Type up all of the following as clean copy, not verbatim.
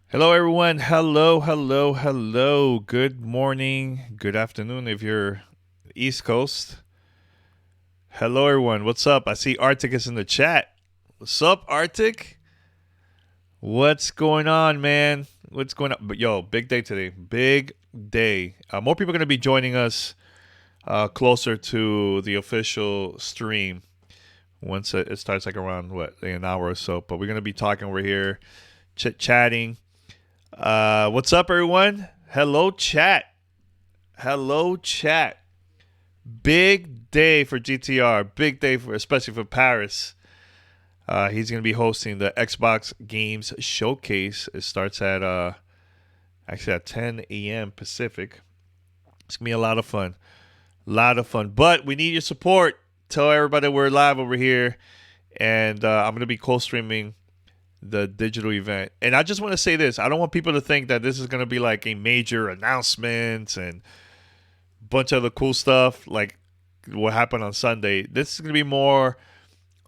Hello, everyone. Hello, hello, hello. Good morning, good afternoon if you're East Coast. Hello, everyone. What's up? I see Arctic is in the chat. What's up, Arctic? What's going on, man? What's going on? But yo, big day today. Big day. More people are going to be joining us closer to the official stream once it starts, like around an hour or so. But we're going to be talking over here, chatting. What's up, everyone? Hello, chat. Hello, chat. Big day for GTR. Big day especially for Parris. He's going to be hosting the Xbox Games Showcase. It starts at 10 a.m. Pacific. It's going to be a lot of fun. But we need your support. Tell everybody we're live over here. And I'm going to be co-streaming the digital event. And I just want to say this. I don't want people to think that this is going to be like a major announcement and a bunch of the cool stuff like what happened on Sunday. This is going to be more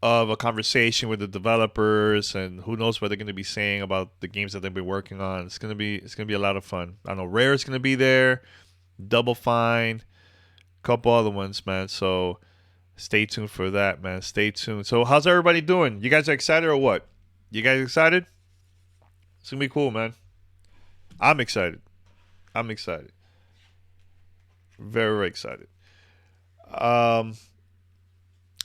of a conversation with the developers, and who knows what they're going to be saying about the games that they've been working on. It's going to be a lot of fun. I know Rare is going to be there, Double Fine, a couple other ones, man. So stay tuned for that, man. Stay tuned. So how's everybody doing? You guys are excited or what? You guys excited? It's going to be cool, man. I'm excited. Very, very excited.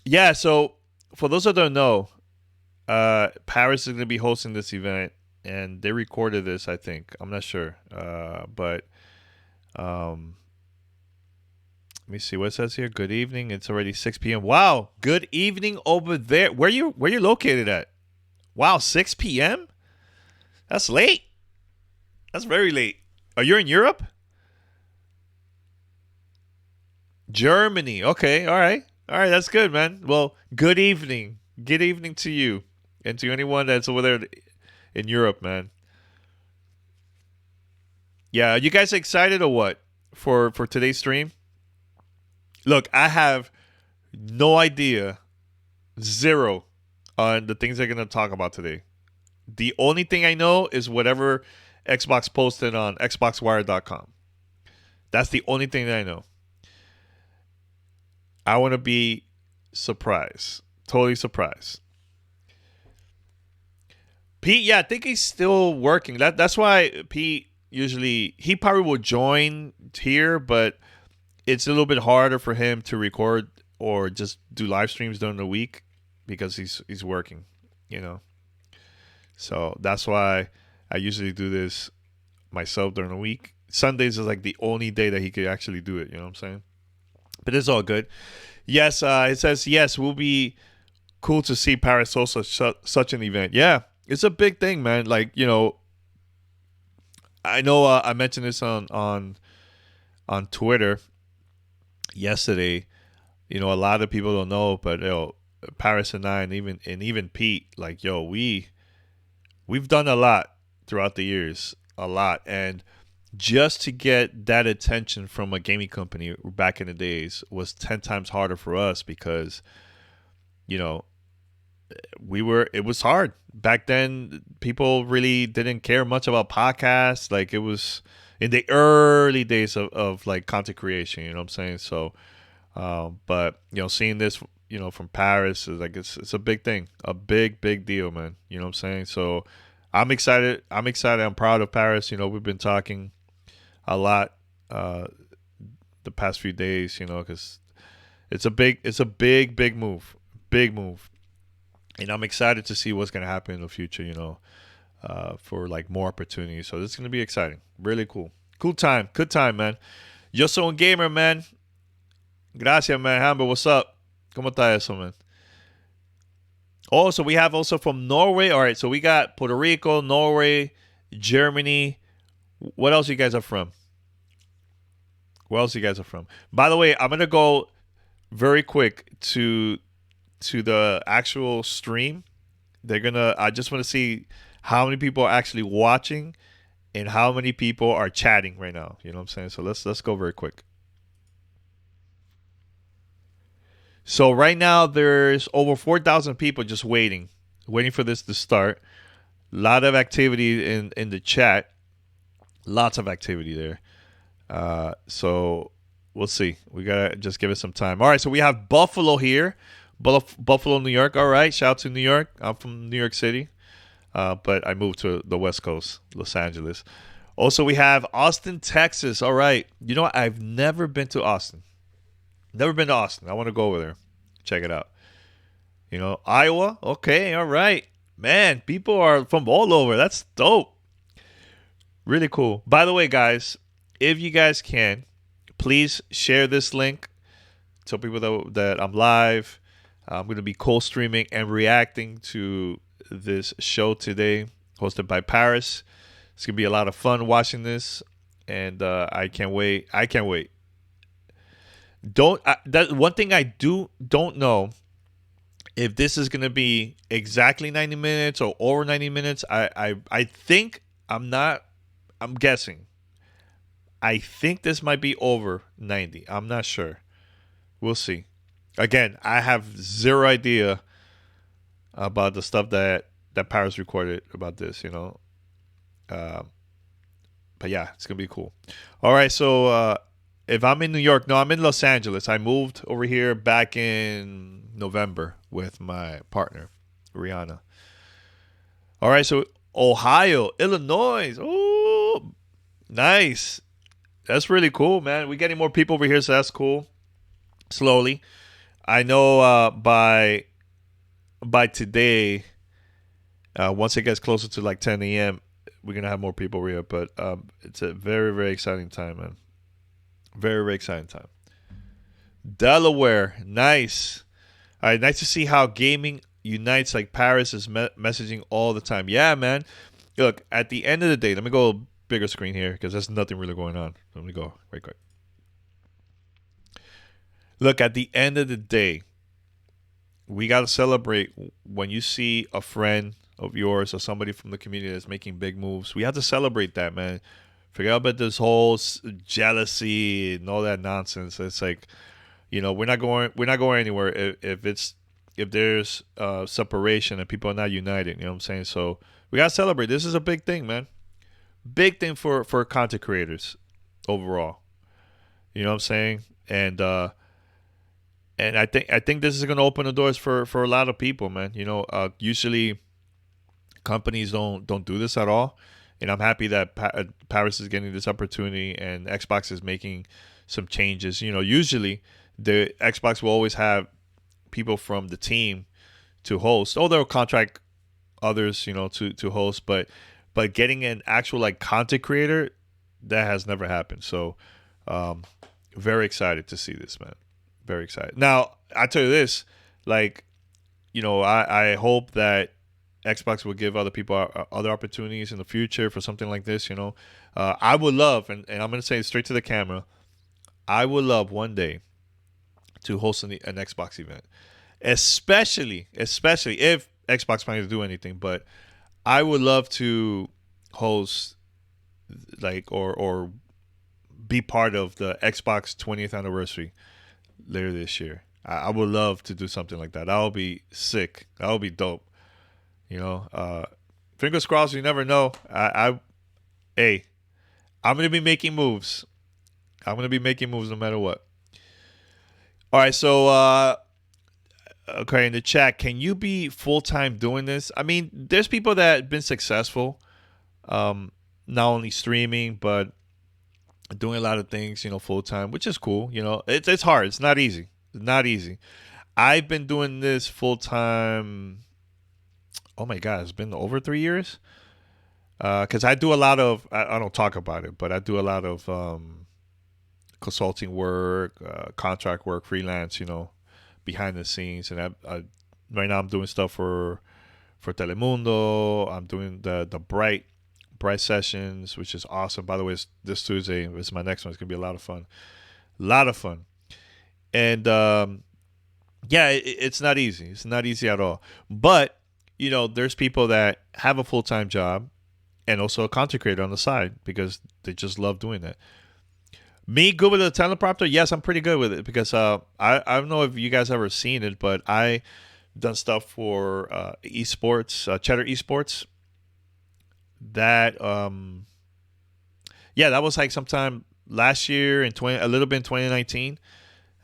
Yeah, so for those that don't know, Parris is going to be hosting this event, and they recorded this, I think. I'm not sure. But let me see what it says here. Good evening. It's already 6 p.m. Wow. Good evening over there. Where you located at? Wow, 6 p.m.? That's late. That's very late. Are you in Europe? Germany. Okay, all right. All right, that's good, man. Well, good evening. Good evening to you and to anyone that's over there in Europe, man. Yeah, are you guys excited or what for today's stream? Look, I have no idea, zero, on the things they're going to talk about today. The only thing I know is whatever Xbox posted on xboxwire.com. That's the only thing that I know. I want to be surprised. Totally surprised. Pete, yeah, I think he's still working. That's why Pete he probably will join here, but it's a little bit harder for him to record or just do live streams during the week because he's working, you know. So that's why I usually do this myself during the week. Sundays is like the only day that he could actually do it, you know what I'm saying? but it's all good. Yes, it says yes. Will be cool to see Paris host such an event. Yeah, it's a big thing, man. Like I know I mentioned this on Twitter yesterday. A lot of people don't know, but Paris and I, and even Pete, like we've done a lot throughout the years, a lot, and just to get that attention from a gaming company back in the days was 10 times harder for us because you know it was hard back then. People really didn't care much about podcasts. Like it was in the early days of like content creation, you know what I'm saying? So but seeing this from Paris is like it's a big thing, a big deal, man. You know what I'm saying? So I'm excited, I'm proud of Paris. We've been talking a lot uh the past few days, because it's a big move, big move. And I'm excited to see what's going to happen in the future, for like more opportunities. So this is going to be exciting. Really cool. Cool time. Good time, man. Yo soy un gamer, man. Gracias, man. Hamber, what's up? ¿Cómo está eso, man? Oh, so we have also from Norway. All right, so we got Puerto Rico, Norway, Germany. What else you guys are from? Where else you guys are from? By the way, I'm going to go very quick to the actual stream. I just want to see how many people are actually watching and how many people are chatting right now. You know what I'm saying? So let's go very quick. So right now there's over 4,000 people just waiting for this to start. A lot of activity in the chat. Lots of activity there. So we'll see. We gotta just give it some time. All right, so we have Buffalo here. Buffalo, New York. All right, shout out to New York. I'm from New York City, but I moved to the West Coast, Los Angeles. Also, we have Austin, Texas. All right. I've never been to Austin. Never been to Austin. I want to go over there. Check it out. Iowa. Okay, all right. Man, people are from all over. That's dope. Really cool. By the way, guys, if you guys can, please share this link. Tell people that I'm live. I'm going to be co-streaming and reacting to this show today, hosted by Parris. It's going to be a lot of fun watching this, and I can't wait. I can't wait. That one thing I don't know if this is going to be exactly 90 minutes or over 90 minutes. I think I'm guessing. I think this might be over 90. I'm not sure. We'll see. Again, I have zero idea about the stuff that Parris recorded about this, but yeah, it's gonna be cool. All right, so if I'm in New York, no, I'm in Los Angeles. I moved over here back in November with my partner, Rihanna. All right, so Ohio, Illinois. Oh, nice. That's really cool, man. We're getting more people over here, so that's cool. Slowly. I know by today, once it gets closer to like 10 a.m., we're gonna have more people over here. But it's a very, very exciting time, man. Very, very exciting time. Delaware, nice. All right, nice to see how gaming unites. Like Parris is messaging all the time. Yeah, man. Look, at the end of the day, let me go bigger screen here because there's nothing really going on. Let me go right quick. Look, at the end of the day, we got to celebrate when you see a friend of yours or somebody from the community that's making big moves. We have to celebrate that, man. Forget about this whole jealousy and all that nonsense. It's like, we're not going anywhere if there's separation and people are not united. You know what I'm saying? So we got to celebrate. This is a big thing, man. Big thing for content creators overall. You know what I'm saying? And I think this is going to open the doors for a lot of people, man. Usually companies don't do this at all, and I'm happy that Parris is getting this opportunity and Xbox is making some changes. Usually the Xbox will always have people from the team to host. Oh, they'll contract others, to host, but getting an actual like content creator, that has never happened. So, very excited to see this, man. Very excited. Now, I tell you this, like, I hope that Xbox will give other people other opportunities in the future for something like this. I would love, and I'm going to say it straight to the camera, I would love one day to host an Xbox event, especially if Xbox plans to do anything. But I would love to host, like, or be part of the Xbox 20th anniversary later this year. I would love to do something like that. That would be sick. That would be dope. Fingers crossed. You never know. Hey, I'm gonna be making moves. I'm gonna be making moves no matter what. All right. So, okay, in the chat, can you be full time doing this? I mean, there's people that have been successful, not only streaming but doing a lot of things, full time, which is cool. It's hard. It's not easy. It's not easy. I've been doing this full time. Oh my God, it's been over 3 years. Because I do a lot of, I don't talk about it, but I do a lot of consulting work, contract work, freelance, behind the scenes. And right now I'm doing stuff for Telemundo. I'm doing the Bright sessions, which is awesome. By the way, this Tuesday is my next one. It's gonna be a lot of fun. A lot of fun. And yeah, it's not easy. It's not easy at all. But there's people that have a full-time job and also a content creator on the side because they just love doing that. Me, good with a teleprompter? Yes, I'm pretty good with it because I don't know if you guys ever seen it, but I done stuff for esports, Cheddar Esports. That yeah, that was like sometime last year in a little bit in 2019.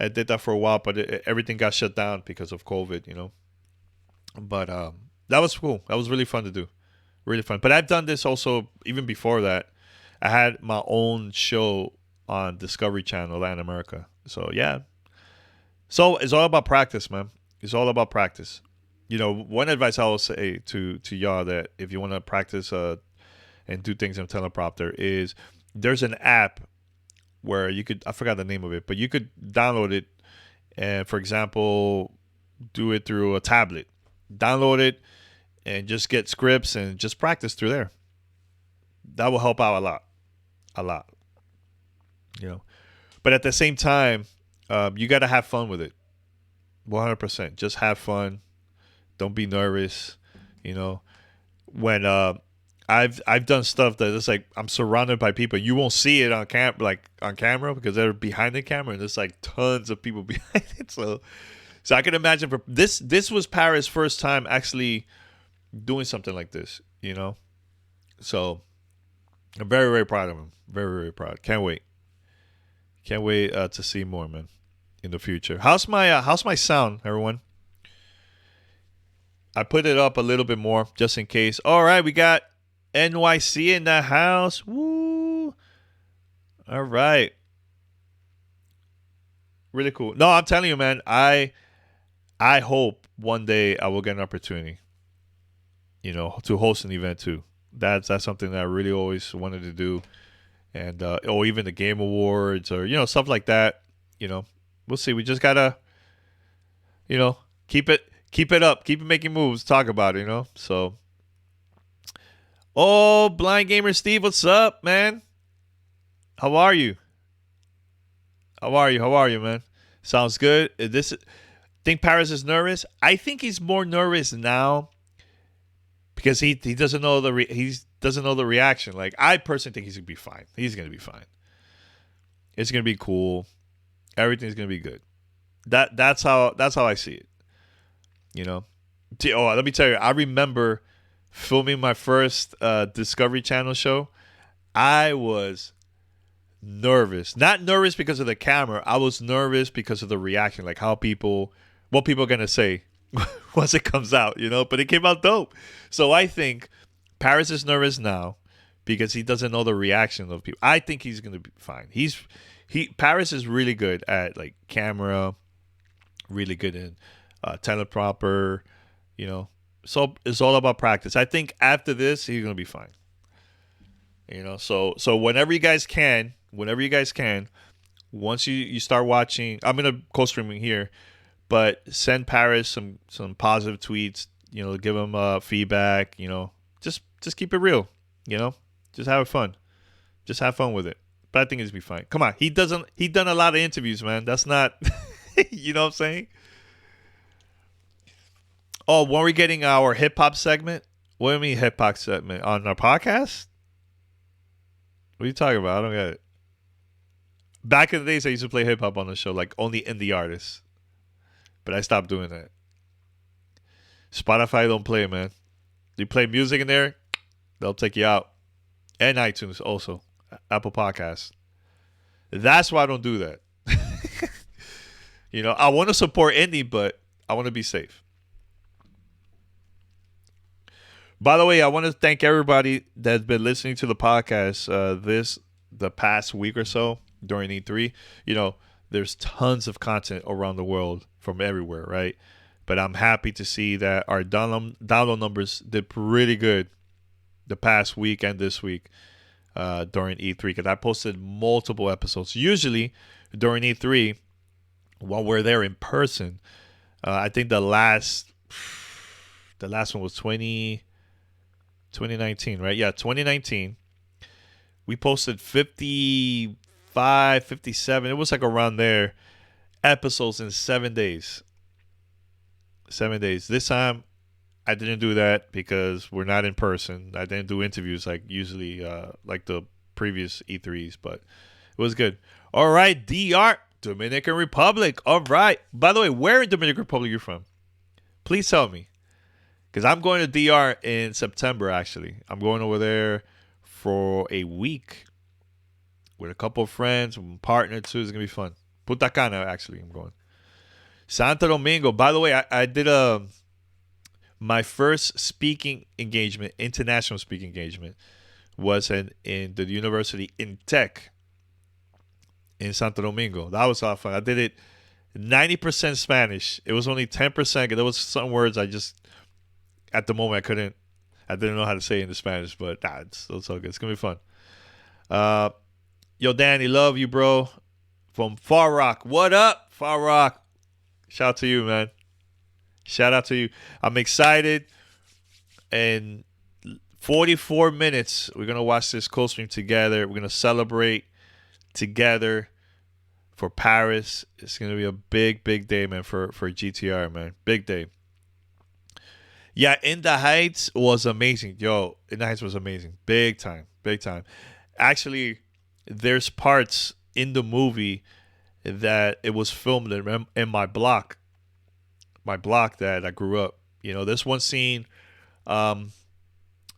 I did that for a while, but everything got shut down because of COVID. But that was cool. That was really fun to do, really fun. But I've done this also even before that. I had my own show on Discovery Channel Latin America. So yeah, so it's all about practice, man. It's all about practice. One advice I will say to y'all that if you want to practice and do things in teleprompter is there's an app where you could, I forgot the name of it, but you could download it and, for example, do it through a tablet. Download it and just get scripts and just practice through there. That will help out a lot. But at the same time, you got to have fun with it. 100%. Just have fun. Don't be nervous. When I've done stuff that it's like I'm surrounded by people. You won't see it on camera because they're behind the camera, and there's like tons of people behind it. So I can imagine for this was Parris' first time actually doing something like this. So I'm very, very proud of him. Very, very proud. Can't wait. Can't wait to see more, man, in the future. How's my sound, everyone? I put it up a little bit more just in case. All right, we got NYC in the house. Woo! All right. Really cool. No, I'm telling you, man. I hope one day I will get an opportunity, to host an event too. That's something that I really always wanted to do, and or even the Game Awards or stuff like that. We'll see. We just gotta, keep it up, keep it making moves, talk about it. So. Oh, Blind Gamer Steve, what's up, man? How are you? How are you, man? Sounds good. Think Parris is nervous? I think he's more nervous now because he doesn't know he doesn't know the reaction. Like, I personally think he's gonna be fine. He's gonna be fine. It's gonna be cool. Everything's gonna be good. That's how I see it. Oh, let me tell you. I remember filming my first Discovery Channel show. I was nervous. Not nervous because of the camera. I was nervous because of the reaction, like what people are gonna say once it comes out, But it came out dope. So I think Parris is nervous now because he doesn't know the reaction of people. I think he's gonna be fine. Parris is really good at like camera, really good in teleprompter, So it's all about practice. I think after this, he's gonna be fine. So whenever you guys can, Once you start watching, I'm gonna co-streaming here, but send Parris some positive tweets. Give him feedback. Just keep it real. Just have fun. Just have fun with it. But I think it's be fine. Come on, he done a lot of interviews, man. That's not, you know what I'm saying? Oh, when we getting our hip hop segment? What do you mean hip hop segment on our podcast? What are you talking about? I don't get it. Back in the days, I used to play hip hop on the show, like only indie artists, but I stopped doing that. Spotify don't play, man. You play music in there, they'll take you out, and iTunes also, Apple Podcasts. That's why I don't do that. I want to support indie, but I want to be safe. By the way, I want to thank everybody that's been listening to the podcast the past week or so during E3. There's tons of content around the world from everywhere, right? But I'm happy to see that our download numbers did pretty good the past week and this week during E3, because I posted multiple episodes. Usually during E3, while we're there in person, I think the last one was 2019, right? Yeah, 2019. We posted 55, 57. It was like around there. Episodes in 7 days. 7 days. This time, I didn't do that because we're not in person. I didn't do interviews like usually, like the previous E3s, but it was good. All right, DR, Dominican Republic. All right. By the way, where in Dominican Republic are you from? Please tell me. Because I'm going to DR in September, actually. I'm going over there for a week with a couple of friends, my partner, too. It's going to be fun. Punta Cana, actually, I'm going. Santo Domingo. By the way, I did my first speaking engagement, international speaking engagement, was in the university in Tech in Santo Domingo. That was a lot of fun. I did it 90% Spanish. It was only 10% because there was some words I just, at the moment, I didn't know how to say it in the Spanish, but it's all good. It's going to be fun. Yo, Danny, love you, bro. From Far Rock. What up, Far Rock? Shout out to you, man. Shout out to you. I'm excited. And 44 minutes, we're going to watch this cold stream together. We're going to celebrate together for Parris. It's going to be a big, big day, man, for GTR, man. Big day. Yeah, In the Heights was amazing. Yo, In the Heights was amazing. Big time. Big time. Actually, there's parts in the movie that it was filmed in my block that I grew up. There's one scene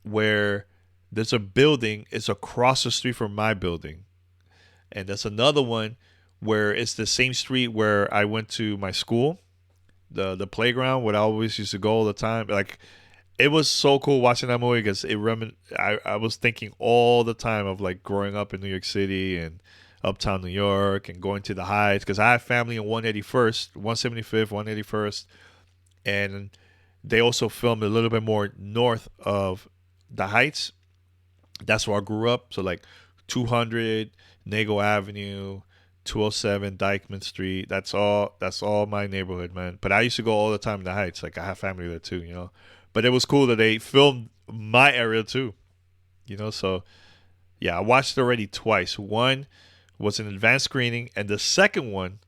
where there's a building. It's across the street from my building. And there's another one where it's the same street where I went to my school. The playground where I always used to go all the time. Like, it was so cool watching that movie because I was thinking all the time of like growing up in New York City and uptown New York and going to the Heights, because I have family in 181st, 175th, 181st, and they also filmed a little bit more north of the Heights. That's where I grew up. So like 200 Nago Avenue, 207 Dykeman Street. That's all my neighborhood, man. But I used to go all the time in the Heights. Like, I have family there too. But it was cool that they filmed my area too. So yeah, I watched it already twice. One was an advanced screening, and the second one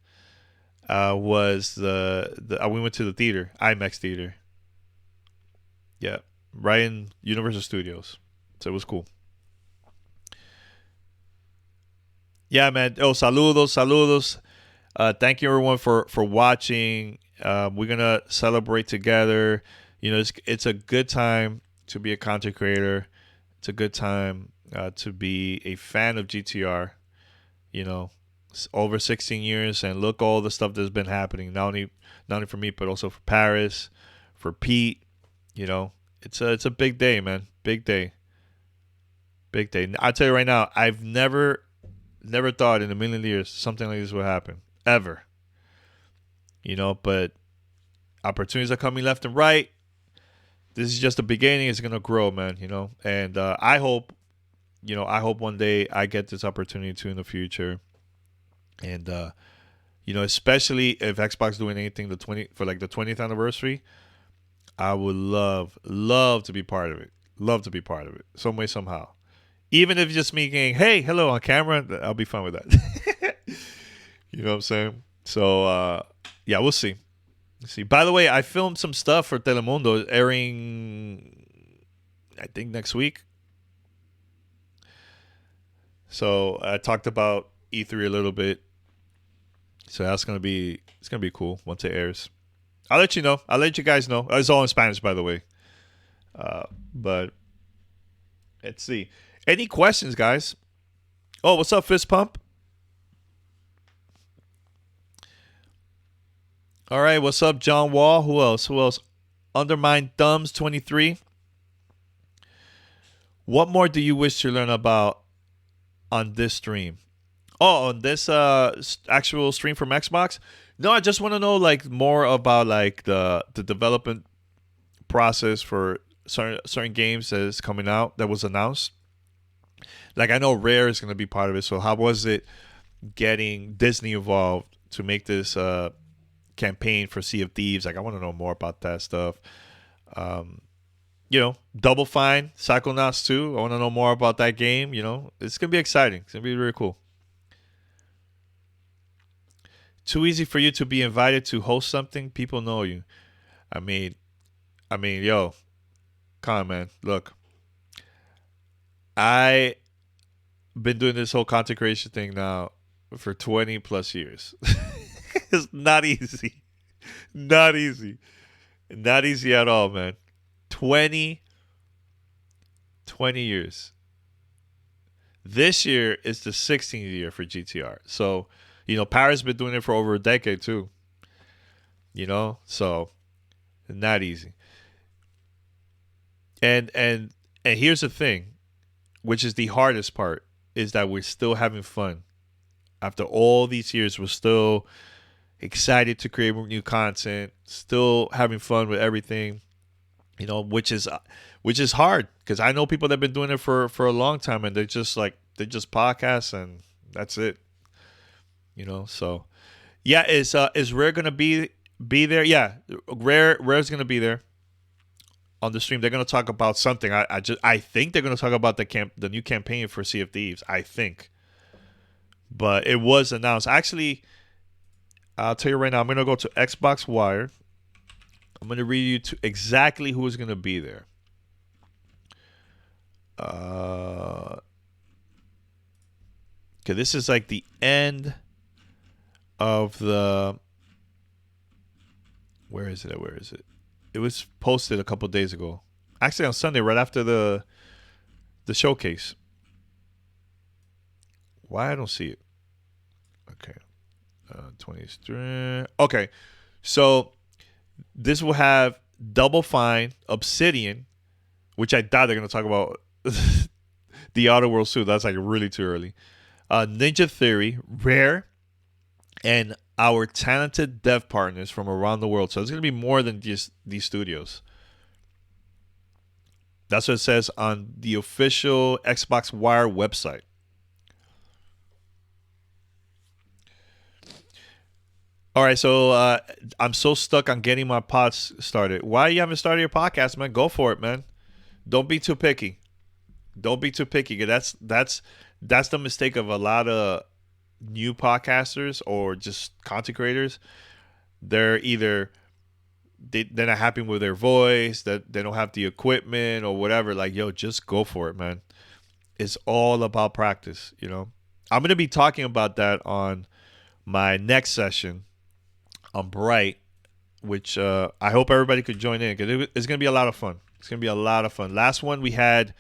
was we went to the theater, IMAX theater. Yeah, right in Universal Studios. So it was cool. Yeah, man. Oh, saludos. Thank you, everyone, for watching. We're going to celebrate together. It's a good time to be a content creator. It's a good time to be a fan of GTR. It's over 16 years, and look all the stuff that's been happening. Not only for me, but also for Parris, for Pete. It's a big day, man. Big day. Big day. I'll tell you right now, I've never thought in a million years something like this would happen. Ever. But opportunities are coming left and right. This is just the beginning. It's going to grow, man, And I hope one day I get this opportunity too in the future. And especially if Xbox doing anything the 20th anniversary, I would love to be part of it. Love to be part of it, some way somehow. Even if just me saying, "Hey, hello" on camera, I'll be fine with that. You know what I'm saying? So yeah, we'll see. See. By the way, I filmed some stuff for Telemundo airing, I think, next week. So I talked about E3 a little bit. So it's gonna be cool once it airs. I'll let you know. I'll let you guys know. It's all in Spanish, by the way. But let's see. Any questions, guys? Oh, what's up, Fist Pump? All right, what's up, John Wall? Who else? Who else? Undermine Thumbs 23. What more do you wish to learn about on this stream? Oh, on this actual stream from Xbox? No, I just want to know like more about like the development process for certain games that is coming out that was announced. Like I know Rare is going to be part of it. So how was it getting Disney involved to make this campaign for Sea of Thieves? Like I want to know more about that stuff. Um, Double Fine, Psychonauts 2. I want to know more about that game. It's gonna be exciting. It's gonna be really cool. Too easy for you to be invited to host something. People know you. I mean, yo, come on, man. Look, I been doing this whole content creation thing now for 20 plus years. It's not easy. Not easy. Not easy at all, man. 20, 20 years. This year is the 16th year for GTR. So, Parris been doing it for over a decade too. So not easy. And here's the thing, which is the hardest part, is that we're still having fun. After all these years, we're still excited to create new content, still having fun with everything. Which is hard because I know people that have been doing it for a long time and they just podcast and that's it. So yeah, is Rare gonna be there? Yeah, Rare's gonna be there on the stream. They're gonna talk about something. I think they're gonna talk about the new campaign for Sea of Thieves. I think, but it was announced. Actually, I'll tell you right now. I'm gonna go to Xbox Wire. I'm going to read you to exactly who is going to be there. Okay, this is like the end of the. Where is it? Where is it? It was posted a couple days ago. Actually, on Sunday, right after the showcase. Why I don't see it? Okay, 23. Okay, so this will have Double Fine, Obsidian, which I doubt they're going to talk about the Outer Worlds too. That's like really too early. Ninja Theory, Rare, and our talented dev partners from around the world. So it's going to be more than just these studios. That's what it says on the official Xbox Wire website. All right, so I'm so stuck on getting my pods started. Why you haven't started your podcast, man? Go for it, man. Don't be too picky. Don't be too picky. That's the mistake of a lot of new podcasters or just content creators. They're either they're not happy with their voice, that they don't have the equipment or whatever. Like, yo, just go for it, man. It's all about practice. I'm gonna be talking about that on my next session on Bright, which I hope everybody could join in because it's going to be a lot of fun. It's going to be a lot of fun. Last one, we had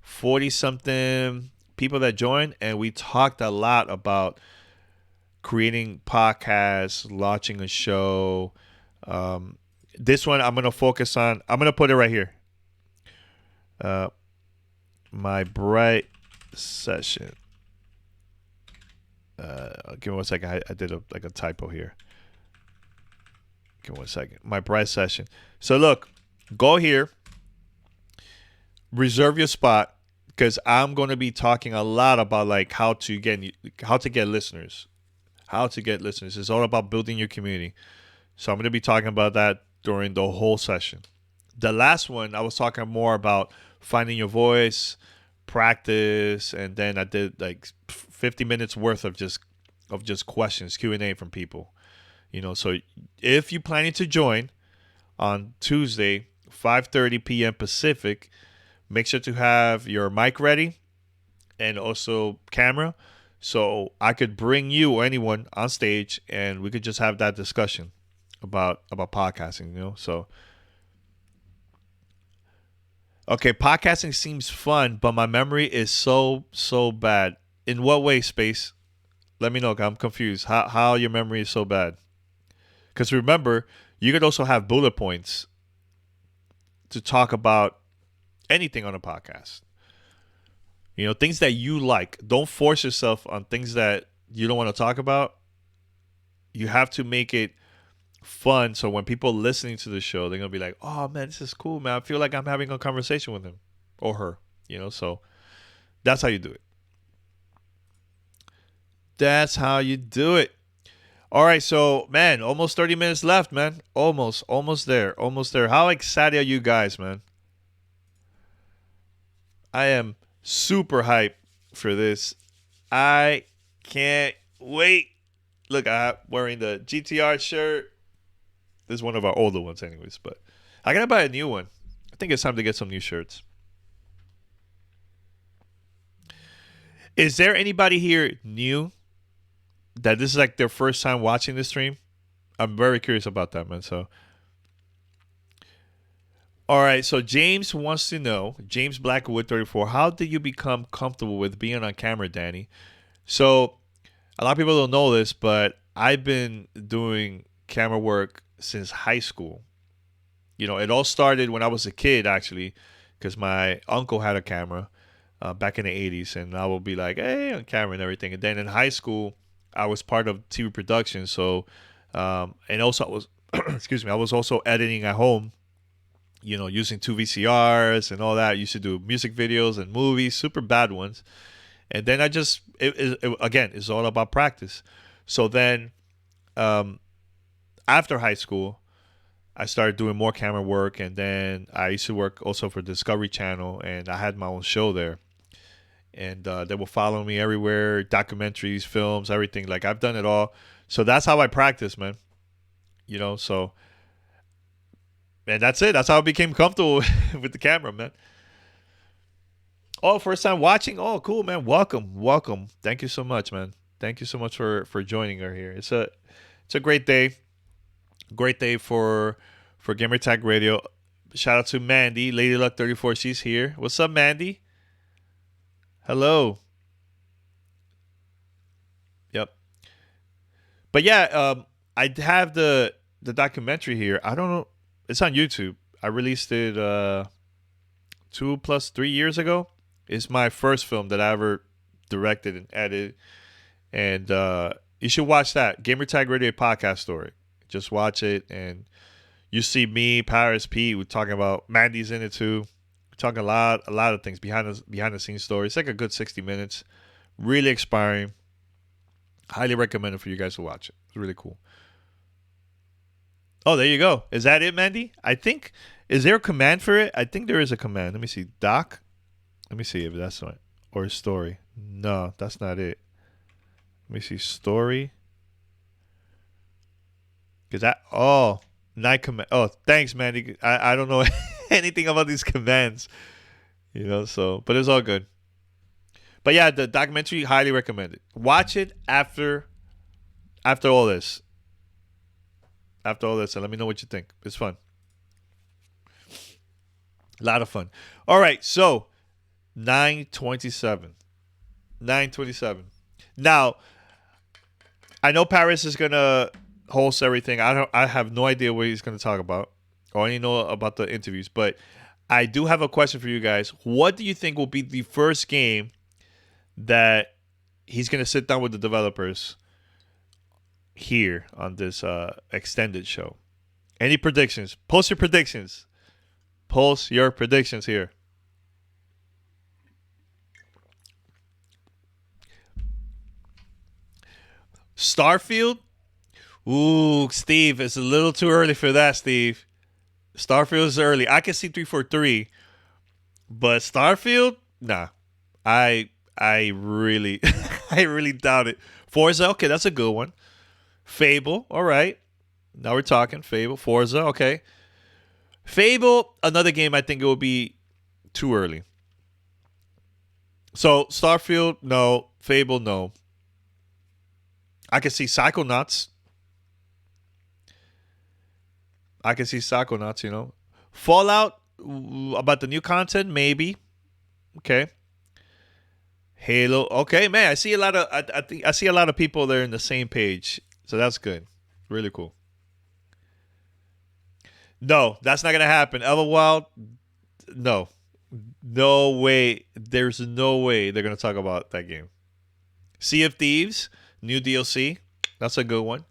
40-something people that joined, and we talked a lot about creating podcasts, launching a show. This one, I'm going to focus on, I'm going to put it right here. My Bright session. Give me 1 second. I did a typo here. Give me 1 second. My Bright session. So look, go here. Reserve your spot because I'm going to be talking a lot about like how to get listeners, how to get listeners. It's all about building your community. So I'm going to be talking about that during the whole session. The last one, I was talking more about finding your voice, practice, and then I did like 50 minutes worth of just questions, Q&A from people. So if you're planning to join on Tuesday, 5:30 p.m. Pacific, make sure to have your mic ready and also camera, so I could bring you or anyone on stage and we could just have that discussion about podcasting. So okay, podcasting seems fun, but my memory is so bad. In what way, Space? Let me know. I'm confused. How your memory is so bad? Because remember, you could also have bullet points to talk about anything on a podcast. Things that you like. Don't force yourself on things that you don't want to talk about. You have to make it fun, so when people listening to the show, they're gonna be like, "Oh man, this is cool, man. I feel like I'm having a conversation with him or her." So that's how you do it. That's how you do it. All right, so man, almost 30 minutes left, man. Almost there. How excited are you guys, man? I am super hyped for this. I can't wait. Look, I'm wearing the GTR shirt. This is one of our older ones, anyways. But I gotta buy a new one. I think it's time to get some new shirts. Is there anybody here new that this is like their first time watching this stream? I'm very curious about that, man. So, all right. So James wants to know, James Blackwood 34, how did you become comfortable with being on camera, Danny? So a lot of people don't know this, but I've been doing camera work since high school. It all started when I was a kid, actually, because my uncle had a camera back in the 80s, and I would be like, hey, on camera and everything. And then in high school, I was part of TV production. So, and also I was, excuse me, I was also editing at home, using two VCRs and all that. I used to do music videos and movies, super bad ones. And then again, it's all about practice. So then, after high school, I started doing more camera work, and then I used to work also for Discovery Channel, and I had my own show there. And they will follow me everywhere, documentaries, films, everything. Like, I've done it all. So that's how I practice, man. So, and that's it. That's how I became comfortable with the camera, man. Oh, first time watching? Oh, cool, man. Welcome. Thank you so much, man. Thank you so much for joining her here. It's a great day. Great day for Gamertag Radio. Shout out to Mandy, Lady Luck 34. She's here. What's up, Mandy? Hello. Yep. But yeah, I have the documentary here. I don't know. It's on YouTube. I released it 2 + 3 years ago. It's my first film that I ever directed and edited, and you should watch that Gamertag Radio podcast story. Just watch it, and you see me, Parris, Pete. We're talking about Mandy's in it too. We're talking a lot of things behind the scenes story. It's like a good 60 minutes. Really inspiring. Highly recommend it for you guys to watch it. It's really cool. Oh, there you go. Is that it, Mandy? I think. Is there a command for it? I think there is a command. Let me see. Doc. Let me see if that's right. Or story. No, that's not it. Let me see. Story. Because night command. Oh, thanks, Mandy. I don't know anything about these commands. So, but it's all good. But yeah, the documentary, highly recommended. Watch it after all this. After all this, and let me know what you think. It's fun. A lot of fun. All right, so 9:27. 9:27. Now, I know Parris is gonna host everything. I have no idea what he's gonna talk about. I only know about the interviews, but I do have a question for you guys. What do you think will be the first game that he's gonna sit down with the developers here on this extended show? Any predictions? Post your predictions. Post your predictions here. Starfield? Ooh, Steve, it's a little too early for that, Steve. Starfield is early. I can see 343, but Starfield? Nah. I really I really doubt it. Forza, okay, that's a good one. Fable, all right. Now we're talking. Fable, Forza, okay. Fable, another game I think it will be too early. So Starfield, no. Fable, no. I can see Psychonauts. I can see Psychonauts, you know. Fallout, about the new content, maybe. Okay. Halo, okay, man. I see a lot of I think I see a lot of people there in the same page. So that's good. Really cool. No, that's not gonna happen. Everwild, no. No way. There's no way they're gonna talk about that game. Sea of Thieves, new DLC. That's a good one.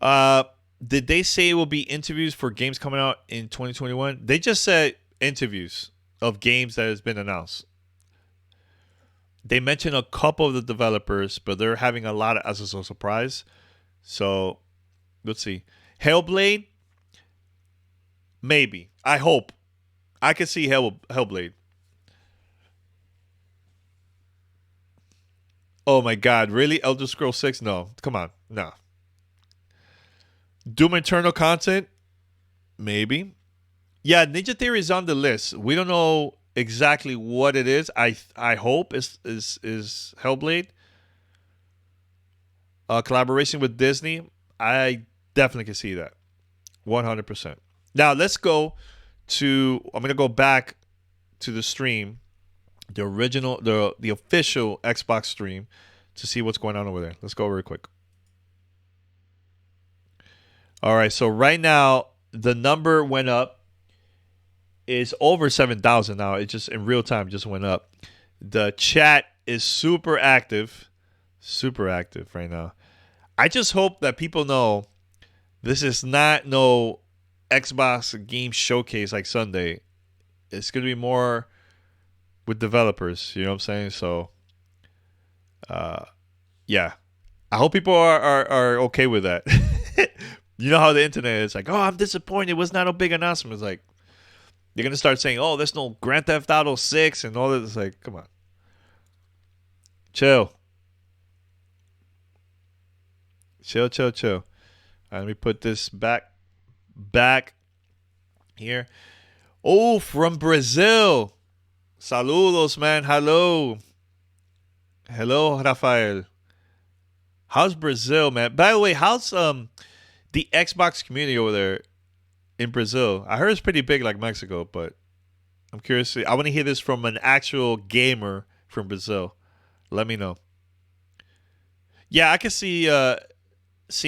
Uh, did they say it will be interviews for games coming out in 2021? They just said interviews of games that has been announced. They mentioned a couple of the developers, but they're having a lot of as a surprise. So let's see. Hellblade, maybe. I hope. I could see Hellblade. Oh my God, really? Elder Scrolls 6? No, come on, no. Doom Eternal content? Maybe. Yeah, Ninja Theory is on the list. We don't know exactly what it is. I hope is Hellblade. Collaboration with Disney. I definitely can see that. 100%. Now let's go to. I'm gonna go back to the stream, the original, the official Xbox stream, to see what's going on over there. Let's go real quick. All right, so right now the number went up. Is over 7,000 now. It just in real time just went up. The chat is super active right now. I just hope that people know this is not no Xbox game showcase like Sunday. It's gonna be more with developers. You know what I'm saying? So, uh, yeah. I hope people are okay with that. You know how the internet is like, oh, I'm disappointed. It was not a big announcement. It's like they're gonna start saying, "Oh, there's no Grand Theft Auto 6 and all that." It's like, come on, chill, chill. All right, let me put this back here. Oh, from Brazil. Saludos, man. Hello, Rafael. How's Brazil, man? By the way, how's the Xbox community over there in Brazil? I heard it's pretty big, like Mexico, but I'm curious. I want to hear this from an actual gamer from Brazil. Let me know. Yeah, I can see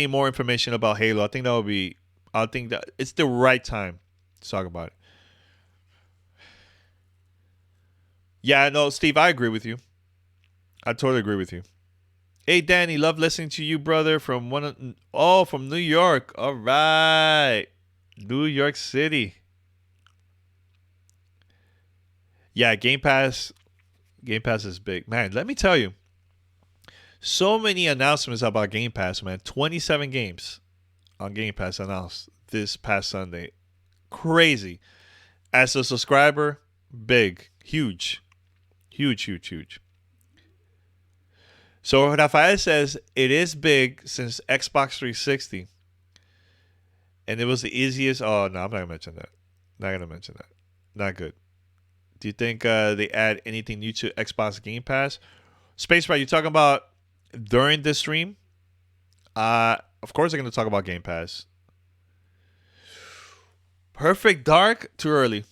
more information about Halo. I think that would be. I think that it's the right time to talk about it. Yeah, no, Steve, I agree with you. I totally agree with you. Hey, Danny, love listening to you, brother. From New York. All right, New York City. Yeah, Game Pass is big, man. Let me tell you, so many announcements about Game Pass, man. 27 games on Game Pass announced this past Sunday. Crazy. As a subscriber, big, huge. So Rafael says it is big since Xbox 360, and it was the easiest. Oh no, I'm not gonna mention that. Not gonna mention that. Not good. Do you think they add anything new to Xbox Game Pass? Space Right, you talking about during this stream? Of course they're gonna talk about Game Pass. Perfect Dark, too early.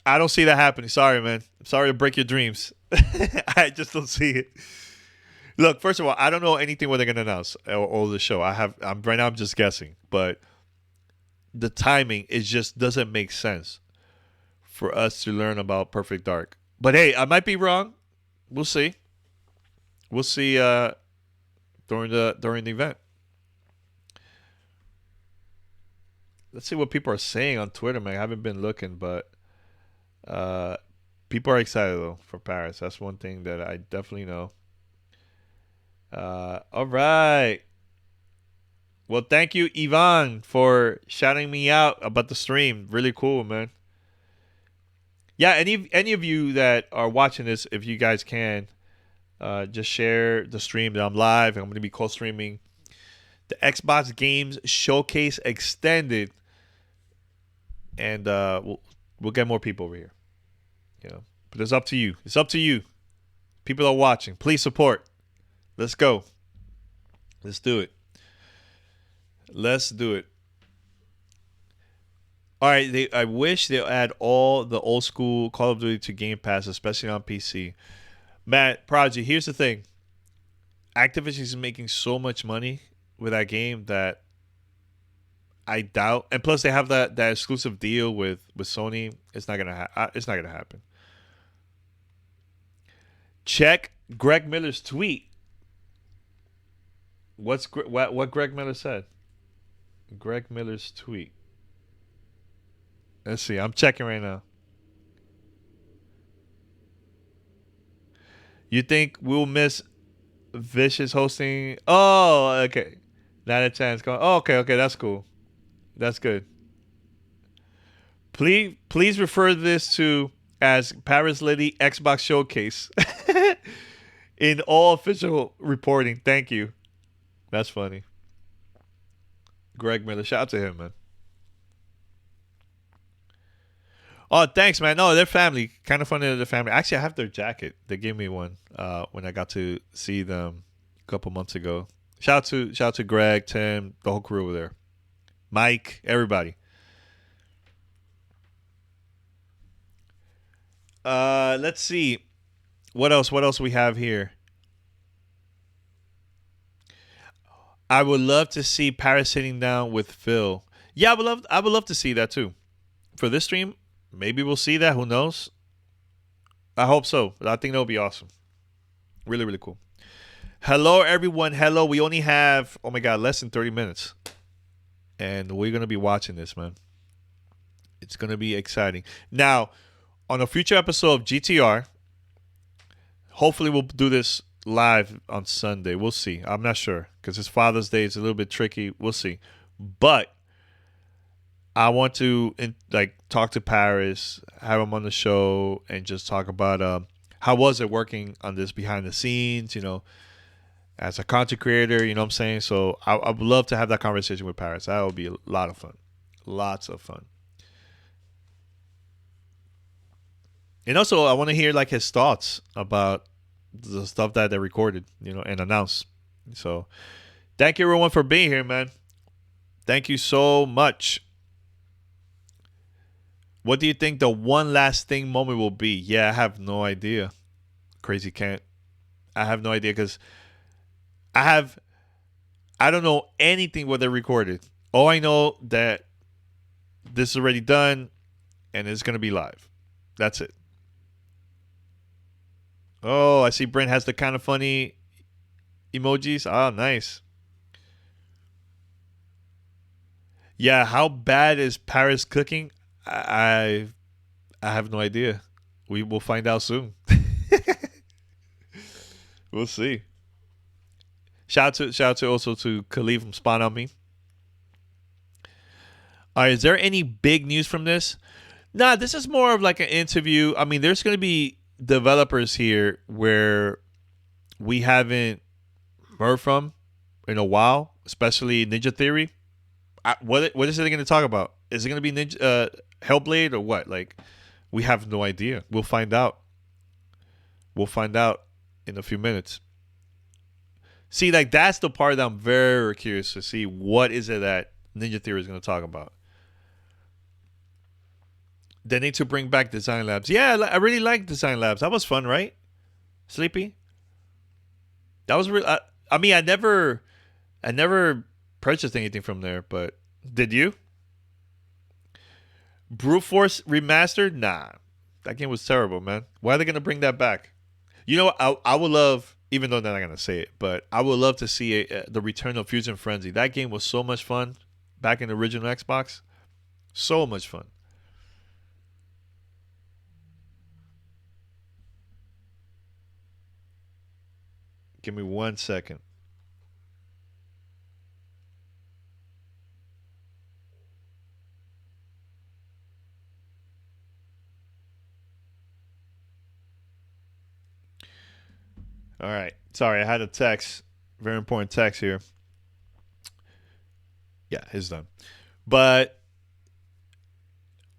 I don't see that happening. Sorry, man. I'm sorry to break your dreams. I just don't see it. Look, first of all, I don't know anything what they're gonna announce or the show. I'm right now. I'm just guessing, but the timing it just doesn't make sense for us to learn about Perfect Dark. But hey, I might be wrong. We'll see. We'll see during the event. Let's see what people are saying on Twitter, man. I haven't been looking, but uh, People are excited though for Paris. That's one thing that I definitely know. All right. Well, thank you, Ivan, for shouting me out about the stream. Really cool, man. Yeah, any of you that are watching this, if you guys can, just share the stream that I'm live. I'm going to be co-streaming the Xbox Games Showcase Extended, and we'll get more people over here. You know, but it's up to you. It's up to you. People are watching. Please support. Let's go. Let's do it. Let's do it. All right. I wish they'll add all the old school Call of Duty to Game Pass, especially on PC. Matt, Prodigy, here's the thing. Activision is making so much money with that game that I doubt. And plus, they have that exclusive deal with Sony. It's not gonna happen. Check Greg Miller's tweet. What Greg Miller said? Greg Miller's tweet. Let's see. I'm checking right now. You think we'll miss Vicious hosting? Oh, okay. Not a chance. Oh, okay. That's cool. That's good. Please refer this to as Parris Lilly Xbox Showcase in all official reporting. Thank you. That's funny. Greg Miller. Shout out to him, man. Oh, thanks, man. No, they're family. Kind of funny that they're family. Actually, I have their jacket. They gave me one when I got to see them a couple months ago. Shout out to Greg, Tim, the whole crew over there. Mike, everybody. Let's see. What else we have here? I would love to see Parris sitting down with Phil. Yeah, I would love to see that too. For this stream, maybe we'll see that. Who knows? I hope so. I think that'll be awesome. Really, really cool. Hello, everyone. Hello. We only have, oh my God, less than 30 minutes. And we're going to be watching this, man. It's going to be exciting. Now, on a future episode of GTR, hopefully we'll do this live on Sunday. We'll see. I'm not sure because it's Father's Day. It's a little bit tricky. We'll see. But I want to talk to Parris, have him on the show, and just talk about how was it working on this behind the scenes, as a content creator, you know what I'm saying? So I would love to have that conversation with Parris. That would be a lot of fun. Lots of fun. And also, I want to hear his thoughts about the stuff that they recorded, and announced. So thank you, everyone, for being here, man. Thank you so much. What do you think the one last thing moment will be? Yeah, I have no idea. Crazy Kent. I have no idea because I don't know anything what they recorded. All I know that this is already done and it's going to be live. That's it. Oh, I see Brent has the kind of funny emojis. Oh, nice. Yeah, how bad is Parris cooking? I have no idea. We will find out soon. We'll see. Shout out to also to Khalid from Spawn on Me. All right, is there any big news from this? Nah, this is more of an interview. I mean, there's going to be developers here where we haven't heard from in a while, especially Ninja Theory. What is it going to talk about? Is it going to be Hellblade or what? We have no idea. We'll find out. We'll find out in a few minutes. See, that's the part that I'm very curious to see. What is it that Ninja Theory is going to talk about? They need to bring back Design Labs. Yeah, I really like Design Labs. That was fun, right? Sleepy? That was real. I mean, I never purchased anything from there, but did you? Brute Force Remastered? Nah. That game was terrible, man. Why are they going to bring that back? You know what? I would love, even though they're not going to say it, but I would love to see the return of Fusion Frenzy. That game was so much fun back in the original Xbox. So much fun. Give me 1 second. All right. Sorry, I had a text. Very important text here. Yeah, it's done. But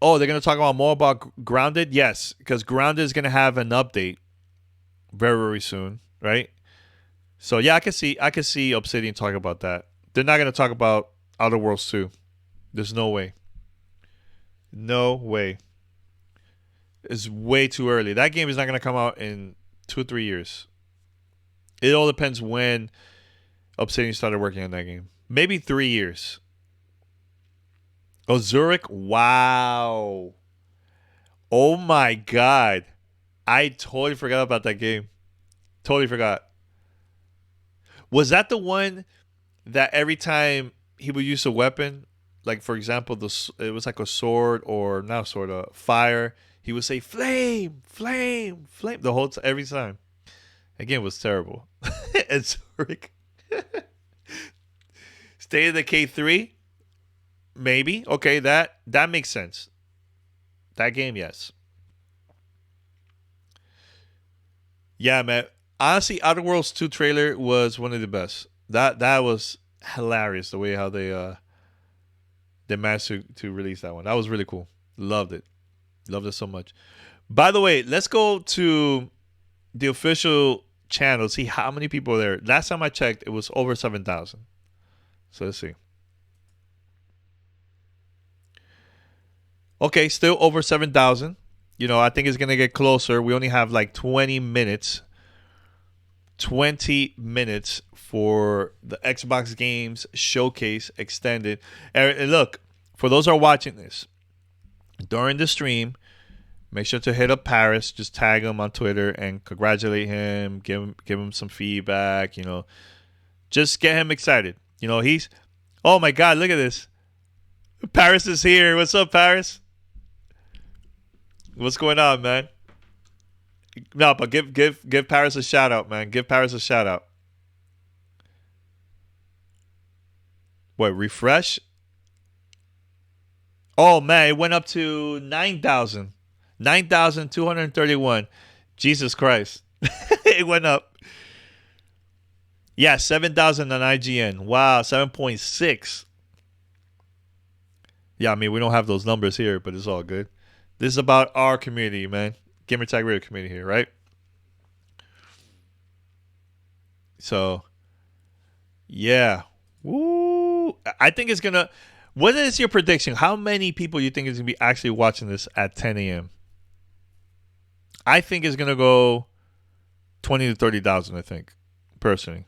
they're gonna talk about more about Grounded. Yes, because Grounded is gonna have an update very very soon, right? So yeah, I can see Obsidian talking about that. They're not gonna talk about Outer Worlds 2. There's no way. No way. It's way too early. That game is not gonna come out in 2 3 years. It all depends when Obsidian started working on that game. Maybe 3 years. Oh, Zurich. Wow. Oh my god. I totally forgot about that game. Totally forgot. Was that the one that every time he would use a weapon, like for example, it was like a sword or not a sword, fire. He would say flame, flame, flame the whole every time. Again, was terrible. And Zurich, State of the K3, maybe okay. That makes sense. That game, yes, yeah, man. Honestly, Outer Worlds 2 trailer was one of the best. That was hilarious the way how they managed to release that one. That was really cool. Loved it. Loved it so much. By the way, let's go to the official channel, see how many people are there. Last time I checked, it was over 7,000. So let's see. Okay, still over 7,000. I think it's going to get closer. We only have like 20 minutes. 20 minutes for the Xbox Games Showcase Extended. And look, for those who are watching this, during the stream, make sure to hit up Parris. Just tag him on Twitter and congratulate him. Give him some feedback. Just get him excited. He's. Oh my God! Look at this. Parris is here. What's up, Parris? What's going on, man? No, but give Parris a shout out, man. Give Parris a shout out. What, refresh? Oh man, it went up to 9,000. 9,231. Jesus Christ. It went up. Yeah, 7,000 on IGN. Wow, 7.6. Yeah, I mean, we don't have those numbers here, but it's all good. This is about our community, man. Gamer Tag Radio community here, right? So, yeah. Woo. I think it's going to. What is your prediction? How many people you think is going to be actually watching this at 10 a.m.? I think it's going to go 20 to 30,000, I think, personally.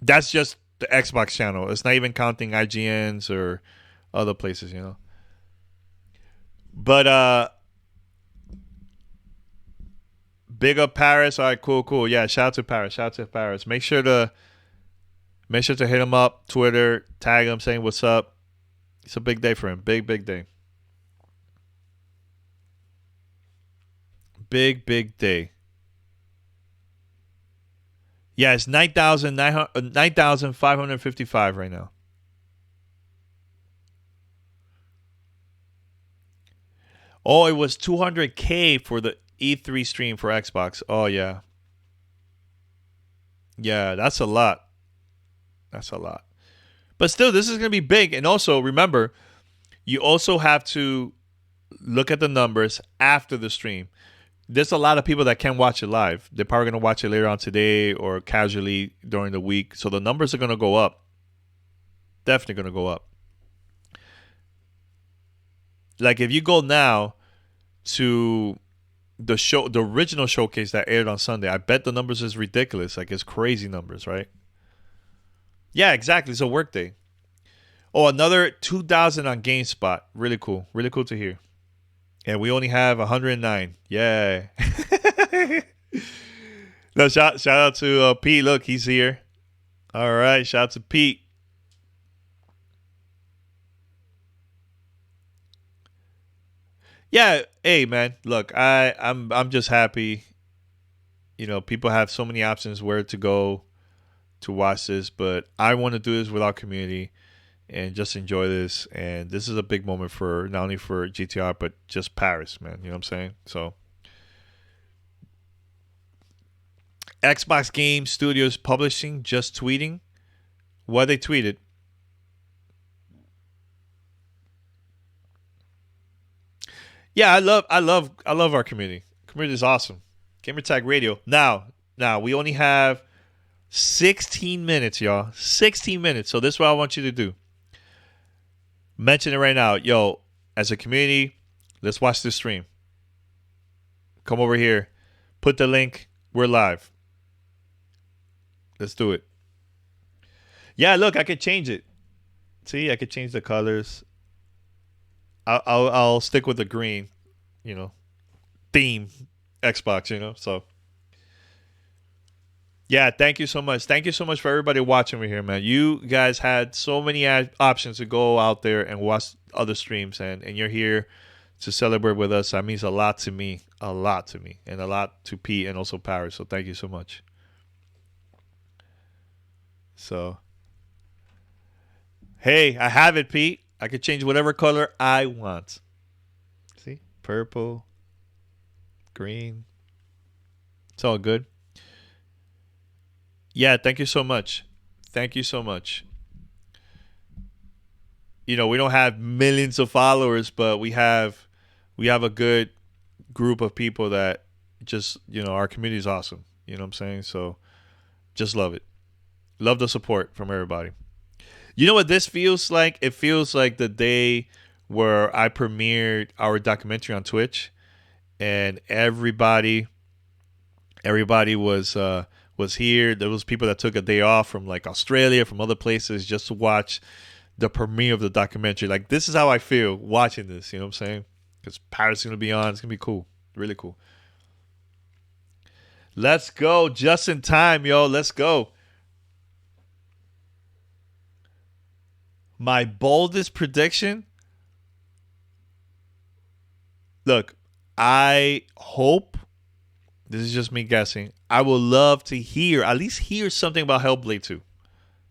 That's just the Xbox channel. It's not even counting IGNs or other places, But big up Parris. All right, cool. Yeah, shout out to Parris. Make sure to hit him up, Twitter, tag him, saying what's up. It's a big day for him. Big day. Big day. Yeah, it's 9,555 right now. Oh, it was 200K for the E3 stream for Xbox. Oh, yeah. Yeah, that's a lot. But still, this is going to be big. And also, remember, you also have to look at the numbers after the stream. There's a lot of people that can't watch it live. They're probably going to watch it later on today or casually during the week. So the numbers are going to go up. Definitely going to go up. Like if you go now to the original showcase that aired on Sunday, I bet the numbers is ridiculous. Like it's crazy numbers, right? Yeah, exactly. It's a work day. Oh, another 2,000 on GameSpot. Really cool. Really cool to hear. And we only have 109. Yeah. No, shout out to Pete. Look, he's here. All right, shout out to Pete. Yeah, hey man, look, I'm just happy. People have so many options where to go. to watch this, but I want to do this with our community and just enjoy this. And this is a big moment for not only for GTR but just Parris, man. You know what I'm saying? So, Xbox Game Studios Publishing just tweeting what they tweeted. Yeah, I love our community. Community is awesome. Gamertag Radio. Now we only have 16 minutes, y'all. 16 minutes. So this is what I want you to do. Mention it right now. Yo, as a community, let's watch this stream. Come over here. Put the link. We're live. Let's do it. Yeah, look, I could change it. See, I could change the colors. I'll stick with the green, theme Xbox, So, yeah, thank you so much. Thank you so much for everybody watching over here, man. You guys had so many options to go out there and watch other streams, and you're here to celebrate with us. That means a lot to me, and a lot to Pete and also Parris. So thank you so much. So, hey, I have it, Pete. I could change whatever color I want. See? Purple, green. It's all good. Yeah, thank you so much. Thank you so much. We don't have millions of followers, but we have a good group of people that just, our community is awesome. You know what I'm saying? So just love it. Love the support from everybody. You know what this feels like? It feels like the day where I premiered our documentary on Twitch, and everybody was here. There was people that took a day off from like Australia, from other places, just to watch the premiere of the documentary. Like, this is how I feel watching this. You know what I'm saying? Because Parris is gonna be on. It's gonna be cool. Really cool. Let's go, just in time, yo. Let's go. My boldest prediction. Look, I hope, this is just me guessing, I would love to at least hear something about Hellblade 2.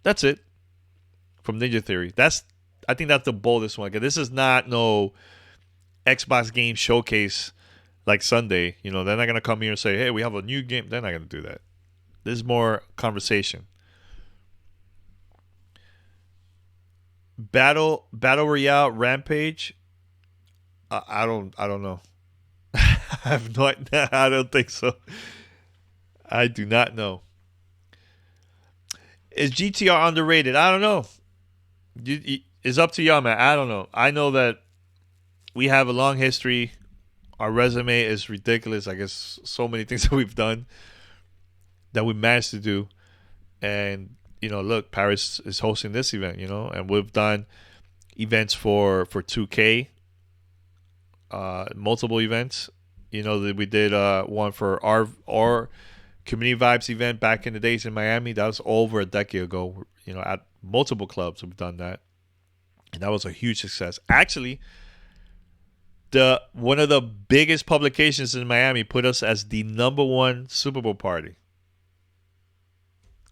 That's it. From Ninja Theory. I think that's the boldest one. This is not no Xbox game showcase like Sunday. They're not going to come here and say, hey, we have a new game. They're not going to do that. This is more conversation. Battle Royale Rampage. I don't know. I have no idea. I don't think so. I do not know. Is GTR underrated? I don't know. It's up to y'all, man. I don't know. I know that we have a long history. Our resume is ridiculous. I guess so many things that we've done that we managed to do. And look, Parris is hosting this event, and we've done events for 2K, multiple events. That we did one for our Community Vibes event back in the days in Miami. That was over a decade ago. At multiple clubs we've done that, and that was a huge success. Actually, one of the biggest publications in Miami put us as the #1 Super Bowl party.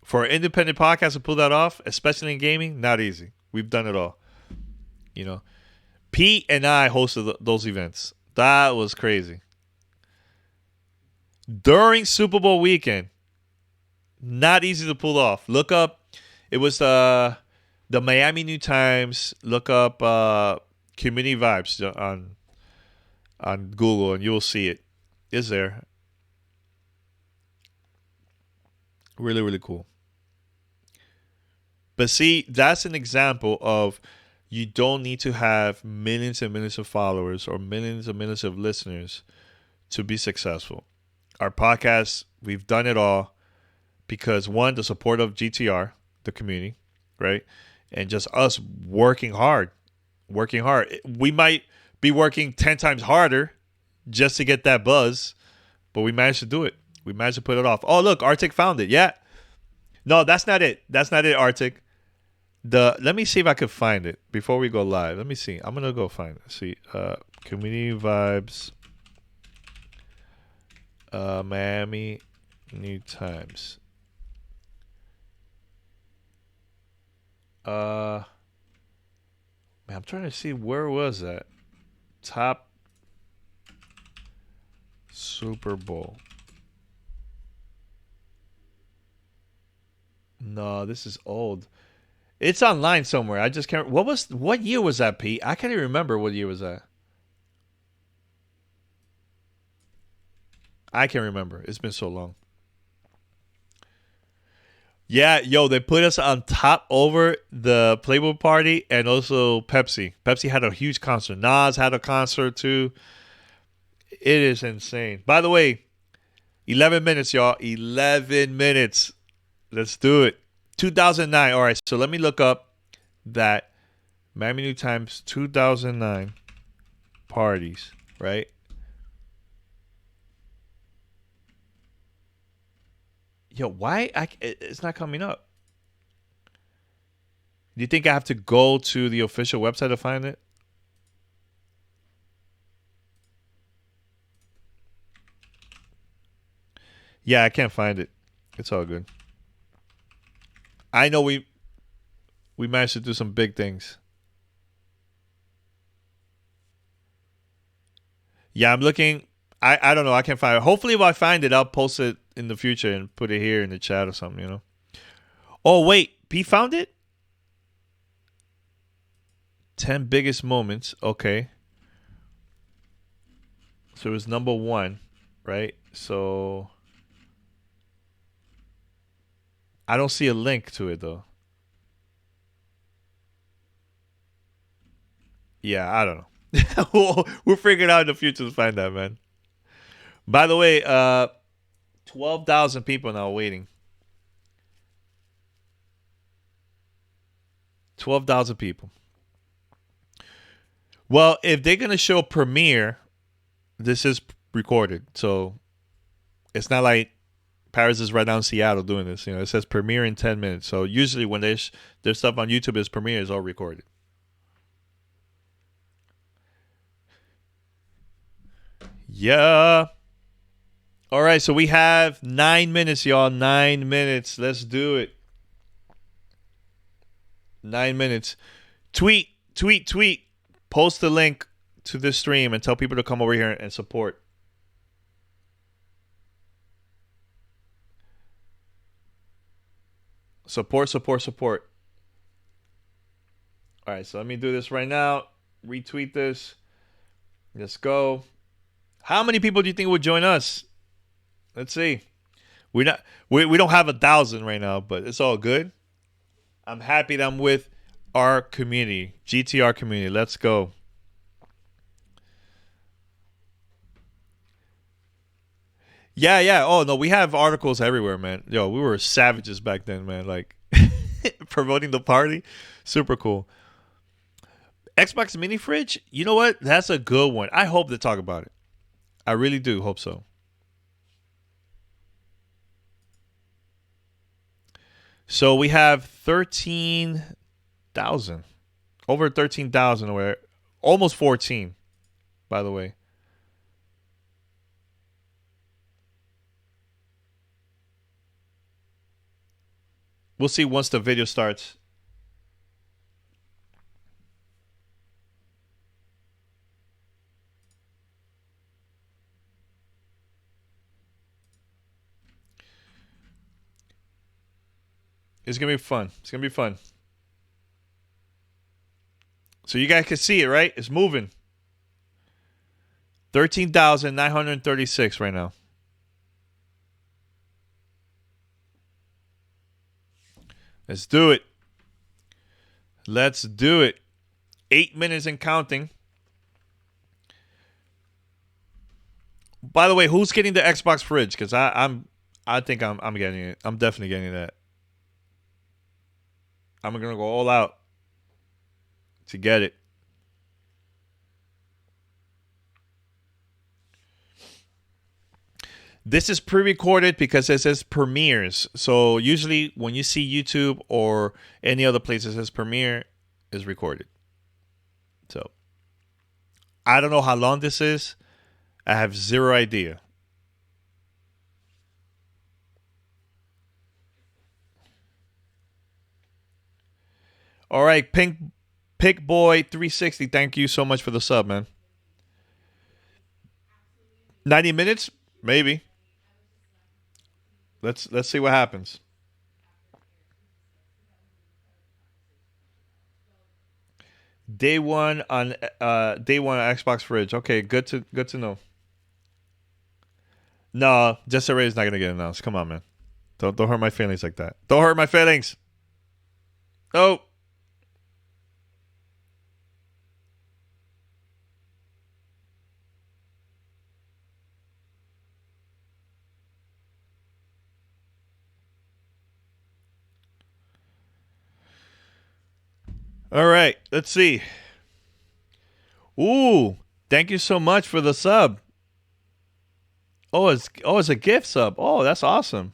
For an independent podcast to pull that off, especially in gaming, not easy. We've done it all. Pete and I hosted those events. That was crazy. During Super Bowl weekend, not easy to pull off. Look up, it was the Miami New Times. Look up Community Vibes on Google, and you will see it. It's there. Really, really cool. But see, that's an example of you don't need to have millions and millions of followers or millions and millions of listeners to be successful. Our podcast, we've done it all because, one, the support of GTR, the community, right? And just us working hard. We might be working 10 times harder just to get that buzz, but we managed to do it. We managed to put it off. Oh, look, Arctic found it. Yeah. No, that's not it. That's not it, Arctic. Let me see if I could find it before we go live. Let me see. I'm gonna go find it. See, Community Vibes, Miami New Times. Man, I'm trying to see where was that top Super Bowl. No, this is old. It's online somewhere. I just can't. What year was that, Pete? I can't even remember what year was that. I can't remember. It's been so long. Yeah, yo, they put us on top over the Playboy Party and also Pepsi. Pepsi had a huge concert. Nas had a concert too. It is insane. By the way, 11 minutes, y'all. 11 minutes. Let's do it. 2009. All right, so let me look up that Miami New Times 2009 parties, right? Yo, why it's not coming up? Do you think I have to go to the official website to find it? Yeah, I can't find it. It's all good. I know we managed to do some big things. Yeah, I'm looking. I don't know. I can't find it. Hopefully, if I find it, I'll post it in the future and put it here in the chat or something. Oh wait, P found it. 10 biggest moments. Okay, so it was number one, right? So I don't see a link to it though. Yeah, I don't know. We'll figure it out in the future to find that, man. By the way, 12,000 people now waiting. 12,000 people. Well, if they're gonna show premiere, this is recorded, so it's not like Parris is right now in Seattle doing this. It says premiere in 10 minutes. So usually when there's stuff on YouTube, is premiere is all recorded. Yeah. All right, so we have 9 minutes, y'all. 9 minutes. Let's do it. 9 minutes. Tweet, tweet, tweet. Post the link to this stream and tell people to come over here and support. Support, support, support. All right, so let me do this right now. Retweet this. Let's go. How many people do you think would join us? Let's see. We don't have 1,000 right now, but it's all good. I'm happy that I'm with our community, GTR community. Let's go. Yeah, yeah. Oh no, we have articles everywhere, man. Yo, we were savages back then, man. Like promoting the party, super cool. Xbox mini fridge. You know what? That's a good one. I hope they talk about it. I really do hope so. So we have 13,000, over 13,000, or almost 14. By the way, we'll see once the video starts. It's gonna be fun. It's gonna be fun. So you guys can see it, right? It's moving. 13,936 right now. Let's do it. Let's do it. 8 minutes and counting. By the way, who's getting the Xbox fridge? Because I think I'm getting it. I'm definitely getting that. I'm gonna go all out to get it. This is pre-recorded because it says premieres. So usually when you see YouTube or any other place that says premiere, is recorded. So I don't know how long this is. I have zero idea. All right, Pick Boy 360. Thank you so much for the sub, man. 90 minutes? Maybe. Let's see what happens. Day one on Xbox Fridge. Okay, good to know. No, Just Array is not gonna get announced. Come on, man. Don't hurt my feelings like that. Don't hurt my feelings. Oh. All right. Let's see. Ooh, thank you so much for the sub. It's a gift sub. Oh, that's awesome.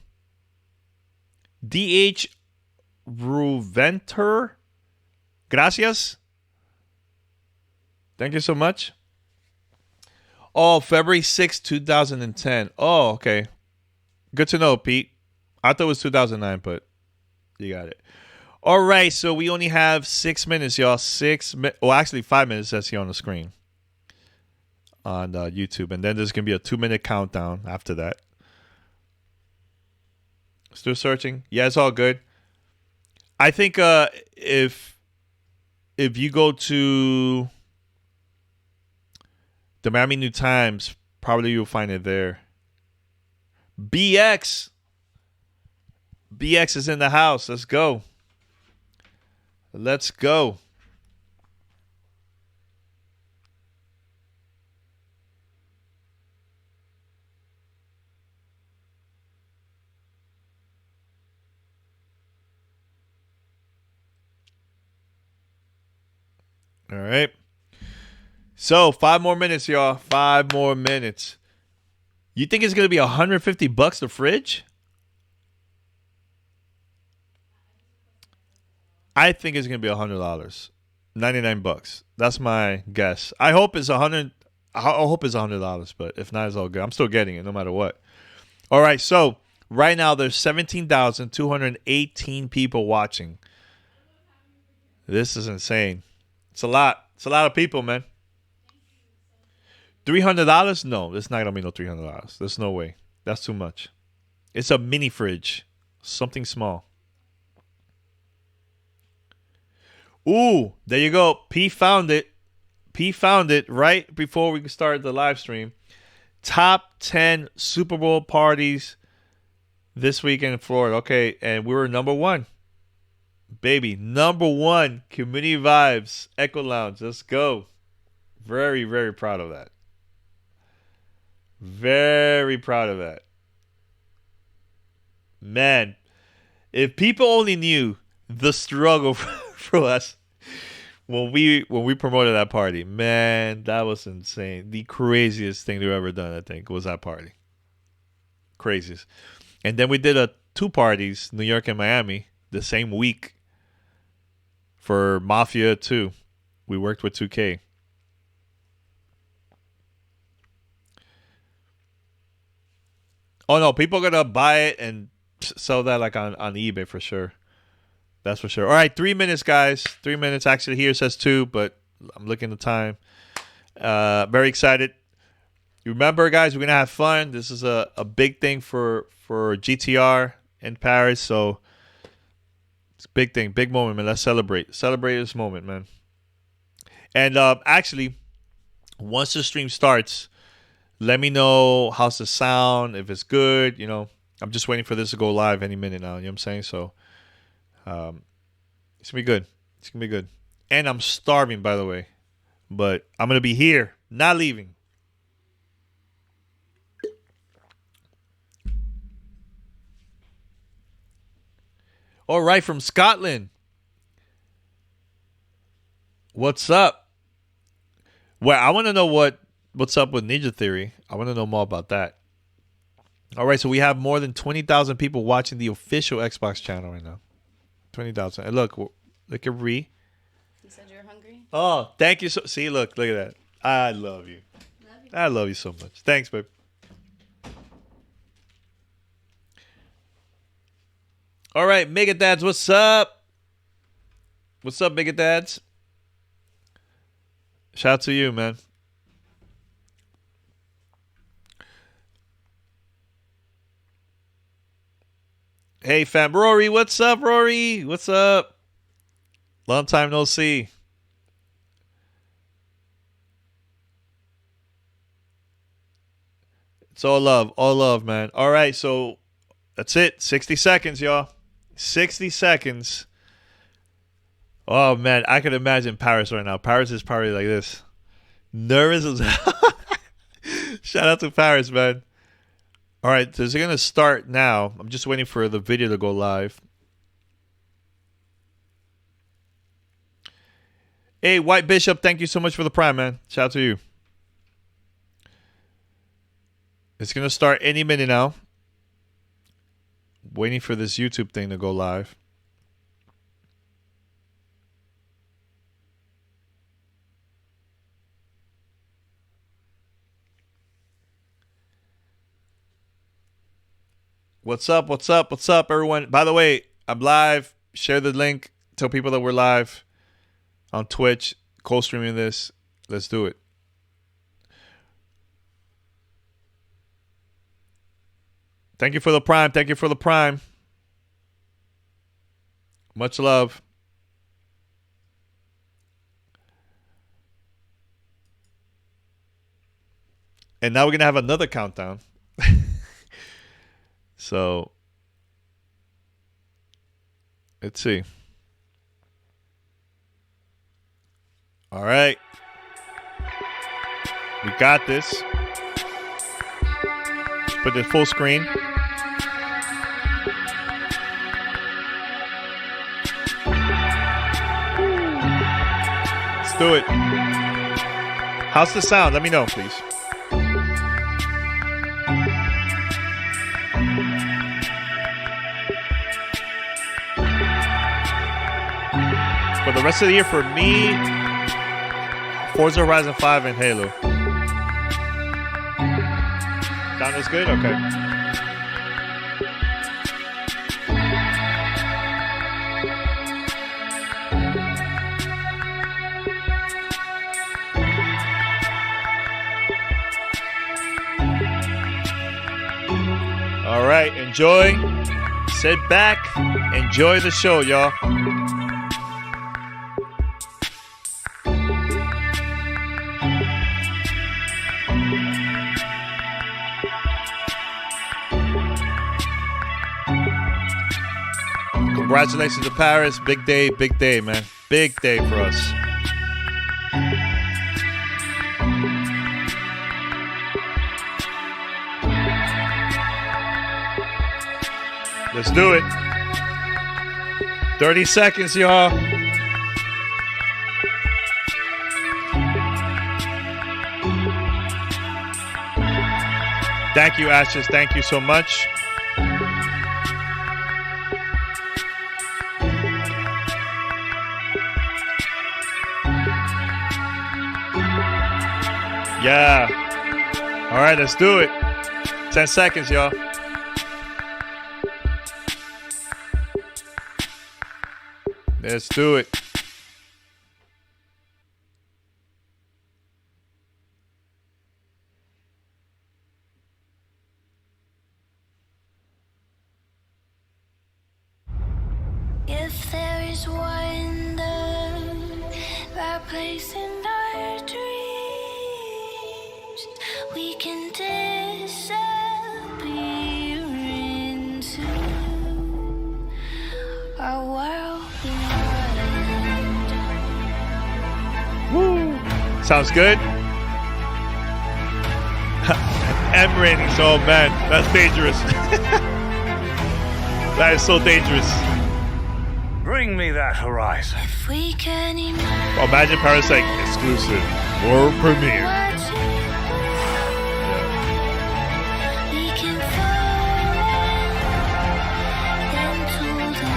DH Ruventer. Gracias. Thank you so much. Oh, February 2010. Oh, okay. Good to know, Pete. I thought it was 2009, but you got it. All right, so we only have 6 minutes, y'all. Well, actually 5 minutes. That's here on the screen on YouTube, and then there's gonna be a 2 minute countdown after that. Still searching. Yeah, it's all good. I think if you go to the Miami New Times, probably you'll find it there. BX is in the house. Let's go. Let's go. All right. So 5 more minutes, y'all. 5 more minutes. You think it's gonna be $150 the fridge? I think it's gonna be $100. $99. That's my guess. I hope it's 100. I hope it's $100, but if not, it's all good. I'm still getting it no matter what. All right, so right now there's 17,218 people watching. This is insane. It's a lot. It's a lot of people, man. $300? No, it's not gonna be no $300. There's no way. That's too much. It's a mini fridge, something small. Ooh, there you go. P found it. P found it right before we started the live stream. Top 10 Super Bowl parties this weekend in Florida. Okay, and we were number one. Baby, number one. Community Vibes, Echo Lounge. Let's go. Very, very proud of that. Very proud of that. Man, if people only knew the struggle for us when we promoted that party, man, that was insane. The craziest thing they've ever done, I think, was that party. Craziest. And then we did two parties, New York and Miami, the same week for Mafia 2. We worked with 2K. Oh no, people are gonna buy it and sell that like on eBay for sure. That's for sure. All right, 3 minutes, guys. 3 minutes. Actually, here it says 2, but I'm looking at the time. Very excited. Remember, guys, we're gonna have fun. This is a big thing for GTR in Paris, so it's a big thing, big moment, man. Let's celebrate this moment, man. And actually, once the stream starts, let me know how's the sound, if it's good. I'm just waiting for this to go live any minute now. You know what I'm saying? So it's gonna be good. It's gonna be good. And I'm starving, by the way, but I'm gonna be here, not leaving. All right, from Scotland. What's up? Well, I want to know what's up with Ninja Theory. I want to know more about that. All right, so we have more than 20,000 people watching the official Xbox channel right now. 20,000. And look at Ree. You said you're hungry? Oh, thank you. See, look at that. I love you. I love you so much. Thanks, babe. All right, Mega Dads, what's up? What's up, Bigot Dads? Shout out to you, man. Hey, fam. Rory, what's up, Rory? What's up? Long time no see. It's all love, man. All right, so that's it. 60 seconds, y'all. 60 seconds. Oh, man, I can imagine Parris right now. Parris is probably like this. Nervous as hell. Shout out to Parris, man. All right, so it's going to start now. I'm just waiting for the video to go live. Hey, White Bishop, thank you so much for the Prime, man. Shout out to you. It's going to start any minute now. Waiting for this YouTube thing to go live. What's up, everyone? By the way, I'm live. Share the link. Tell people that we're live on Twitch. Co-streaming this. Let's do it. Thank you for the Prime. Much love. And now we're going to have another countdown. So, let's see. All right. We got this. Put it full screen. Let's do it. How's the sound? Let me know, please. For the rest of the year, for me, Forza Horizon 5 and Halo. Sound is good? Okay. All right, enjoy. Sit back. Enjoy the show, y'all. Congratulations to Parris. Big day, man. Big day for us. Let's do it. 30 seconds, y'all. Thank you, Ashes. Thank you so much. Yeah. All right, let's do it. 10 seconds, y'all. Let's do it. If there is wonder, right place in our dreams, we can disappear into our world behind. Woo. Sounds good. M raining, so man, that's dangerous. That is so dangerous. Bring me that horizon. If we can imagine. Well, imagine Parris like exclusive or premiere. What you we can fall into the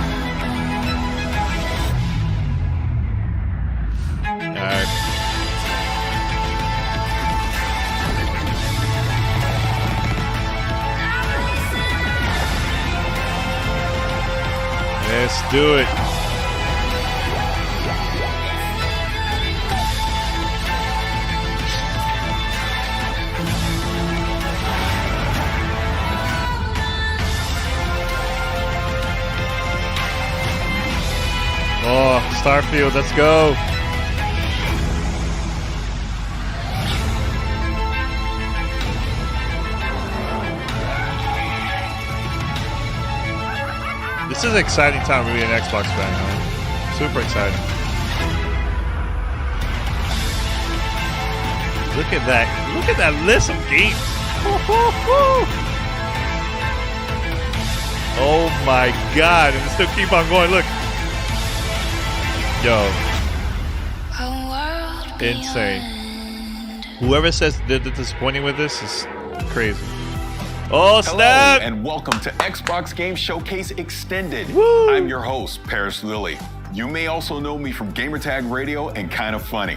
All right. Let's do it. Starfield, let's go. This is an exciting time to be an Xbox fan, man. Super exciting. Look at that. Look at that list of games. Oh my god. And it still keep on going. Look. Yo. A world Insane. beyond. Whoever says they're disappointing with this is crazy. Oh, Hello, snap! and welcome to Xbox Game Showcase Extended. Woo! I'm your host, Parris Lilly. You may also know me from Gamertag Radio and Kinda Funny.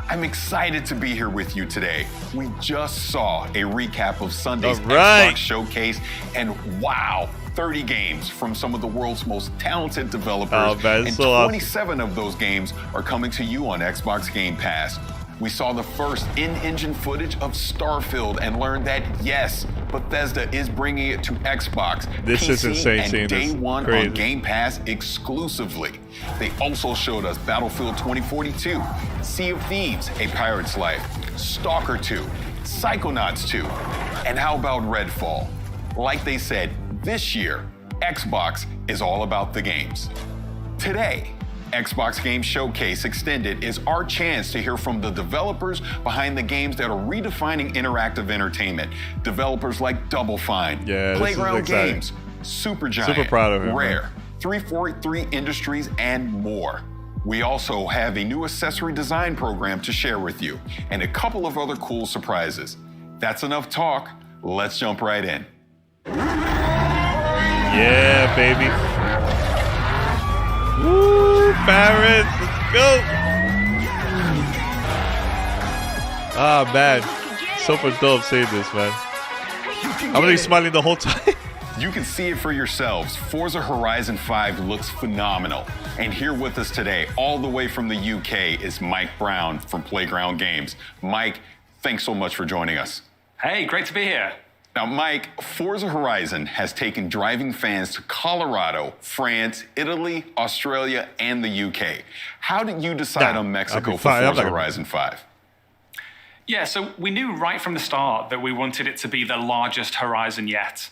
I'm excited to be here with you today. We just saw a recap of Sunday's All right. Xbox Showcase, and wow, 30 games from some of the world's most talented developers, Oh, man, it's and so awesome. 27 of those games are coming to you on Xbox Game Pass. We saw the first in-engine footage of Starfield and learned that, yes, Bethesda is bringing it to Xbox, This PC, is insane seeing and day this. one Crazy. on Game Pass exclusively. They also showed us Battlefield 2042, Sea of Thieves, A Pirate's Life, Stalker 2, Psychonauts 2, and how about Redfall? Like they said, this year, Xbox is all about the games. Today, Xbox Game Showcase Extended is our chance to hear from the developers behind the games that are redefining interactive entertainment. Developers like Double Fine, Yeah, this is Playground exciting. Games, Supergiant, Super proud of him, Rare, 343 Industries, and more. We also have a new accessory design program to share with you, and a couple of other cool surprises. That's enough talk. Let's jump right in. Yeah, baby. Woo, Parris, let's go. Ah, man. Super dope seeing this, man. I'm gonna be smiling the whole time. You can see it for yourselves. Forza Horizon 5 looks phenomenal. And here with us today, all the way from the UK, is Mike Brown from Playground Games. Mike, thanks so much for joining us. Hey, great to be here. Now, Mike, Forza Horizon has taken driving fans to Colorado, France, Italy, Australia, and the UK. How did you decide Nah, on Mexico I'll be for fine. I'm Forza not gonna- Horizon 5? Yeah, so we knew right from the start that we wanted it to be the largest Horizon yet.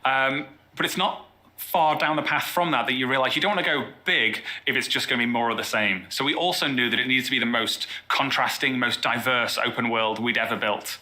But it's not far down the path from that you realize you don't want to go big if it's just going to be more of the same. So we also knew that it needs to be the most contrasting, most diverse open world we'd ever built.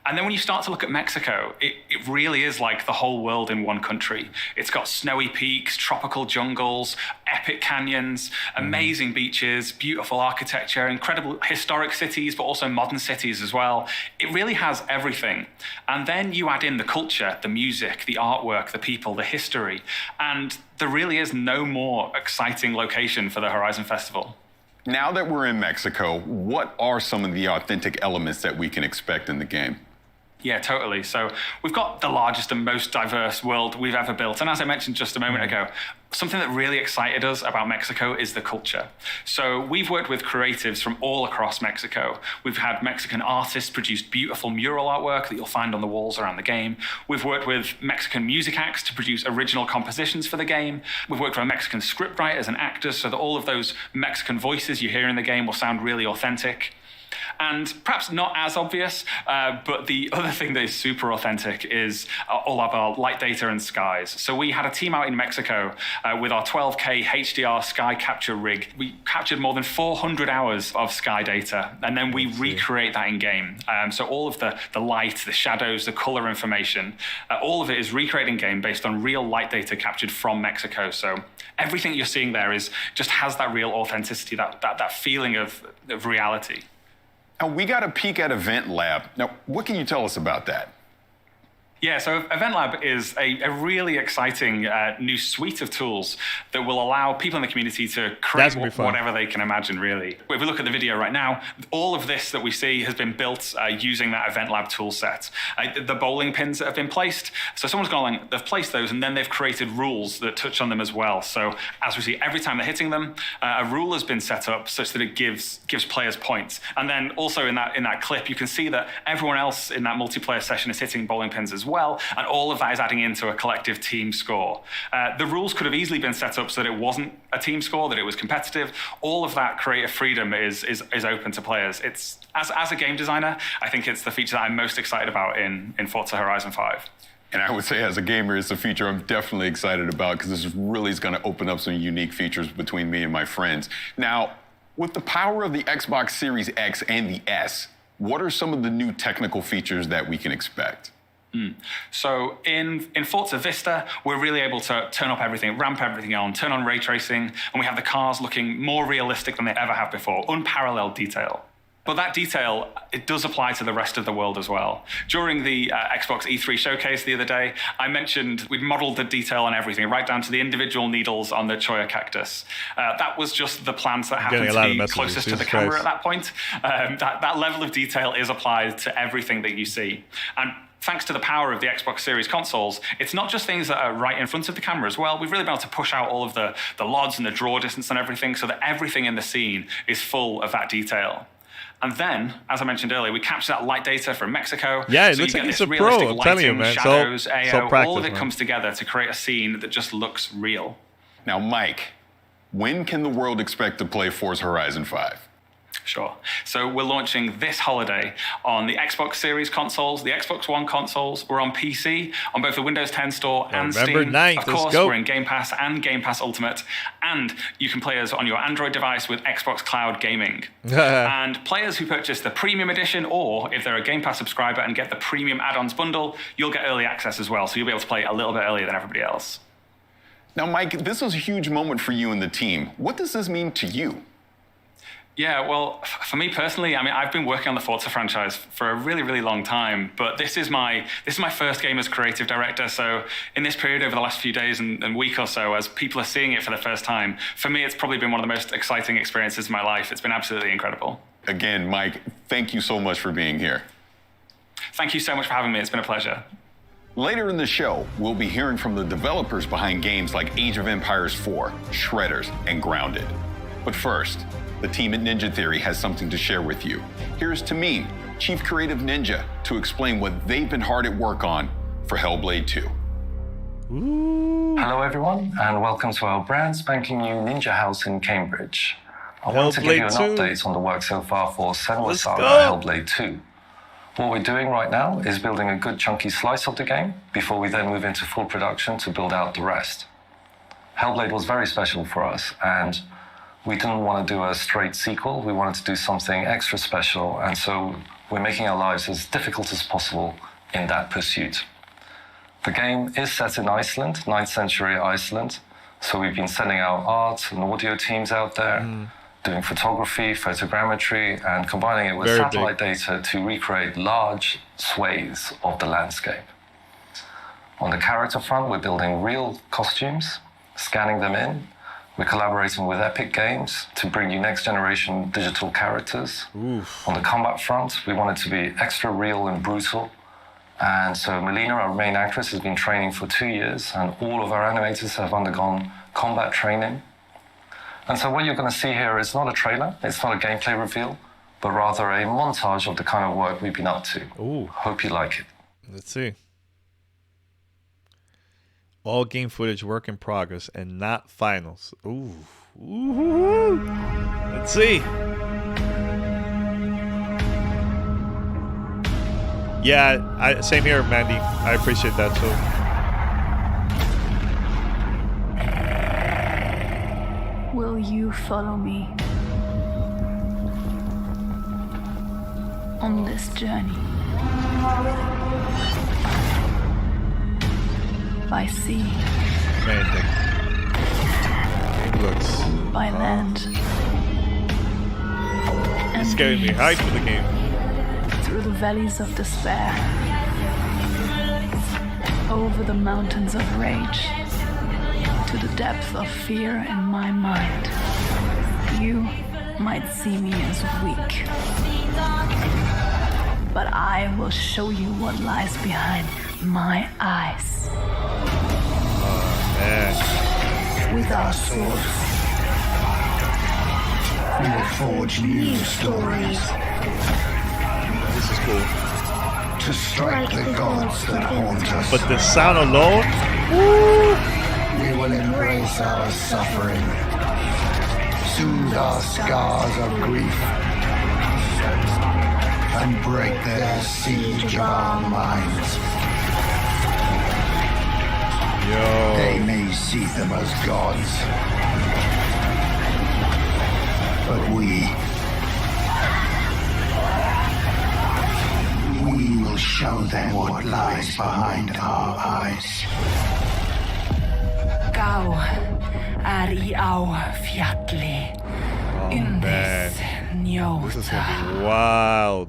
And then when you start to look at Mexico, it really is like the whole world in one country. It's got snowy peaks, tropical jungles, epic canyons, amazing beaches, beautiful architecture, incredible historic cities, but also modern cities as well. It really has everything. And then you add in the culture, the music, the artwork, the people, the history, and there really is no more exciting location for the Horizon Festival. Now that we're in Mexico, what are some of the authentic elements that we can expect in the game? Yeah, totally. So we've got the largest and most diverse world we've ever built. And as I mentioned just a moment ago, something that really excited us about Mexico is the culture. So we've worked with creatives from all across Mexico. We've had Mexican artists produce beautiful mural artwork that you'll find on the walls around the game. We've worked with Mexican music acts to produce original compositions for the game. We've worked with Mexican scriptwriters and actors so that all of those Mexican voices you hear in the game will sound really authentic. And perhaps not as obvious, but the other thing that is super authentic is all of our light data and skies. So we had a team out in Mexico with our 12K HDR sky capture rig. We captured more than 400 hours of sky data, and then we recreate that in game. So all of the light, the shadows, the color information, all of it is recreated in game based on real light data captured from Mexico. So everything you're seeing there is just has that real authenticity, that feeling of reality. Now, we got a peek at Event Lab. Now, what can you tell us about that? Yeah, so Event Lab is a really exciting new suite of tools that will allow people in the community to That's create gonna be fun. whatever they can imagine, really. If we look at the video right now, all of this that we see has been built using that Event Lab tool set. The bowling pins that have been placed, so someone's gone along, they've placed those, and then they've created rules that touch on them as well. So as we see, every time they're hitting them, a rule has been set up such that it gives players points. And then also in that clip, you can see that everyone else in that multiplayer session is hitting bowling pins as well, and all of that is adding into a collective team score. The rules could have easily been set up so that it wasn't a team score, that it was competitive. All of that creative freedom is open to players. It's as a game designer, I think it's the feature that I'm most excited about in Forza Horizon 5. And I would say as a gamer, it's a feature I'm definitely excited about because this really is going to open up some unique features between me and my friends. Now, with the power of the Xbox Series X and the S, what are some of the new technical features that we can expect? So in Forza Vista, we're really able to turn up everything, ramp everything on, turn on ray tracing, and we have the cars looking more realistic than they ever have before, unparalleled detail. But that detail, it does apply to the rest of the world as well. During the Xbox E3 showcase the other day, I mentioned we'd modeled the detail on everything, right down to the individual needles on the Choya cactus. That was just the plants that happened to be closest to the camera at that point. That level of detail is applied to everything that you see. And thanks to the power of the Xbox Series consoles, it's not just things that are right in front of the camera as well. We've really been able to push out all of the LODs and the draw distance and everything so that everything in the scene is full of that detail. And then, as I mentioned earlier, we capture that light data from Mexico. Yeah, it so looks you like get he's this a pro. realistic I'm telling you, lighting, man. shadows, It's AO, all practice, all of it man. comes together to create a scene that just looks real. Now, Mike, when can the world expect to play Forza Horizon 5? Sure. So we're launching this holiday on the Xbox Series consoles, the Xbox One consoles. We're on PC, on both the Windows 10 store and November Steam. 9th, of let's course, go. we're in Game Pass and Game Pass Ultimate. And you can play us on your Android device with Xbox Cloud Gaming. And players who purchase the Premium Edition, or if they're a Game Pass subscriber and get the Premium add-ons bundle, you'll get early access as well. So you'll be able to play a little bit earlier than everybody else. Now, Mike, this is a huge moment for you and the team. What does this mean to you? Yeah, well, for me personally, I mean, I've been working on the Forza franchise for a really, really long time, but this is my first game as creative director. So in this period over the last few days and week or so, as people are seeing it for the first time, for me, it's probably been one of the most exciting experiences of my life. It's been absolutely incredible. Again, Mike, thank you so much for being here. Thank you so much for having me. It's been a pleasure. Later in the show, we'll be hearing from the developers behind games like Age of Empires 4, Shredders, and Grounded. But first, the team at Ninja Theory has something to share with you. Here's Tamim, Chief Creative Ninja, to explain what they've been hard at work on for Hellblade 2. Hello everyone, and welcome to our brand spanking new Ninja House in Cambridge. I want to give you an Hellblade 2. update on the work so far for Senua Let's Saga go. Hellblade 2. What we're doing right now is building a good chunky slice of the game before we then move into full production to build out the rest. Hellblade was very special for us, and we didn't want to do a straight sequel. We wanted to do something extra special, and so we're making our lives as difficult as possible in that pursuit. The game is set in Iceland, 9th century Iceland, so we've been sending our art and audio teams out there, doing photography, photogrammetry, and combining it with Very satellite data to recreate large swathes of the landscape. On the character front, we're building real costumes, scanning them in. We're collaborating with Epic Games to bring you next-generation digital characters. On the combat front, we want it to be extra real and brutal. And so Melina, our main actress, has been training for 2 years, and all of our animators have undergone combat training. And so what you're going to see here is not a trailer, it's not a gameplay reveal, but rather a montage of the kind of work we've been up to. Ooh. Hope you like it. Let's see. All game footage work in progress and not finals. Ooh. Ooh. Let's see. Yeah, same here, Mandy. I appreciate that too. Will you follow me on this journey? By sea, Man, the game looks by land, and scaring me. Hype for the game. through the valleys of despair, over the mountains of rage, to the depth of fear in my mind. You might see me as weak, but I will show you what lies behind my eyes. Man. With our swords, We will forge new stories This is cool. to strike the gods that haunt us. But the sound alone, We will embrace our suffering, soothe our scars of grief, and break their siege of our minds. They may see them as gods, but we will show them what lies behind our eyes. Gau er I au fjalli, man. njóta. This is gonna be wild.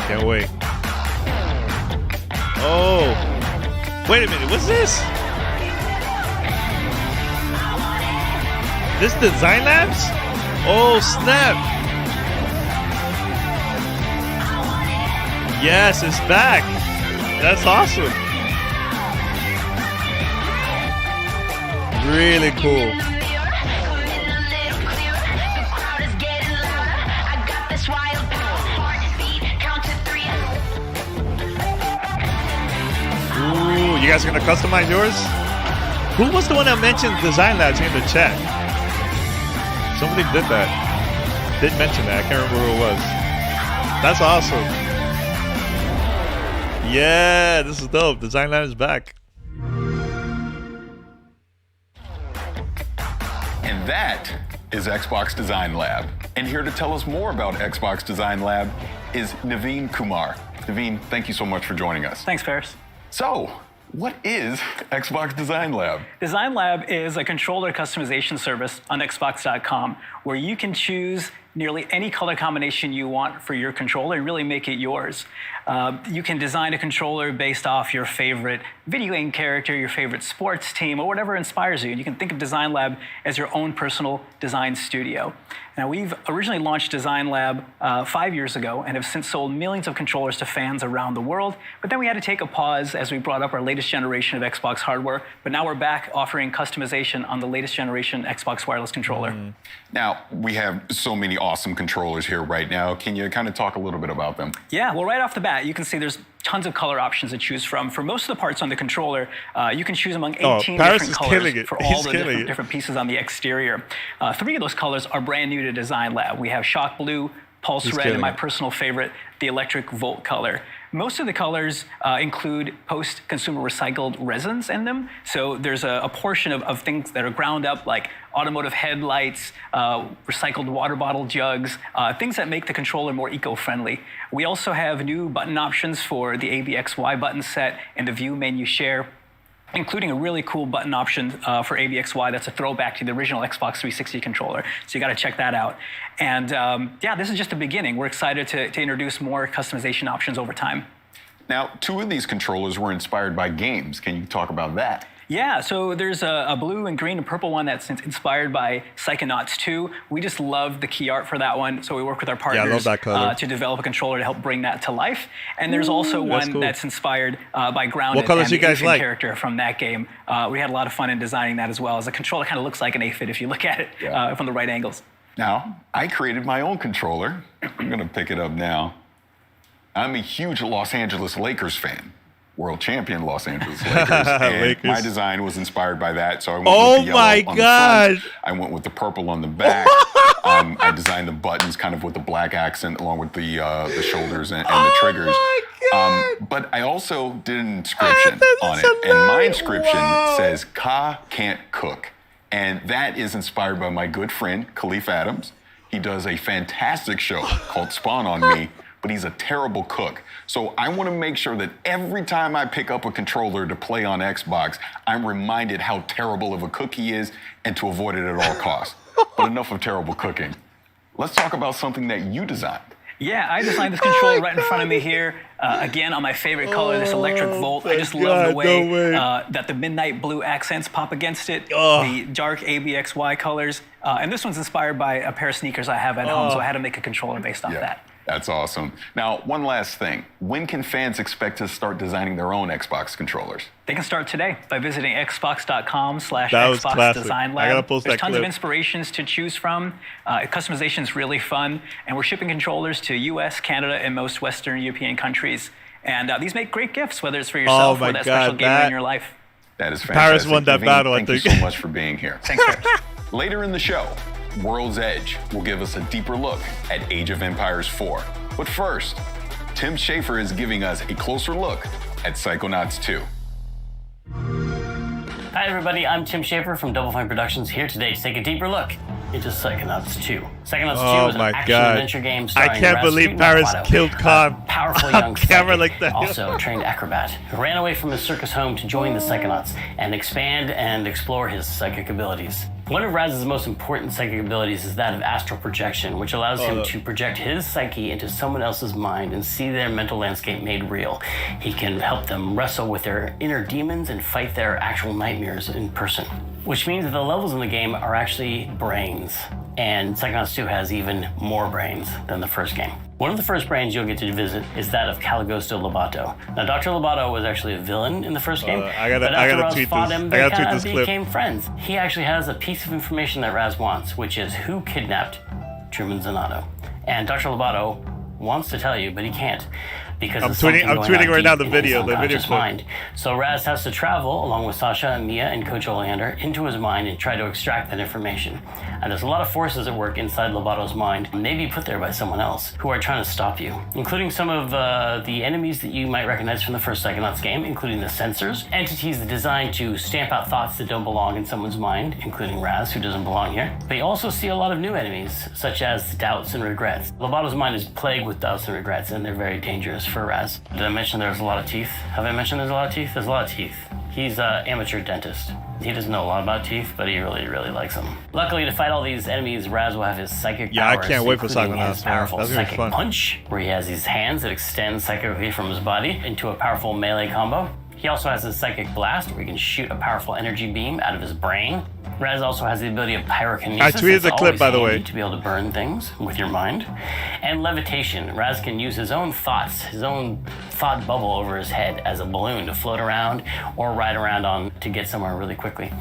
Can't wait. Oh, wait a minute. What's this? This Design Labs? Oh, snap. Yes, it's back. That's awesome. Really cool. Ooh, you guys are gonna customize yours? Who was the one that mentioned Design Labs in the chat? Somebody did that. Did mention that. I can't remember who it was. That's awesome. Yeah, this is dope. Design Lab is back. And that is Xbox Design Lab. And here to tell us more about Xbox Design Lab is Naveen Kumar. Naveen, thank you so much for joining us. Thanks, Parris. So, what is Xbox Design Lab? Design Lab is a controller customization service on Xbox.com where you can choose nearly any color combination you want for your controller and really make it yours. You can design a controller based off your favorite video game character, your favorite sports team, or whatever inspires you. You can think of Design Lab as your own personal design studio. Now, we've originally launched Design Lab 5 years ago and have since sold millions of controllers to fans around the world. But then we had to take a pause as we brought up our latest generation of Xbox hardware. But now we're back offering customization on the latest generation Xbox wireless controller. Now, we have so many awesome controllers here right now. Can you kind of talk a little bit about them? Yeah, well, right off the bat, you can see there's tons of color options to choose from. For most of the parts on the controller, you can choose among 18 Parris different is colors killing it. for He's all the different pieces on the exterior. 3 of those colors are brand new to Design Lab. We have Shock Blue, Pulse Red, and my personal favorite, the Electric Volt color. Most of the colors include post-consumer recycled resins in them. So there's a portion of things that are ground up, like automotive headlights, recycled water bottle jugs, things that make the controller more eco-friendly. We also have new button options for the ABXY button set and the View Menu Share, including a really cool button option for ABXY that's a throwback to the original Xbox 360 controller. So you got to check that out. And yeah, this is just the beginning. We're excited to introduce more customization options over time. Now, 2 of these controllers were inspired by games. Can you talk about that? Yeah, so there's a blue and green and purple one that's inspired by Psychonauts 2. We just love the key art for that one, so we work with our partners I love that color. to develop a controller to help bring that to life. And there's also one that's inspired by Grounded. What colors and you guys the like? character from that game. We had a lot of fun in designing that as well. As a controller kind of looks like an aphid if you look at it from the right angles. Now, I created my own controller. I'm going to pick it up now. I'm a huge Los Angeles Lakers fan. World champion Los Angeles Lakers. And my design was inspired by that, so I went with the yellow on the front. I went with the purple on the back. I designed the buttons kind of with the black accent along with the shoulders and the triggers. But I also did an inscription on it. And my inscription says, Ka can't cook. And that is inspired by my good friend, Khalif Adams. He does a fantastic show called Spawn on Me, but he's a terrible cook. So I want to make sure that every time I pick up a controller to play on Xbox, I'm reminded how terrible of a cook he is and to avoid it at all costs. But enough of terrible cooking. Let's talk about something that you designed. Yeah, I designed this controller right in front of me here. Again, on my favorite color, this Electric Volt. I just love the way that the midnight blue accents pop against it, the dark ABXY colors. And this one's inspired by a pair of sneakers I have at home, so I had to make a controller based off that. That's awesome. Now, one last thing. When can fans expect to start designing their own Xbox controllers? They can start today by visiting xbox.com/Xbox That was classic. Design Lab. I gotta post There's that tons clip. of inspirations to choose from. Customization is really fun, and we're shipping controllers to US, Canada, and most Western European countries. And these make great gifts, whether it's for yourself my or that special God, gamer that- in your life. That is fantastic. Parris won that Naveen, battle, I thank you think. so much for being here. Thanks, Parris. Later in the show, World's Edge will give us a deeper look at Age of Empires 4. But first, Tim Schafer is giving us a closer look at Psychonauts 2. Hi everybody, I'm Tim Schafer from Double Fine Productions here today to take a deeper look into Psychonauts 2. Psychonauts 2 is an action-adventure game starring I can't Raz believe Street Parris Maquato, killed Khan. a powerful on young camera psychic, like that. also a trained acrobat, who ran away from his circus home to join the Psychonauts and expand and explore his psychic abilities. One of Raz's most important psychic abilities is that of astral projection, which allows him to project his psyche into someone else's mind and see their mental landscape made real. He can help them wrestle with their inner demons and fight their actual nightmares in person. Which means that the levels in the game are actually brains. And Psychonauts 2 has even more brains than the first game. One of the first brains you'll get to visit is that of Caligosto Lobato. Now, Dr. Lobato was actually a villain in the first game, I gotta but after Raz tweet fought this. him, I they gotta tweet kind of this clip. became friends. He actually has a piece of information that Raz wants, which is who kidnapped Truman Zanotto. And Dr. Lobato wants to tell you, but he can't. Because I'm of something tweeting going on right now deep the in video, his the video unconscious clip. mind. So Raz has to travel along with Sasha and Mia and Coach Oleander into his mind and try to extract that information. And there's a lot of forces at work inside Lobato's mind, maybe put there by someone else, who are trying to stop you, including some of the enemies that you might recognize from the first Psychonauts game, including the Censors, entities designed to stamp out thoughts that don't belong in someone's mind, including Raz, who doesn't belong here. But you also see a lot of new enemies, such as doubts and regrets. Lobato's mind is plagued with doubts and regrets, and they're very dangerous for Raz. Did I mention there's a lot of teeth? Have I mentioned there's a lot of teeth? There's a lot of teeth. He's an amateur dentist. He doesn't know a lot about teeth, but he really, really likes them. Luckily, to fight all these enemies, Raz will have his psychic powers. Yeah, I can't wait for including Psychonauts, his man. powerful That's gonna be psychic fun. punch, where he has these hands that extend psychically from his body into a powerful melee combo. He also has his psychic blast, where he can shoot a powerful energy beam out of his brain. Raz also has the ability of pyrokinesis. I tweeted That's the clip, always by the handy way. to be able to burn things with your mind. And levitation. Raz can use his own thoughts, his own thought bubble over his head as a balloon to float around or ride around on to get somewhere really quickly.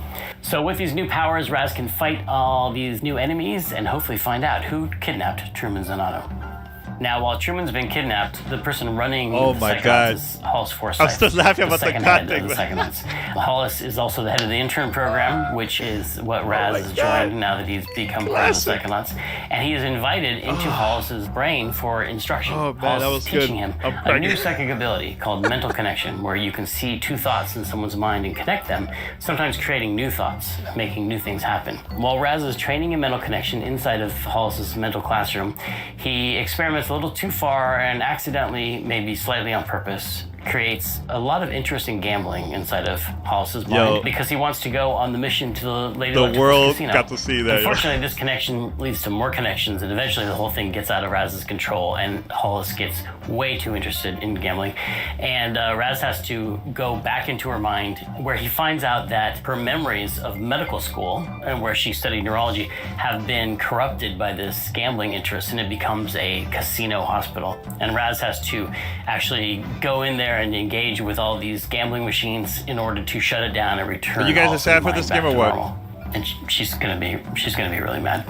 So with these new powers, Raz can fight all these new enemies and hopefully find out who kidnapped Truman Zanotto. Now, while Truman's been kidnapped, the person running Oh the my Psychonauts God. is Hollis Forsyth. I'm still laughing about the second God head of the thing. Psychonauts. Hollis is also the head of the intern program, which is what Raz has joined now that he's become part of the Psychonauts. And he is invited into Hollis's brain for instruction. Oh, man, Hollis that is was good. teaching him I'm a new pregnant. psychic ability called mental connection, where you can see two thoughts in someone's mind and connect them, sometimes creating new thoughts, making new things happen. While Raz is training in mental connection inside of Hollis's mental classroom, he experiments a little too far and accidentally, maybe slightly on purpose, creates a lot of interesting gambling inside of Hollis's mind because he wants to go on the mission to the Lady The Electric world Casino. got to see that. Unfortunately, this connection leads to more connections, and eventually the whole thing gets out of Raz's control, and Hollis gets way too interested in gambling. And Raz has to go back into her mind, where he finds out that her memories of medical school, and where she studied neurology, have been corrupted by this gambling interest, and it becomes a casino hospital. And Raz has to actually go in there and engage with all these gambling machines in order to shut it down and return. Are you guys Hollis's excited for mind this back game or to what? normal. And she's gonna be really mad.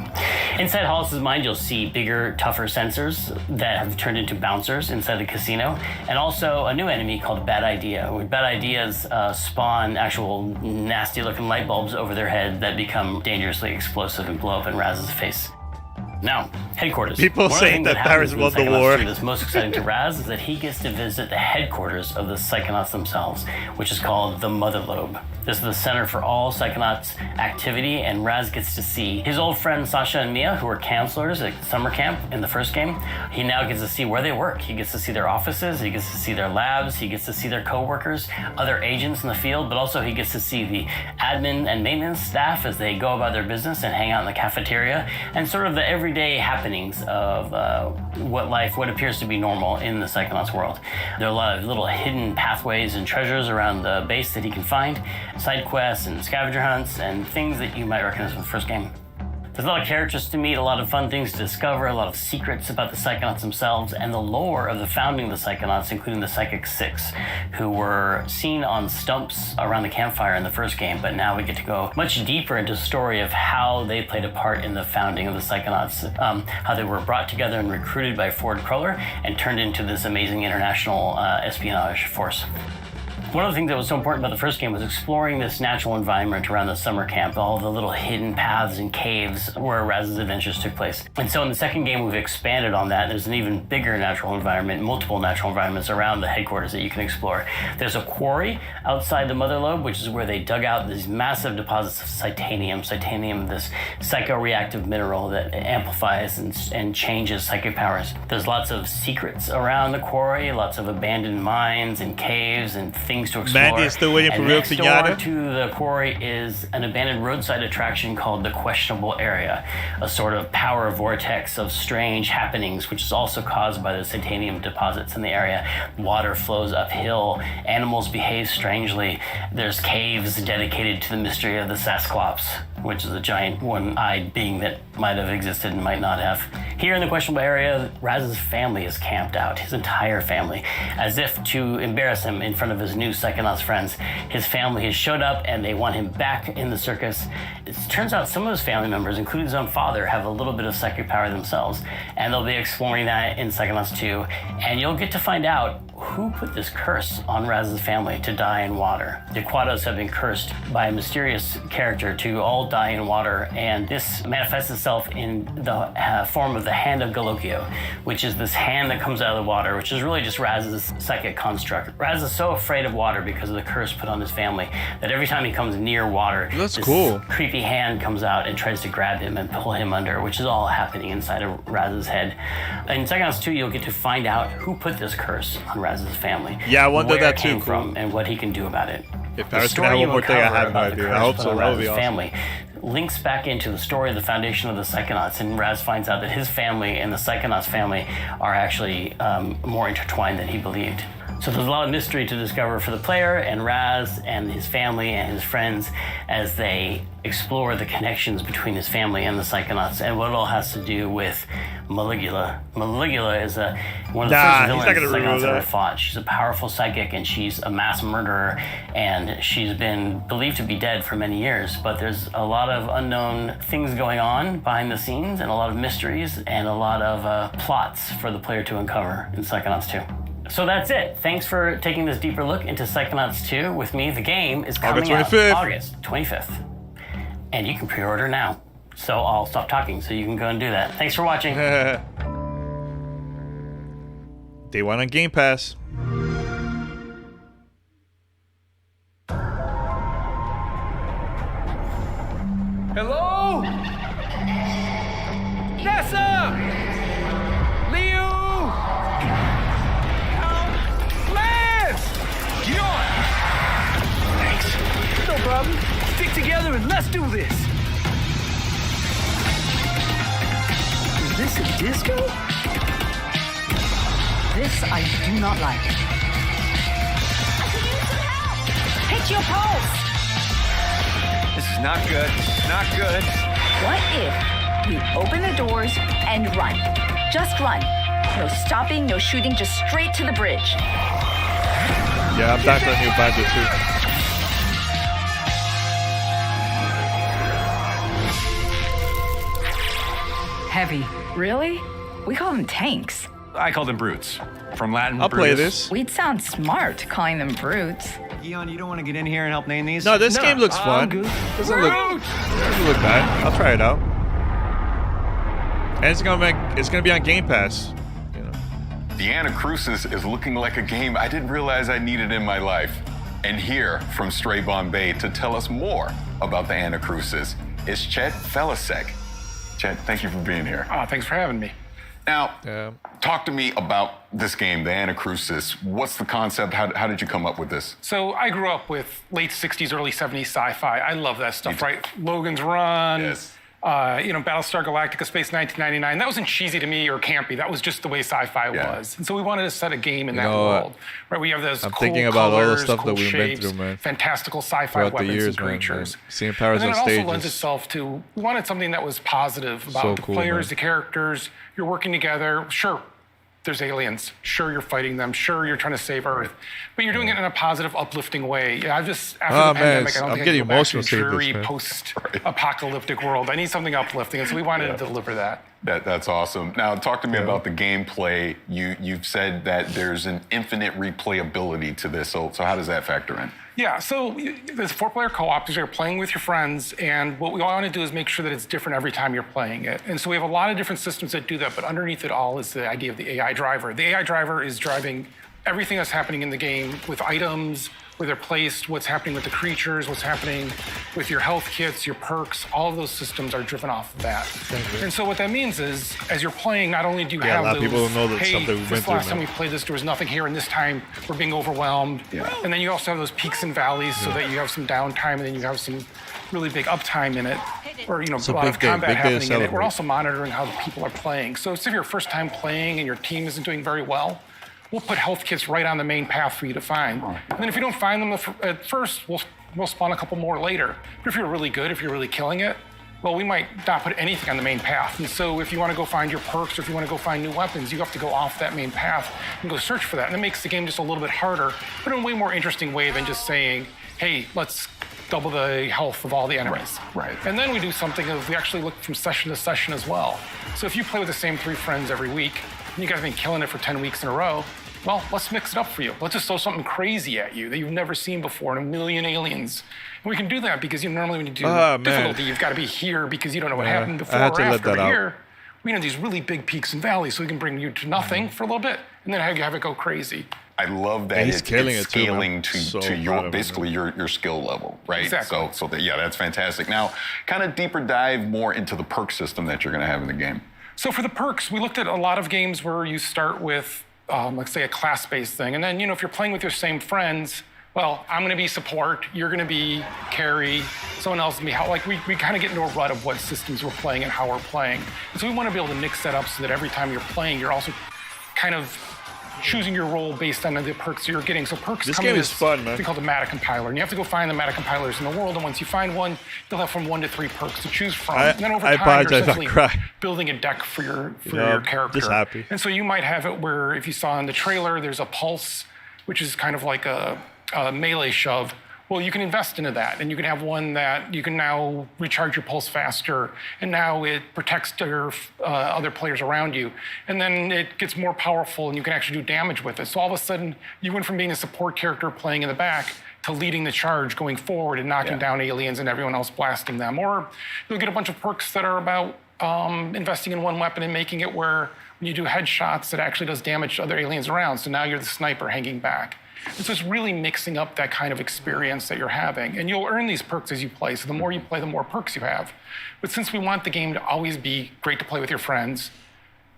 Inside Hollis's mind, you'll see bigger, tougher sensors that have turned into bouncers inside the casino, and also a new enemy called Bad Idea. Where Bad Ideas spawn actual nasty-looking light bulbs over their head that become dangerously explosive and blow up in Raz's face. Now, headquarters. People One of the saying things that happens Parris in won the Psychonauts war. 2 that's most exciting to Raz is that he gets to visit the headquarters of the Psychonauts themselves, which is called the Mother Lobe. This is the center for all Psychonauts activity, and Raz gets to see his old friends Sasha and Mia, who were counselors at summer camp in the first game. He now gets to see where they work. He gets to see their offices, he gets to see their labs, he gets to see their co-workers, other agents in the field, but also he gets to see the admin and maintenance staff as they go about their business and hang out in the cafeteria, and sort of the everyday happenings of what appears to be normal in the Psychonauts world. There are a lot of little hidden pathways and treasures around the base that he can find, side quests and scavenger hunts and things that you might recognize from the first game. There's a lot of characters to meet, a lot of fun things to discover, a lot of secrets about the Psychonauts themselves, and the lore of the founding of the Psychonauts, including the Psychic Six, who were seen on stumps around the campfire in the first game, but now we get to go much deeper into the story of how they played a part in the founding of the Psychonauts, how they were brought together and recruited by Ford Cruller and turned into this amazing international espionage force. One of the things that was so important about the first game was exploring this natural environment around the summer camp, all the little hidden paths and caves where Raz's adventures took place. And so in the second game, we've expanded on that. There's an even bigger natural environment, multiple natural environments around the headquarters that you can explore. There's a quarry outside the Mother Lobe, which is where they dug out these massive deposits of titanium. Titanium, this psychoreactive mineral that amplifies and changes psychic powers. There's lots of secrets around the quarry, lots of abandoned mines and caves and things to explore. Mandy is still waiting for and real next pinata. door to the quarry is an abandoned roadside attraction called the Questionable Area, a sort of power vortex of strange happenings, which is also caused by the titanium deposits in the area. Water flows uphill, animals behave strangely. There's caves dedicated to the mystery of the Sasclops, which is a giant one-eyed being that might have existed and might not have. Here in the Questionable Area, Raz's family is camped out, his entire family, as if to embarrass him in front of his new Psychonauts friends. His family has showed up and they want him back in the circus. It turns out some of his family members, including his own father, have a little bit of psychic power themselves, and they'll be exploring that in Psychonauts 2, and you'll get to find out who put this curse on Raz's family to die in water. The Quados have been cursed by a mysterious character to all die in water, and this manifests itself in the form of the Hand of Galokio, which is this hand that comes out of the water, which is really just Raz's psychic construct. Raz is so afraid of water because of the curse put on his family that every time he comes near water, That's this cool. creepy hand comes out and tries to grab him and pull him under, which is all happening inside of Raz's head. In Psychonauts 2, you'll get to find out who put this curse on Raz's family. Yeah, I wonder where that it came too. from and what he can do about it. If The Parris can story have you one more thing, I uncover have no about the idea. I curse hope put so. on That would be Raz's awesome. family links back into the story of the foundation of the Psychonauts, and Raz finds out that his family and the Psychonauts family are actually more intertwined than he believed. So there's a lot of mystery to discover for the player and Raz and his family and his friends as they explore the connections between his family and the Psychonauts and what it all has to do with Maligula. Maligula is one of the first villains the Psychonauts ever fought. She's a powerful psychic and she's a mass murderer, and she's been believed to be dead for many years, but there's a lot of unknown things going on behind the scenes and a lot of mysteries and a lot of plots for the player to uncover in Psychonauts 2. So that's it. Thanks for taking this deeper look into Psychonauts 2 with me. The game is coming out August 25th. And you can pre-order now. So I'll stop talking so you can go and do that. Thanks for watching. Day one on Game Pass. Hello? Nessa! Leo! Lance! John! Thanks. No problem. Stick together and let's do this. Is this a disco? This I do not like. Hit your pulse! This is not good. Not good. What if we open the doors and run? Just run. No stopping, no shooting, just straight to the bridge. Yeah, I'm back on New Banjo too. Heavy. Really? We call them tanks. I call them brutes. From Latin, I'll play Brutus. this. We'd sound smart calling them brutes. Eon, you don't want to get in here and help name these? No, this game looks fun. Doesn't look bad. I'll try it out. And it's gonna be on Game Pass. You know. The Anacrusis is looking like a game I didn't realize I needed in my life. And here from Stray Bombay to tell us more about the Anacrusis is Chet Felisek. Chet, thank you for being here. Oh, thanks for having me. Now, talk to me about this game, the Anacrusis. What's the concept? How did you come up with this? So I grew up with late 60s, early 70s sci-fi. I love that stuff, right? Logan's Run, Battlestar Galactica Space 1999, that wasn't cheesy to me or campy. That was just the way sci-fi was. And so we wanted to set a game in that world. Right? We have those I'm cool thinking about colors, all the stuff cool that we've shapes, been through, man. fantastical sci-fi Throughout weapons the years, and creatures. man. Seeing Parris And then on it also stage lends is itself to, we wanted something that was positive about so the cool, players, man. the characters. You're working together. Sure, there's aliens. Sure, you're fighting them. Sure, you're trying to save Earth. But you're doing it in a positive, uplifting way. Yeah, I've just, after the pandemic, I don't I'm think I getting can go back to a emotional seeing dreary, this, man. post-apocalyptic world. I need something uplifting, and so we wanted to deliver that. That's awesome. Now, talk to me about the gameplay. You've said that there's an infinite replayability to this. So how does that factor in? Yeah, so there's 4-player co-op. You're playing with your friends, and what we want to do is make sure that it's different every time you're playing it. And so we have a lot of different systems that do that, but underneath it all is the idea of the AI driver. The AI driver is driving everything that's happening in the game with items, where they're placed, what's happening with the creatures, what's happening with your health kits, your perks. All of those systems are driven off of that. And so what that means is, as you're playing, not only do you have a lot those, of people don't know that hey, stuff that we've been this through, last time man. we played this, there was nothing here, and this time we're being overwhelmed. And then you also have those peaks and valleys so that you have some downtime, and then you have some really big uptime in it, or a lot of combat happening in it. We're also monitoring how the people are playing. So if you're your first time playing and your team isn't doing very well, we'll put health kits right on the main path for you to find. And then if you don't find them at first, we'll spawn a couple more later. But if you're really good, if you're really killing it, well, we might not put anything on the main path. And so if you want to go find your perks or if you want to go find new weapons, you have to go off that main path and go search for that. And it makes the game just a little bit harder, but in a way more interesting way than just saying, hey, let's double the health of all the enemies. Right. And then we do something of, we actually look from session to session as well. So if you play with the same 3 friends every week, and you guys have been killing it for 10 weeks in a row, well, let's mix it up for you. Let's just throw something crazy at you that you've never seen before, and 1 million aliens. And we can do that because normally when you do difficulty, you've got to be here because you don't know what happened before or after. Here, we know these really big peaks and valleys, so we can bring you to nothing for a little bit, and then have it go crazy. I love that it's scaling to your basically man. your skill level, right? Exactly. So that's fantastic. Now, kind of deeper dive more into the perk system that you're going to have in the game. So for the perks, we looked at a lot of games where you start with, let's say, a class-based thing, and then if you're playing with your same friends, well, I'm going to be support, you're going to be carry, someone else will be how. Like we kind of get into a rut of what systems we're playing and how we're playing. And so we want to be able to mix that up so that every time you're playing, you're also kind of choosing your role based on the perks you're getting. So perks this come game in is fun, man. It's called the meta compiler, and you have to go find the meta compilers in the world. And once you find one, you'll have from 1 to 3 perks to choose from. And then over time, you're essentially building a deck for your character. Just happy. And so you might have it where, if you saw in the trailer, there's a pulse, which is kind of like a melee shove. Well, you can invest into that, and you can have one that you can now recharge your pulse faster, and now it protects your other players around you. And then it gets more powerful, and you can actually do damage with it. So all of a sudden, you went from being a support character playing in the back to leading the charge going forward and knocking down aliens and everyone else blasting them. Or you'll get a bunch of perks that are about investing in one weapon and making it where when you do headshots, it actually does damage to other aliens around. So now you're the sniper hanging back. And so it's really mixing up that kind of experience that you're having. And you'll earn these perks as you play. So the more you play, the more perks you have. But since we want the game to always be great to play with your friends,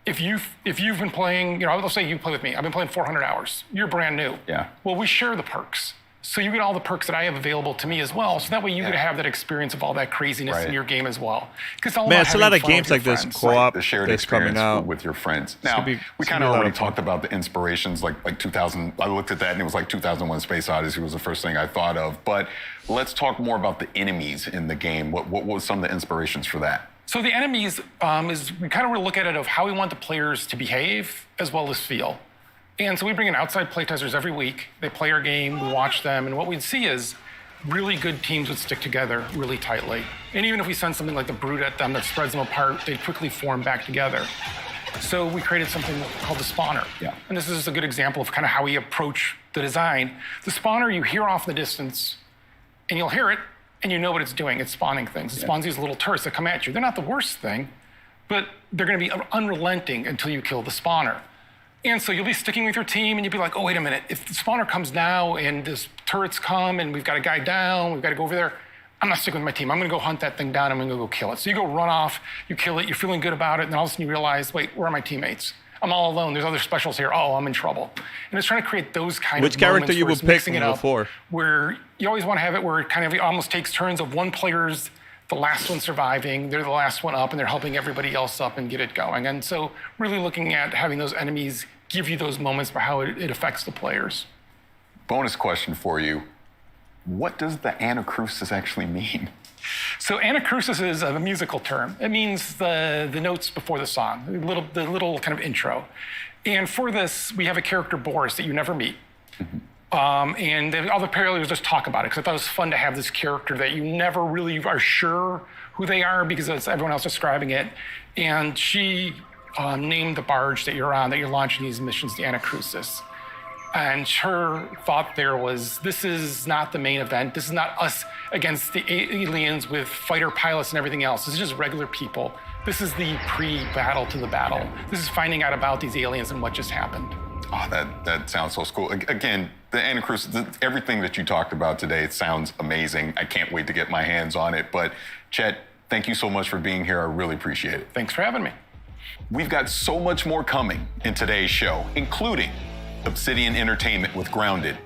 if you've been playing, let's say you play with me. I've been playing 400 hours. You're brand new. Yeah. Well, we share the perks. So you get all the perks that I have available to me as well. So that way you get to have that experience of all that craziness in your game as well. Man, it's a lot of games like this co-op the shared that's coming experience out with your friends. Now, we kind of already talked about the inspirations, like 2000. I looked at that and it was like 2001 Space Odyssey was the first thing I thought of. But let's talk more about the enemies in the game. What was some of the inspirations for that? So the enemies is we kind of look at it of how we want the players to behave as well as feel. And so we bring in outside playtesters every week. They play our game, we watch them, and what we'd see is really good teams would stick together really tightly. And even if we send something like the Brute at them that spreads them apart, they'd quickly form back together. So we created something called the Spawner. Yeah. And this is just a good example of kind of how we approach the design. The Spawner, you hear off in the distance, and you'll hear it, and you know what it's doing. It's spawning things. It spawns these little turrets that come at you. They're not the worst thing, but they're going to be unrelenting until you kill the Spawner. And so you'll be sticking with your team, and you'll be like, oh, wait a minute. If the Spawner comes now, and this turrets come, and we've got a guy down, we've got to go over there, I'm not sticking with my team. I'm going to go hunt that thing down. I'm going to go kill it. So you go run off, you kill it, you're feeling good about it, and then all of a sudden you realize, wait, where are my teammates? I'm all alone. There's other specials here. Oh, I'm in trouble. And it's trying to create those kind of moments. Which character you would pick mixing it up, before? where you always want to have it where it kind of almost takes turns of one player's the last one surviving, they're the last one up, and they're helping everybody else up and get it going. And so really looking at having those enemies give you those moments for how it affects the players. Bonus question for you. What does the anacrusis actually mean? So anacrusis is a musical term. It means the notes before the song, the little kind of intro. And for this, we have a character, Boris, that you never meet. And the other players just talk about it, because I thought it was fun to have this character that you never really are sure who they are because it's everyone else describing it. And she named the barge that you're on, that you're launching these missions, the anacrusis. And her thought there was, this is not the main event. This is not us against the aliens with fighter pilots and everything else. This is just regular people. This is the pre-battle to the battle. This is finding out about these aliens and what just happened. Oh, that sounds so cool. Again, the anacrusis, everything that you talked about today, it sounds amazing. I can't wait to get my hands on it. But Chet, thank you so much for being here. I really appreciate it. Thanks for having me. We've got so much more coming in today's show, including Obsidian Entertainment with Grounded,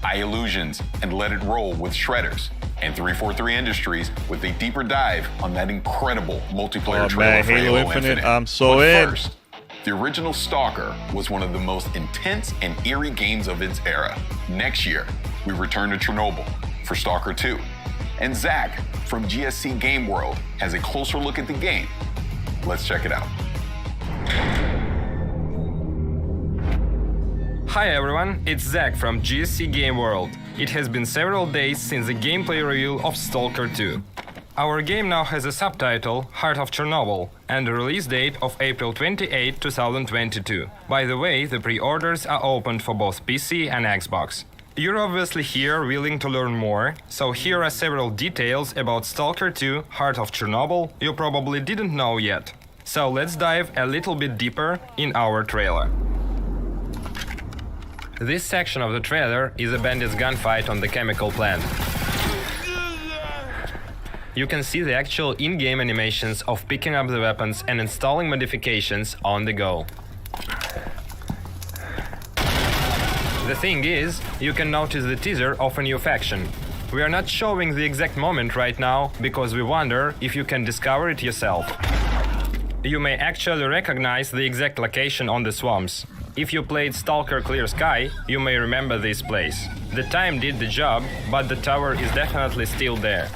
iLlusions and Let It Roll with Shredders, and 343 Industries with a deeper dive on that incredible multiplayer trailer for Halo Infinite. I'm so but in. First, the original Stalker was one of the most intense and eerie games of its era. Next year, we return to Chernobyl for Stalker 2. And Zach from GSC Game World has a closer look at the game. Let's check it out. Hi everyone, it's Zach from GSC Game World. It has been several days since the gameplay reveal of Stalker 2. Our game now has a subtitle, Heart of Chernobyl, and a release date of April 28, 2022. By the way, the pre-orders are opened for both PC and Xbox. You're obviously here willing to learn more, so here are several details about Stalker 2, Heart of Chernobyl you probably didn't know yet. So let's dive a little bit deeper in our trailer. This section of the trailer is a bandit's gunfight on the chemical plant. You can see the actual in-game animations of picking up the weapons and installing modifications on the go. The thing is, you can notice the teaser of a new faction. We are not showing the exact moment right now because we wonder if you can discover it yourself. You may actually recognize the exact location on the swamps. If you played Stalker Clear Sky, you may remember this place. The time did the job, but the tower is definitely still there.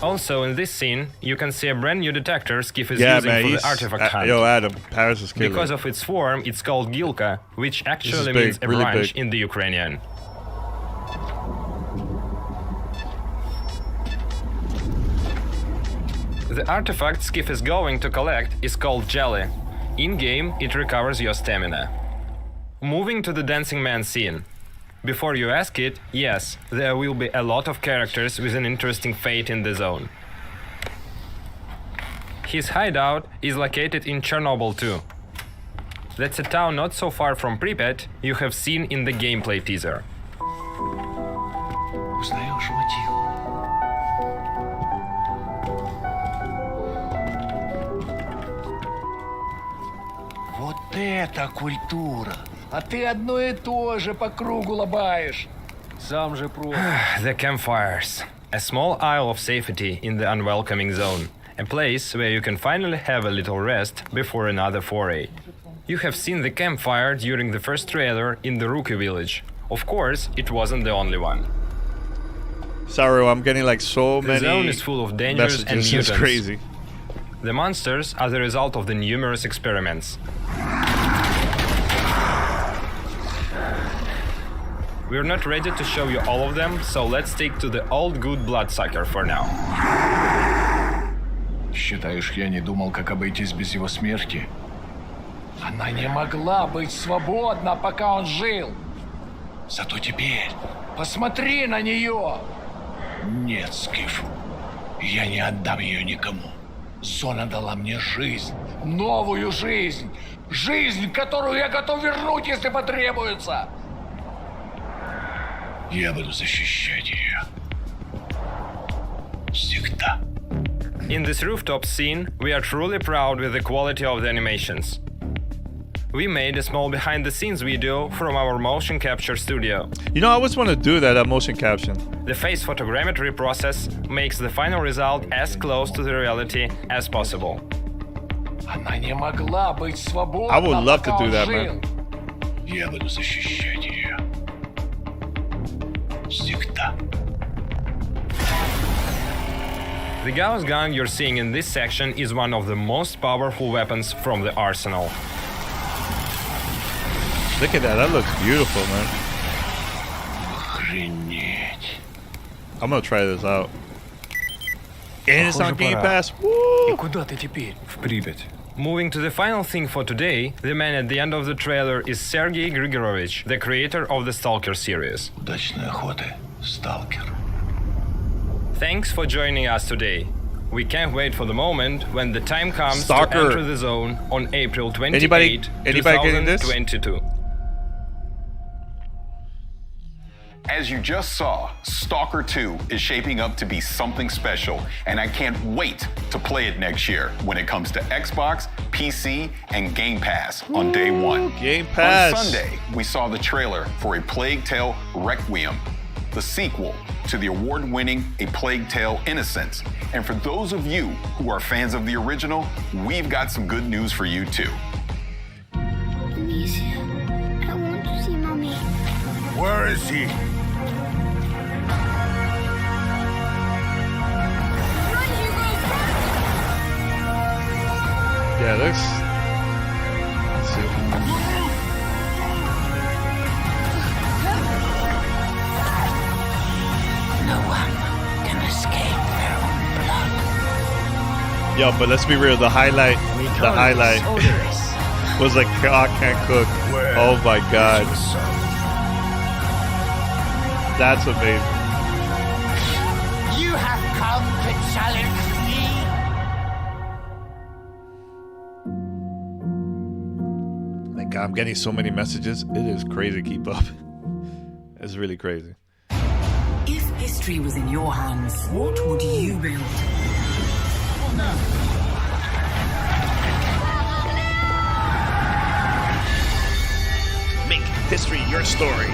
Also in this scene, you can see a brand new detector Skiff is using for the artifact hunt. Yo, Adam, Parris is killing. Because of its form, it's called Gilka, which actually means a really branch big. in the Ukrainian. The artifact Skiff is going to collect is called Jelly. In-game, it recovers your stamina. Moving to the Dancing Man scene. Before you ask it, yes, there will be a lot of characters with an interesting fate in the zone. His hideout is located in Chernobyl too. That's a town not so far from Pripyat you have seen in the gameplay teaser. Вот это культура! А ты одно и то же по кругу лобаешь. Сам же просто. The campfires. A small isle of safety in the unwelcoming zone. A place where you can finally have a little rest before another foray. You have seen the campfire during the first trailer in the Rookie village. Of course, it wasn't the only one. Sorry, I'm getting like so many. The zone is full of dangers and messages. mutants. It's crazy. The monsters are the result of the numerous experiments. We're not ready to show you all of them, so let's stick to the old good bloodsucker for now. Считаешь, я не думал, как обойтись без его смерти? Она не могла быть свободна, пока он жил. Зато теперь посмотри на нее. Нет, Скиф, я не отдам ее никому. Зона дала мне жизнь, новую жизнь. Жизнь, которую я готов вернуть, если потребуется. Я буду защищать ее. Всегда. In this rooftop scene, we are truly proud with the quality of the animations. We made a small behind-the-scenes video from our motion capture studio. You know, I always want to do that motion caption. The face photogrammetry process makes the final result as close to the reality as possible. Она не могла быть свободна, I would love to пока do он that, жил. man. Я буду защищать ее. Всегда. The Gauss gun you're seeing in this section is one of the most powerful weapons from the arsenal. Look at that. That looks beautiful, man. Охренеть. I'm gonna try this out. And it's on Похоже, Game пора. Pass. И Woo! куда ты теперь? В Припять. Moving to the final thing for today, the man at the end of the trailer is Sergei Grigorovich, the creator of the Stalker series. Удачной охоты, сталкер. Thanks for joining us today. We can't wait for the moment when the time comes Stalker. to enter the zone on April 28, Anybody getting this? 2022. As you just saw, Stalker 2 is shaping up to be something special, and I can't wait to play it next year when it comes to Xbox, PC, and Game Pass on day one. Game Pass. On Sunday, we saw the trailer for A Plague Tale Requiem, the sequel to the award-winning A Plague Tale Innocence. And for those of you who are fans of the original, we've got some good news for you too. Amicia, I want to see Mommy. Where is he? Yeah, let's see. No one can escape their own blood. Yo, but let's be real. The highlight was like I can't cook. Oh my god, that's amazing. You have come to challenge me. My god, I'm getting so many messages. It is crazy to keep up. It's really crazy. If history was in your hands, what would you build? Make history your story.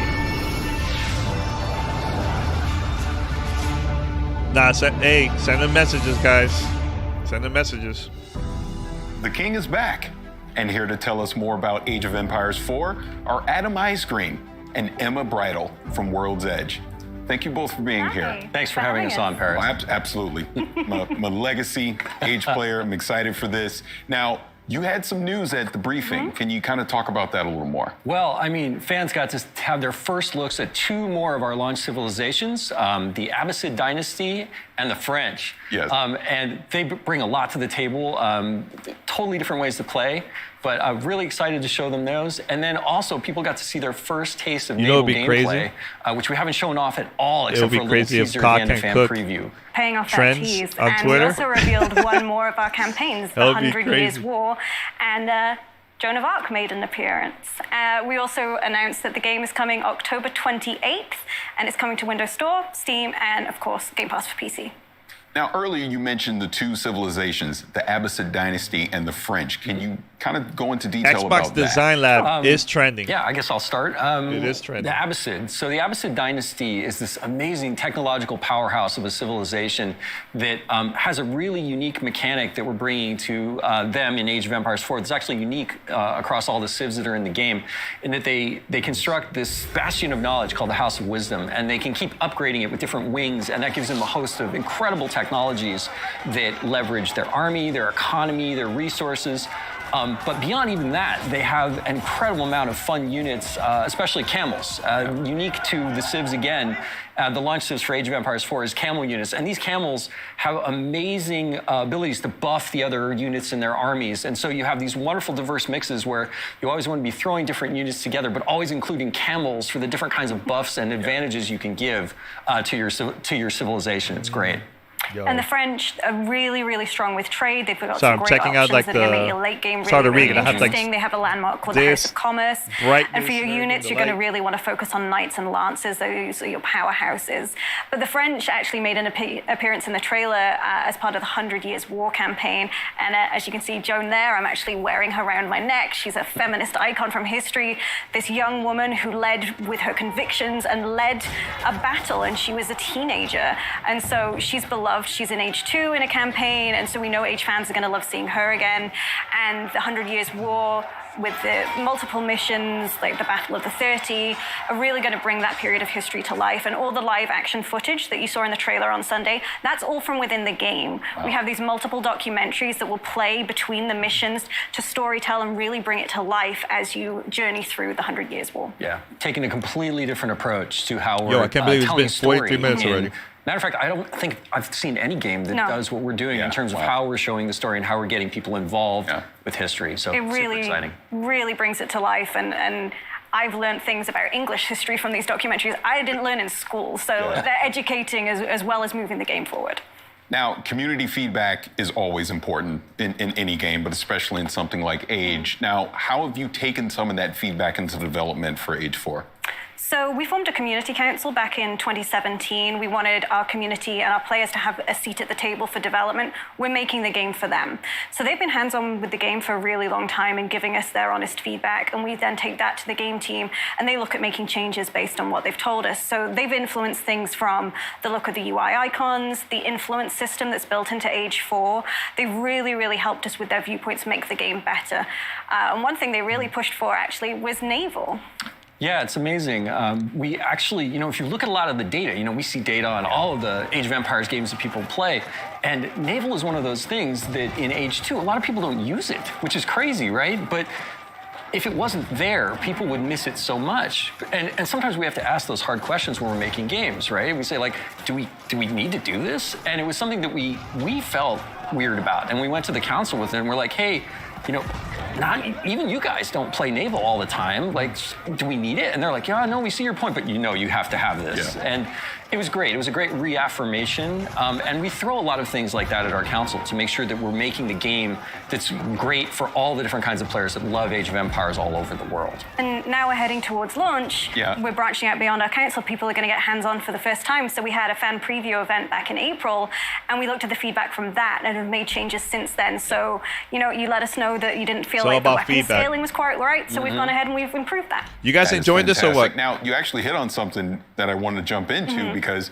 Nah, send them messages, guys. Send them messages. The King is back, and here to tell us more about Age of Empires 4 are Adam Ice Cream and Emma Bridle from World's Edge. Thank you both for being here. Thanks for having us on, Parris. Absolutely. I'm a legacy Age player. I'm excited for this. Now, you had some news at the briefing. Can you kind of talk about that a little more? Well, I mean, fans got to have their first looks at two more of our launch civilizations, the Abbasid Dynasty and the French. Yes. And they bring a lot to the table, totally different ways to play. But I'm really excited to show them those. And then also, people got to see their first taste of naval gameplay, which we haven't shown off at all, except for a little teaser at the end of fan preview. Paying off that Trends tease. on And Twitter. we also revealed one more of our campaigns, the That would be 100 Years crazy. War. And Joan of Arc made an appearance. We also announced that the game is coming October 28th, and it's coming to Windows Store, Steam, and of course, Game Pass for PC. Now, earlier you mentioned the two civilizations, the Abbasid Dynasty and the French. Can you kind of go into detail about Xbox Design Lab is trending. Yeah, I guess I'll start. It is trending. The Abbasid. So the Abbasid Dynasty is this amazing technological powerhouse of a civilization that has a really unique mechanic that we're bringing to them in Age of Empires 4. It's actually unique across all the civs that are in the game, in that they construct this bastion of knowledge called the House of Wisdom, and they can keep upgrading it with different wings, and that gives them a host of incredible technologies that leverage their army, their economy, their resources. But beyond even that, they have an incredible amount of fun units, especially camels. Unique to the civs again, the launch civs for Age of Empires 4 is camel units. And these camels have amazing abilities to buff the other units in their armies. And so you have these wonderful diverse mixes where you always want to be throwing different units together, but always including camels for the different kinds of buffs and advantages you can give to your civilization. It's great. And the French are really, really strong with trade. They've got So some I'm great checking out options like that are going to make your late game really, really interesting. They have a landmark called the House of Commerce. And for your units, you're going to really want to focus on knights and lances. Those are your powerhouses. But the French actually made an appearance in the trailer as part of the 100 Years War campaign. And as you can see, Joan there, I'm actually wearing her around my neck. She's a feminist icon from history. This young woman who led with her convictions and led a battle, and she was a teenager. And so she's beloved. She's in Age 2 in a campaign, and so we know Age fans are going to love seeing her again. And the 100 Years War, with the multiple missions, like the Battle of the 30, are really going to bring that period of history to life. And all the live action footage that you saw in the trailer on Sunday, that's all from within the game. Wow. We have these multiple documentaries that will play between the missions to storytell and really bring it to life as you journey through the 100 Years War. Yeah, taking a completely different approach to how we're Yo, I can't believe telling it's been 43 minutes already. Matter of fact, I don't think I've seen any game that does what we're doing in terms of how we're showing the story and how we're getting people involved with history. So it really, super exciting. Really brings it to life. And I've learned things about English history from these documentaries I didn't learn in school. So they're educating as well as moving the game forward. Now, community feedback is always important in any game, but especially in something like Age. Now, how have you taken some of that feedback into development for Age 4? So we formed a community council back in 2017. We wanted our community and our players to have a seat at the table for development. We're making the game for them. So they've been hands-on with the game for a really long time and giving us their honest feedback. And we then take that to the game team and they look at making changes based on what they've told us. So they've influenced things from the look of the UI icons, the influence system that's built into Age 4. They've really, really helped us with their viewpoints make the game better. And one thing they really pushed for actually was naval. Yeah, it's amazing. We actually, if you look at a lot of the data, we see data on all of the Age of Empires games that people play. And naval is one of those things that in Age 2, a lot of people don't use it, which is crazy, right? But if it wasn't there, people would miss it so much. And sometimes we have to ask those hard questions when we're making games, right? We say, like, do we need to do this? And it was something that we felt weird about. And we went to the council with it and we're like, hey, not even you guys don't play naval all the time. Like, do we need it? And they're like, yeah, no, we see your point, but you have to have this. Yeah. And it was great. It was a great reaffirmation. And we throw a lot of things like that at our council to make sure that we're making the game that's great for all the different kinds of players that love Age of Empires all over the world. And now we're heading towards launch. Yeah. We're branching out beyond our council. People are going to get hands-on for the first time. So we had a fan preview event back in April, and we looked at the feedback from that and have made changes since then. So, you let us know that you didn't feel like the weapon scaling was quite right. So we've gone ahead and we've improved that. You guys enjoying this or what? Now, you actually hit on something that I wanted to jump into because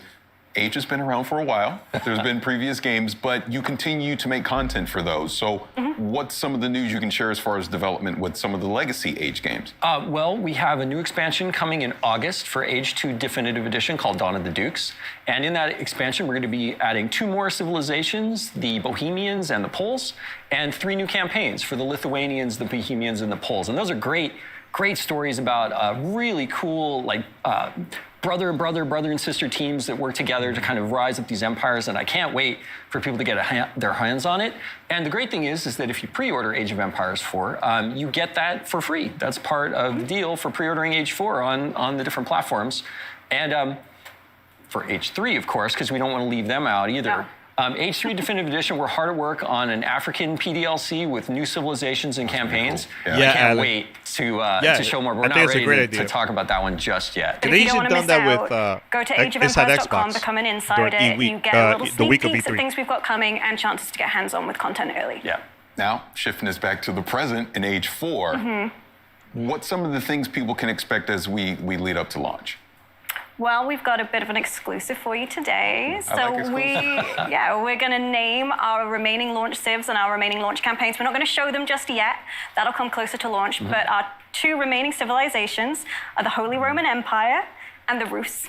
Age has been around for a while. There's been previous games, but you continue to make content for those. So what's some of the news you can share as far as development with some of the legacy Age games? Well, we have a new expansion coming in August for Age 2 Definitive Edition called Dawn of the Dukes. And in that expansion, we're going to be adding 2 more civilizations, the Bohemians and the Poles, and 3 new campaigns for the Lithuanians, the Bohemians, and the Poles. And those are great stories about really cool, brother and sister teams that work together to kind of rise up these empires, and I can't wait for people to get their hands on it. And the great thing is that if you pre-order Age of Empires 4, you get that for free. That's part of the deal for pre-ordering Age 4 on the different platforms. And for Age 3, of course, because we don't want to leave them out either. Age 3 Definitive Edition, we're hard at work on an African PDLC with new civilizations and campaigns. Cool. I can't wait to show more. But we're not ready to talk about that one just yet. But if you don't want to miss out, go to ageofempires.com, become an insider. You get a little sneak peeks at things we've got coming and chances to get hands-on with content early. Yeah. Now, shifting us back to the present in Age 4, what's some of the things people can expect as we lead up to launch? Well, we've got a bit of an exclusive for you today. So we're going to name our remaining launch civs and our remaining launch campaigns. We're not going to show them just yet. That'll come closer to launch. But our 2 remaining civilizations are the Holy Roman Empire and the Rus.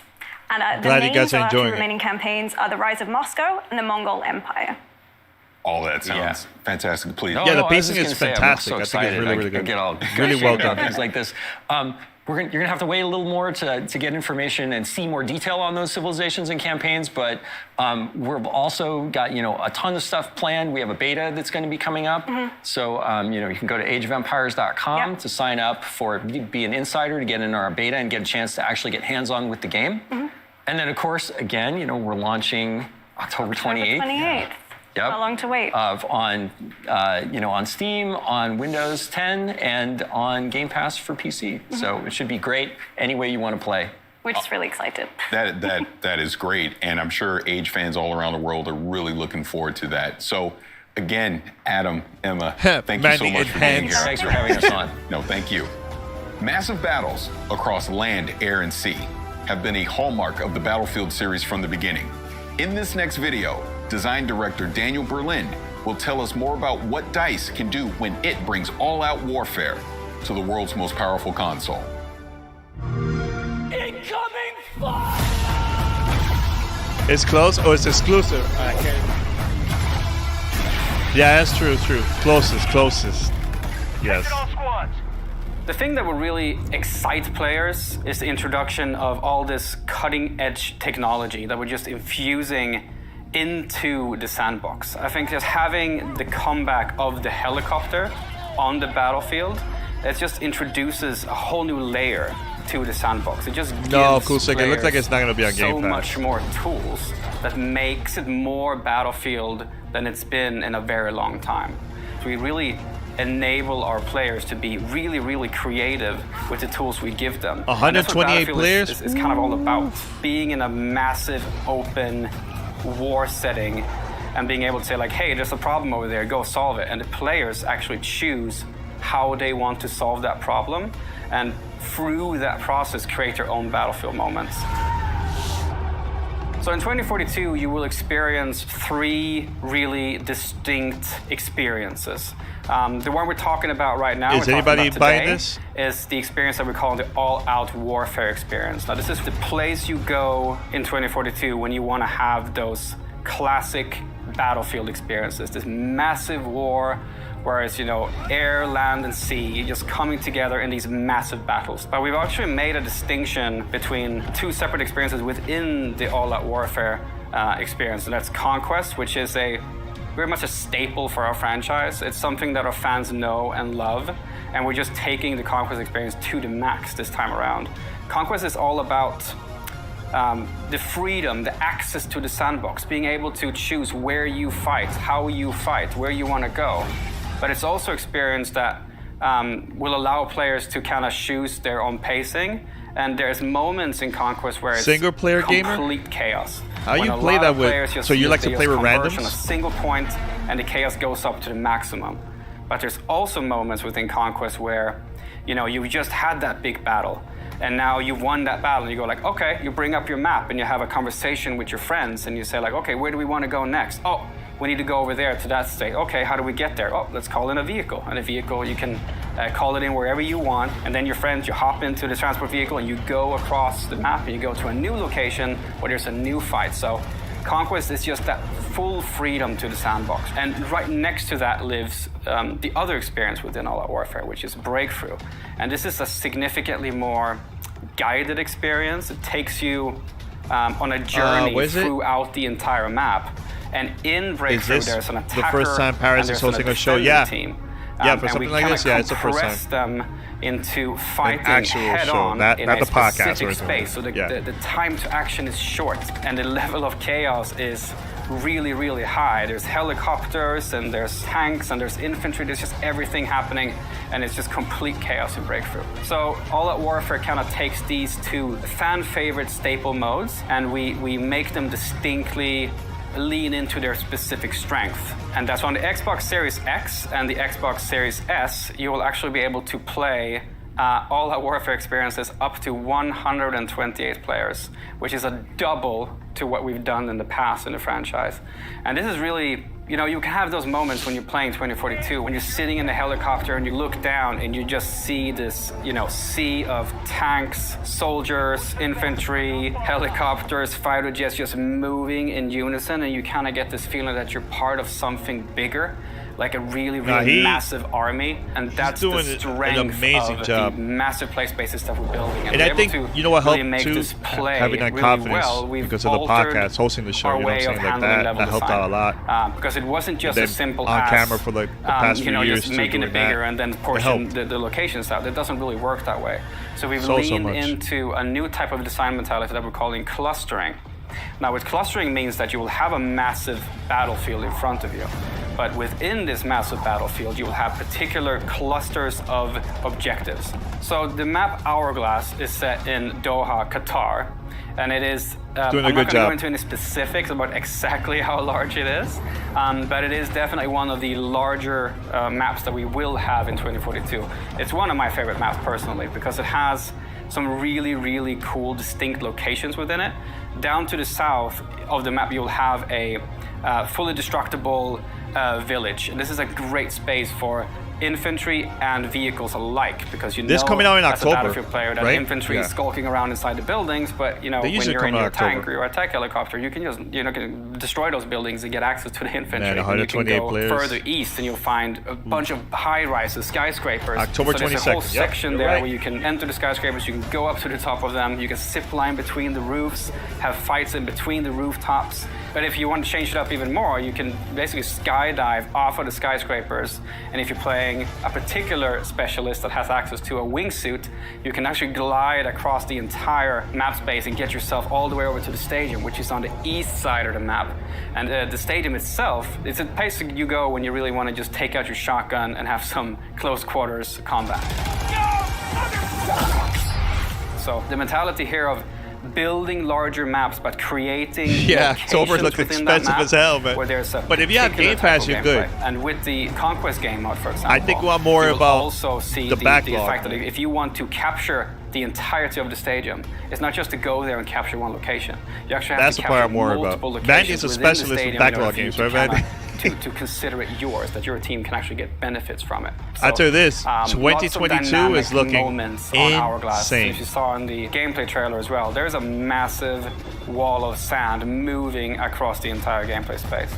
And the names of our 2 remaining campains are the Rise of Moscow and the Mongol Empire. All that sounds fantastic. Please. The pacing is fantastic. I think it's really, really good. Get all really well done. Things like this. You're going to have to wait a little more to get information and see more detail on those civilizations and campaigns, but we've also got, a ton of stuff planned. We have a beta that's going to be coming up. So, you can go to ageofempires.com to sign up be an insider to get in our beta and get a chance to actually get hands-on with the game. And then, of course, again, we're launching October 28th. 28th. Yep. How long to wait? On Steam, on Windows 10, and on Game Pass for PC. So it should be great any way you want to play. We're just really excited. That is great, and I'm sure Age fans all around the world are really looking forward to that. So, again, Adam, Emma, thank you so much for being here. Thanks for having us on. No, thank you. Massive battles across land, air, and sea have been a hallmark of the Battlefield series from the beginning. In this next video, design director Daniel Berlin will tell us more about what DICE can do when it brings all-out warfare to the world's most powerful console. Incoming fire! It's close or it's exclusive? Yeah, that's true, true. Closest. Yes. The thing that will really excite players is the introduction of all this cutting-edge technology that we're just infusing into the sandbox. I think just having the comeback of the helicopter on the battlefield, it just introduces a whole new layer to the sandbox. It just gives Kusik, it looks like it's not going to be on Game Pass. So much more tools that makes it more Battlefield than it's been in a very long time. So we really enable our players to be really, really creative with the tools we give them. 128 players? Is kind of all about being in a massive open war setting and being able to say like, hey, there's a problem over there, go solve it. And the players actually choose how they want to solve that problem, and through that process create their own Battlefield moments. So in 2042, you will experience 3 really distinct experiences. The one we're talking about right now, is anybody buying this? Is the experience that we call the all-out warfare experience. Now, this is the place you go in 2042 when you want to have those classic Battlefield experiences, this massive war, where it's, air, land, and sea just coming together in these massive battles. But we've actually made a distinction between 2 separate experiences within the all-out warfare experience, and that's Conquest, which is very much a staple for our franchise. It's something that our fans know and love, and we're just taking the Conquest experience to the max this time around. Conquest is all about the freedom, the access to the sandbox, being able to choose where you fight, how you fight, where you want to go. But it's also experience that will allow players to kind of choose their own pacing. And there's moments in Conquest where it's single-player gamer? Complete chaos. How you play that with? So you like to play with randoms? On a single point, and the chaos goes up to the maximum. But there's also moments within Conquest where, you just had that big battle, and now you've won that battle, and you go like, okay, you bring up your map, and you have a conversation with your friends, and you say like, okay, where do we want to go next? Oh, we need to go over there to that state. Okay, how do we get there? Oh, let's call in a vehicle. And a vehicle, you can call it in wherever you want. And then your friends, you hop into the transport vehicle and you go across the map and you go to a new location where there's a new fight. So Conquest is just that full freedom to the sandbox. And right next to that lives the other experience within All-Out Warfare, which is Breakthrough. And this is a significantly more guided experience. It takes you on a journey throughout the entire map. And in Breakthrough, there's an attacker, the first time Parris is hosting a show? Yeah. Team. For something like this, it's the first time. Them into fighting head-on in a specific space. So the time to action is short, and the level of chaos is really, really high. There's helicopters, and there's tanks, and there's infantry. There's just everything happening, and it's just complete chaos in Breakthrough. So All-Out Warfare kind of takes these 2 fan-favorite staple modes, and we make them distinctly lean into their specific strength. And that's on the Xbox Series X and the Xbox Series S, you will actually be able to play All-Out Warfare experiences up to 128 players, which is a double to what we've done in the past in the franchise. And this is really, you can have those moments when you're playing 2042, when you're sitting in the helicopter and you look down and you just see this, sea of tanks, soldiers, infantry, helicopters, fighter jets just moving in unison, and you kind of get this feeling that you're part of something bigger, like a really, really massive army. And that's the strength of the massive play spaces that we're building. And I think, what helped really too, having that confidence because of the podcast, hosting the show, like that helped out a lot. Because it wasn't just as simple on as camera for the past few years, just making it bigger and then portion the locations out. It doesn't really work that way. So we've leaned into a new type of design mentality that we're calling clustering. Now, with clustering means that you will have a massive battlefield in front of you. But within this massive battlefield, you will have particular clusters of objectives. So the map Hourglass is set in Doha, Qatar. And it is, doing a I'm good not going to job. go into any specifics about exactly how large it is, but it is definitely one of the larger maps that we will have in 2042. It's one of my favorite maps personally because it has some really, really cool, distinct locations within it. Down to the south of the map, you'll have a fully destructible village. And this is a great space for infantry and vehicles alike, because you this know coming out in as October, a battlefield player that right? infantry is skulking around inside the buildings, but you know when you're in your tank or your attack helicopter, you can just can destroy those buildings and get access to the infantry. Man, and you can 128 go players. further east and you'll find a bunch of high rises, skyscrapers. October so there's a whole 22nd. Yep, section you're there right. where you can enter the skyscrapers, you can go up to the top of them, you can zip line between the roofs, have fights in between the rooftops. But if you want to change it up even more, you can basically skydive off of the skyscrapers. And if you're playing a particular specialist that has access to a wingsuit, you can actually glide across the entire map space and get yourself all the way over to the stadium, which is on the east side of the map. And the stadium itself, it's a place you go when you really want to just take out your shotgun and have some close quarters combat. So the mentality here of building larger maps, but creating October looks expensive as hell, man. But if you have Game Pass, you're good. And with the Conquest game mode, for example, I think we'll have more about also see the backlog. the fact that if you want to capture the entirety of the stadium, it's not just to go there and capture one location. You actually have to capture multiple locations Mandy is a within the specialist in stadium backlog games, right, Mandy? to consider it yours, that your team can actually get benefits from it. I'll tell you this, lots of 2022 is looking moments on Hourglass. insane. If you saw in the gameplay trailer as well, there's a massive wall of sand moving across the entire gameplay space.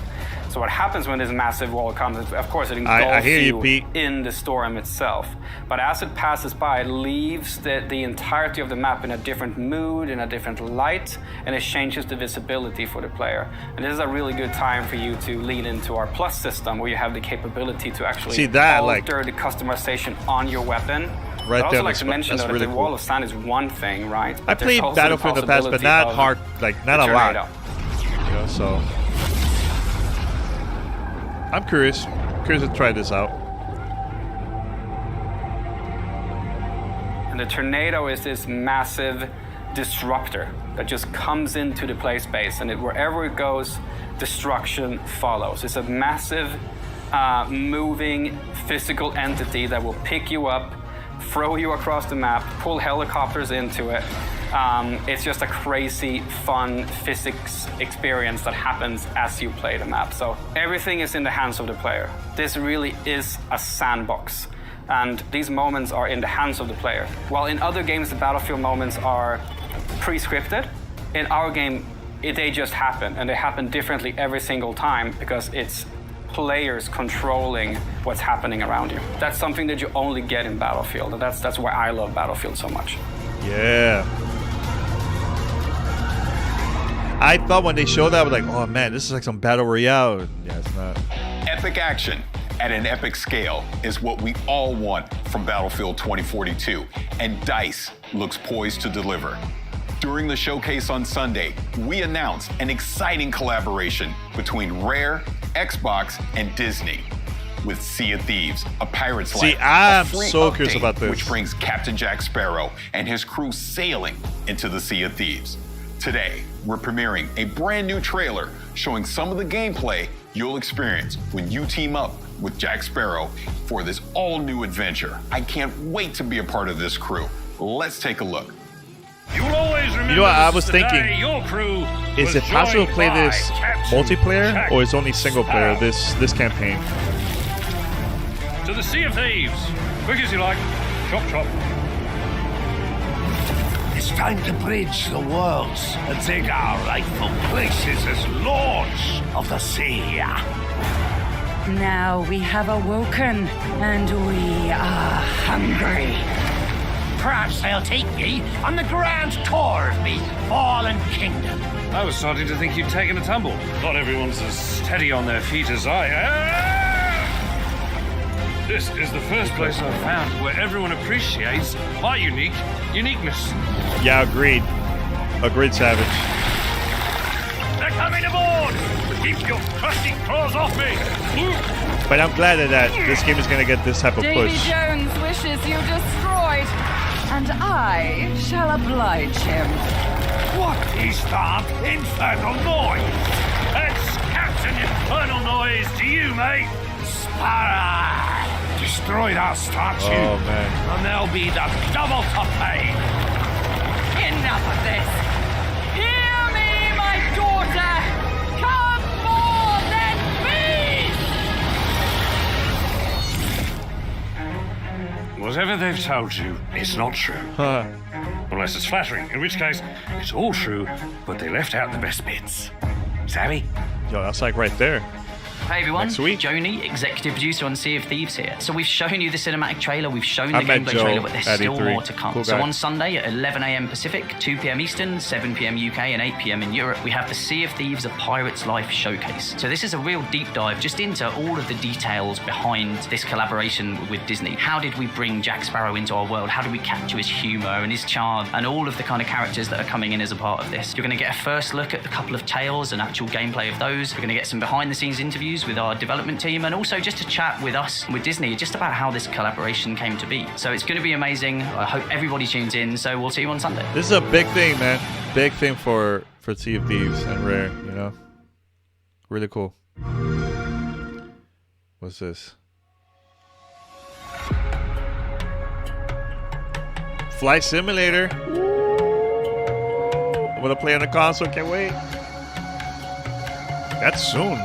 So what happens when this massive wall comes, of course it engulfs you in the storm itself. But as it passes by, it leaves the entirety of the map in a different mood, in a different light, and it changes the visibility for the player. And this is a really good time for you to lean into our Plus system, where you have the capability to actually alter the customization on your weapon. Right. I'd also like to mention that really the wall of sand is one thing, right? I played Battlefield in the past, but not hard, like not a lot. You know, so I'm curious to try this out. And the tornado is this massive disruptor that just comes into the play space, and wherever it goes, destruction follows. It's a massive, moving physical entity that will pick you up, throw you across the map, pull helicopters into it. It's just a crazy, fun physics experience that happens as you play the map. So everything is in the hands of the player. This really is a sandbox. And these moments are in the hands of the player. While in other games, the battlefield moments are pre-scripted, in our game, they just happen. And they happen differently every single time because it's players controlling what's happening around you. That's something that you only get in Battlefield. And that's why I love Battlefield so much. Yeah. I thought when they showed that, I was like, oh man, this is like some Battle Royale. Yeah, it's not. Epic action at an epic scale is what we all want from Battlefield 2042, and DICE looks poised to deliver. During the showcase on Sunday, we announced an exciting collaboration between Rare, Xbox, and Disney with Sea of Thieves, a Pirate's Life. See, I'm a free so curious update about this. Which brings Captain Jack Sparrow and his crew sailing into the Sea of Thieves. Today, we're premiering a brand new trailer showing some of the gameplay you'll experience when you team up with Jack Sparrow for this all-new adventure. I can't wait to be a part of this crew. Let's take a look. You'll always remember, You know what I was thinking? Your crew Is it possible to play this multiplayer or is only single player, this campaign? To the Sea of Thieves. Quick as you like. Chop, chop. It's time to bridge the worlds and take our rightful places as lords of the sea. Now we have awoken, and we are hungry. Perhaps they'll take me on the grand tour of me fallen kingdom. I was starting to think you'd taken a tumble. Not everyone's as steady on their feet as I am. This is the first place I've found where everyone appreciates my uniqueness. Yeah, agreed. Agreed, Savage. Coming aboard! Keep your crusty claws off me! But I'm glad that this game is going to get this type of Davy push. Jones wishes you destroyed, and I shall oblige him. What is that infernal noise? That's Captain Infernal Noise to you, mate! Sparrow! Destroy that statue, Oh, man. and there'll be the double to pay! Enough of this. Hear me, my daughter. Come more than beast. Whatever they've told you, it's not true. Unless it's flattering, in which case, it's all true, but they left out the best bits. Savvy? Yo, that's like right there. Hey everyone, Next week. Joni, executive producer on Sea of Thieves here. So we've shown you the cinematic trailer, we've shown the I met gameplay Joe trailer, but there's at still E3. more to come. Cool So guy. on Sunday at 11 a.m. Pacific, 2 p.m. Eastern, 7 p.m. UK, and 8 p.m. in Europe, we have the Sea of Thieves: A Pirate's Life showcase. So this is a real deep dive just into all of the details behind this collaboration with Disney. How did we bring Jack Sparrow into our world? How do we capture his humor and his charm and all of the kind of characters that are coming in as a part of this? You're going to get a first look at a couple of tales and actual gameplay of those. We're going to get some behind-the-scenes interviews with our development team, and also just to chat with us, with Disney, just about how this collaboration came to be. So it's going to be amazing. I hope everybody tunes in. So we'll see you on Sunday. This is a big thing, man. Big thing for Sea of Thieves and Rare, you know? Really cool. What's this? Flight Simulator. I'm gonna play on the console, can't wait. That's soon.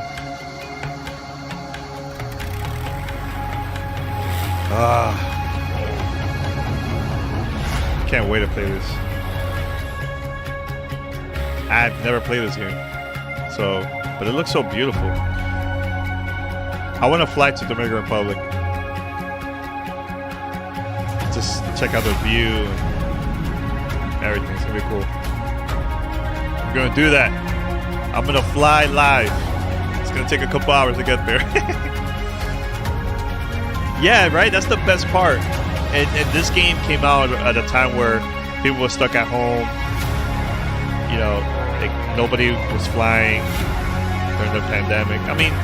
Can't wait to play this. I've never played this game, but it looks so beautiful. I want to fly to the Dominican Republic, just check out the view and everything. It's gonna be cool. I'm gonna do that. I'm gonna fly live. It's gonna take a couple hours to get there. Yeah, right? That's the best part. And this game came out at a time where people were stuck at home. You know, like nobody was flying during the pandemic. I mean,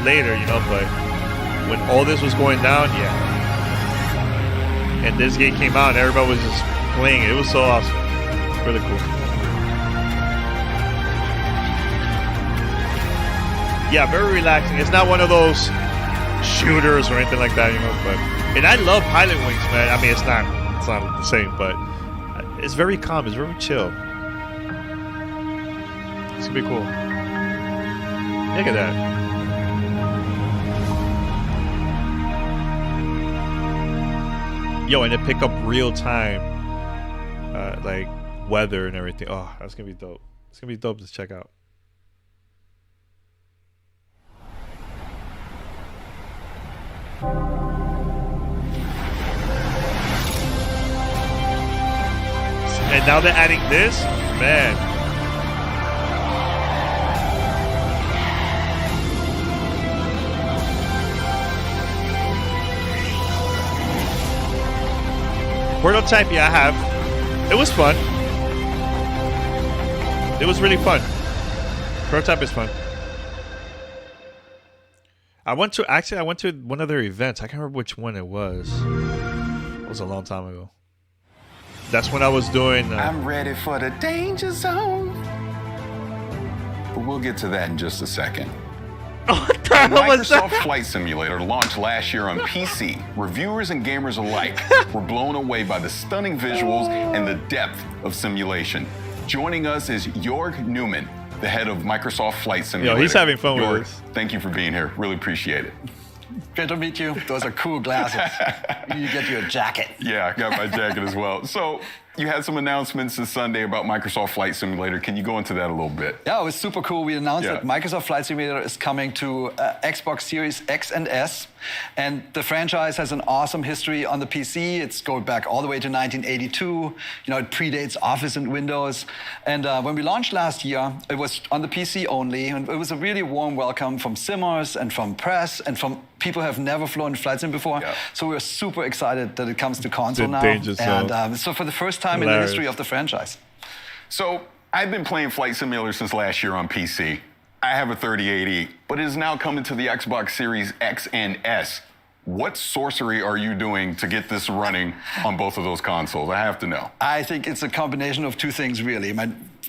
later, you know, but when all this was going down, yeah. And this game came out and everybody was just playing it. It was so awesome. Really cool. Yeah, very relaxing. It's not one of those shooters or anything like that, you know, and I love Pilot Wings, man. I mean, it's not the same, but it's very calm, it's very chill. It's gonna be cool. Look at that. Yo, and it pick up real time like weather and everything. Oh, that's gonna be dope. It's gonna be dope to check out. And now they're adding this? Man. Prototype, yeah, I have. It was fun. It was really fun. Prototype is fun. I went to one of their events. I can't remember which one it was. It was a long time ago. That's when I was doing... I'm ready for the danger zone. But we'll get to that in just a second. What the hell was that? Microsoft Flight Simulator launched last year on PC. Reviewers and gamers alike were blown away by the stunning visuals and the depth of simulation. Joining us is Jorg Newman, the head of Microsoft Flight Simulator. Yo, he's having fun Jorg, with this. Thank you for being here. Really appreciate it. Good to meet you. Those are cool glasses. You get your jacket. Yeah, I got my jacket as well. So you had some announcements this Sunday about Microsoft Flight Simulator. Can you go into that a little bit? Yeah, it was super cool. We announced that Microsoft Flight Simulator is coming to Xbox Series X and S. And the franchise has an awesome history on the PC. It's going back all the way to 1982. You know, it predates Office and Windows. And when we launched last year, it was on the PC only. And it was a really warm welcome from simmers and from press and from people who have never flown Flight Sim before. Yeah. So we're super excited that it comes to console now. And so for the first time in the history of the franchise. So I've been playing Flight Simulator since last year on PC. I have a 3080, but it is now coming to the Xbox Series X and S. What sorcery are you doing to get this running on both of those consoles? I have to know. I think it's a combination of two things, really.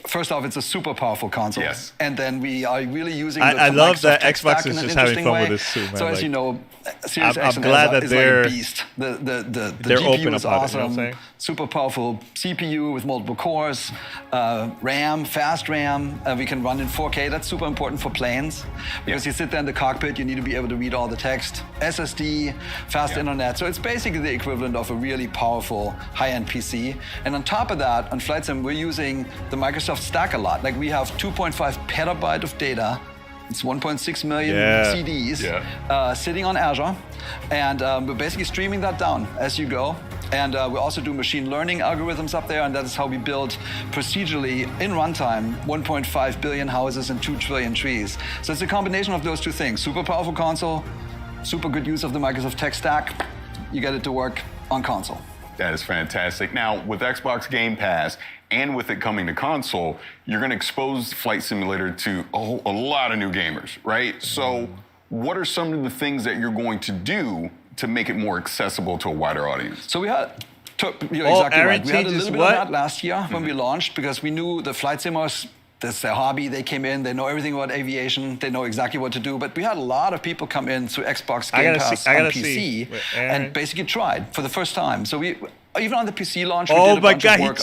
First off, it's a super powerful console. Yes. And then we are really using I love that Xbox is just having fun with this too, man. So as you know, Series X I'm and glad S that is they're like a beast. The they're GPU open is about awesome. it, you know what I'm saying? Super powerful CPU with multiple cores, RAM, fast RAM. We can run in 4K. That's super important for planes because you sit there in the cockpit, you need to be able to read all the text. SSD, fast internet. So it's basically the equivalent of a really powerful high-end PC. And on top of that, on Flight Sim, we're using the Microsoft Stack a lot. Like we have 2.5 petabyte of data. It's 1.6 million CDs sitting on Azure. And we're basically streaming that down as you go. And we also do machine learning algorithms up there, and that is how we build procedurally in runtime 1.5 billion houses and 2 trillion trees. So it's a combination of those two things. Super powerful console, super good use of the Microsoft tech stack. You get it to work on console. That is fantastic. Now, with Xbox Game Pass and with it coming to console, you're going to expose Flight Simulator to a lot of new gamers, right? So what are some of the things that you're going to do to make it more accessible to a wider audience? So we had, you're exactly right. We had a little bit of that last year when we Mm-hmm. launched because we knew the flight simmers, that's their hobby. They came in, they know everything about aviation, they know exactly what to do. But we had a lot of people come in through Xbox Game Pass on PC and basically tried for the first time. So we, even on the PC launch, we did a bunch of work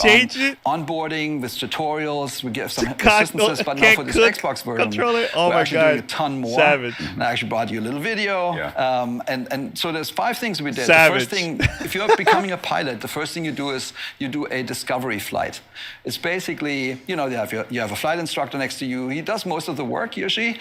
on onboarding with tutorials. We give some assistances, but now for this Xbox version, we're actually doing a ton more. And I actually brought you a little video. And so there's 5 things we did. The first thing, if you're becoming a pilot, the first thing you do is you do a discovery flight. It's basically, you know, you have a flight instructor next to you. He does most of the work, he or she.